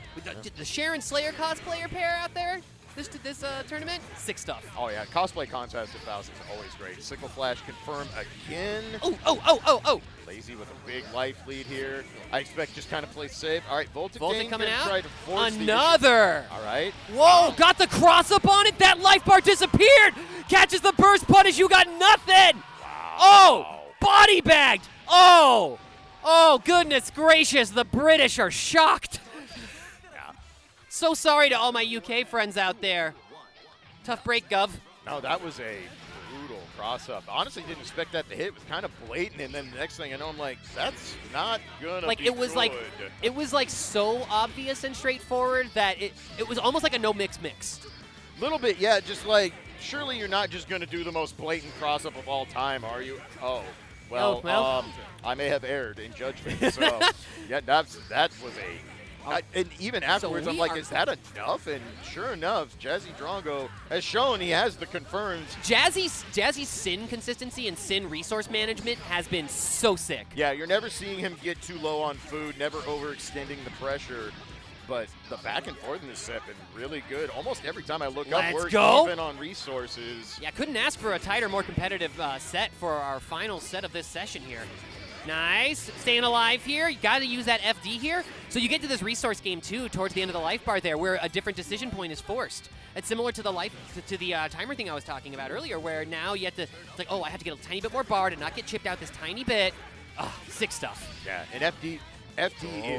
The Sharon Slayer cosplayer pair out there. This tournament, sick stuff. Oh yeah, cosplay contest at Faust is always great. Sickle Flash confirmed again. Oh. Lazy with a big life lead here. I expect just kind of play safe. All right, Voltic coming out. Try to force another. All right. Whoa, got the cross up on it. That life bar disappeared. Catches the burst punish. You got nothing. Wow. Oh, body bagged. Oh, goodness gracious. The British are shocked. So sorry to all my UK friends out there. Tough break, Gov. No, that was a brutal cross-up. Honestly, didn't expect that to hit. It was kind of blatant, and then the next thing I know, I'm like, that's not gonna be it was good. It was like so obvious and straightforward that it was almost like a no mix. Little bit, yeah. Just like, surely you're not just gonna do the most blatant cross-up of all time, are you? Oh, well, I may have erred in judgment. So, yeah, that was a. And even afterwards, I'm like, is that enough? And sure enough, Jazzy Drongo has shown he has the confirmed. Jazzy's Sin consistency and Sin resource management has been so sick. Yeah, you're never seeing him get too low on food, never overextending the pressure. But the back and forth in this set been really good. Almost every time I look up, we're even on resources. Yeah, couldn't ask for a tighter, more competitive set for our final set of this session here. Nice. Staying alive here. You got to use that FD here. So you get to this resource game, too, towards the end of the life bar there, where a different decision point is forced. It's similar to the timer thing I was talking about earlier, where now you have to, it's like, oh, I have to get a tiny bit more bar to not get chipped out this tiny bit. Oh, sick stuff. Yeah, and FD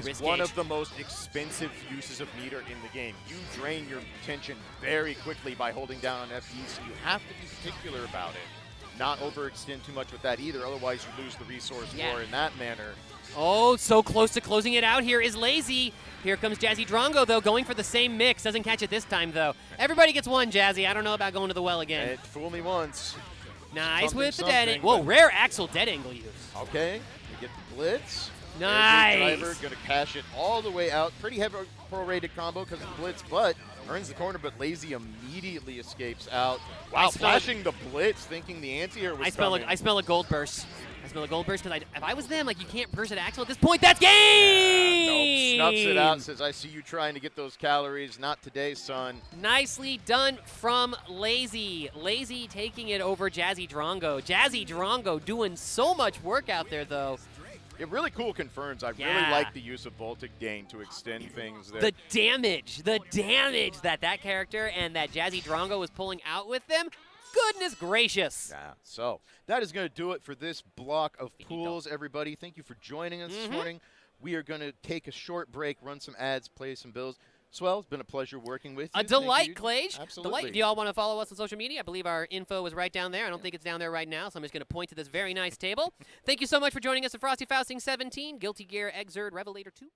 is one of the most expensive uses of meter in the game. You drain your tension very quickly by holding down on FD, so you have to be particular about it. Not overextend too much with that either, otherwise you lose the resource war in that manner. Oh, so close to closing it out here is Lazy. Here comes Jazzy Drongo, though, going for the same mix. Doesn't catch it this time, though. Everybody gets one, Jazzy. I don't know about going to the well again. It fooled me once. Nice with the dead angle. Whoa, rare Axel dead angle use. Okay, we get the blitz. Nice. Driver going to cash it all the way out. Pretty heavy pro-rated combo because of the blitz, but earns the corner, but Lazy immediately escapes out. Wow, flashing the blitz, thinking the anti-air was coming. I smell a gold burst. I smell a gold burst because if I was them, like, you can't burst at Axel at this point. That's game! Nope, snuffs it out, says, I see you trying to get those calories. Not today, son. Nicely done from Lazy. Lazy taking it over Jazzy Drongo. Jazzy Drongo doing so much work out there, though. It really cool confirms. I really like the use of Voltic Dane to extend things there. The damage that character and that Jazzy Drongo was pulling out with them. Goodness gracious. Yeah, so that is going to do it for this block of pools, everybody. Thank you for joining us this morning. We are going to take a short break, run some ads, play some bills. Swell, it's been a pleasure working with you. A delight, Clage. Absolutely. Delight. Do you all want to follow us on social media? I believe our info is right down there. I don't think it's down there right now, so I'm just going to point to this very nice table. Thank you so much for joining us at Frosty Fausting 17, Guilty Gear Exerd Revelator 2.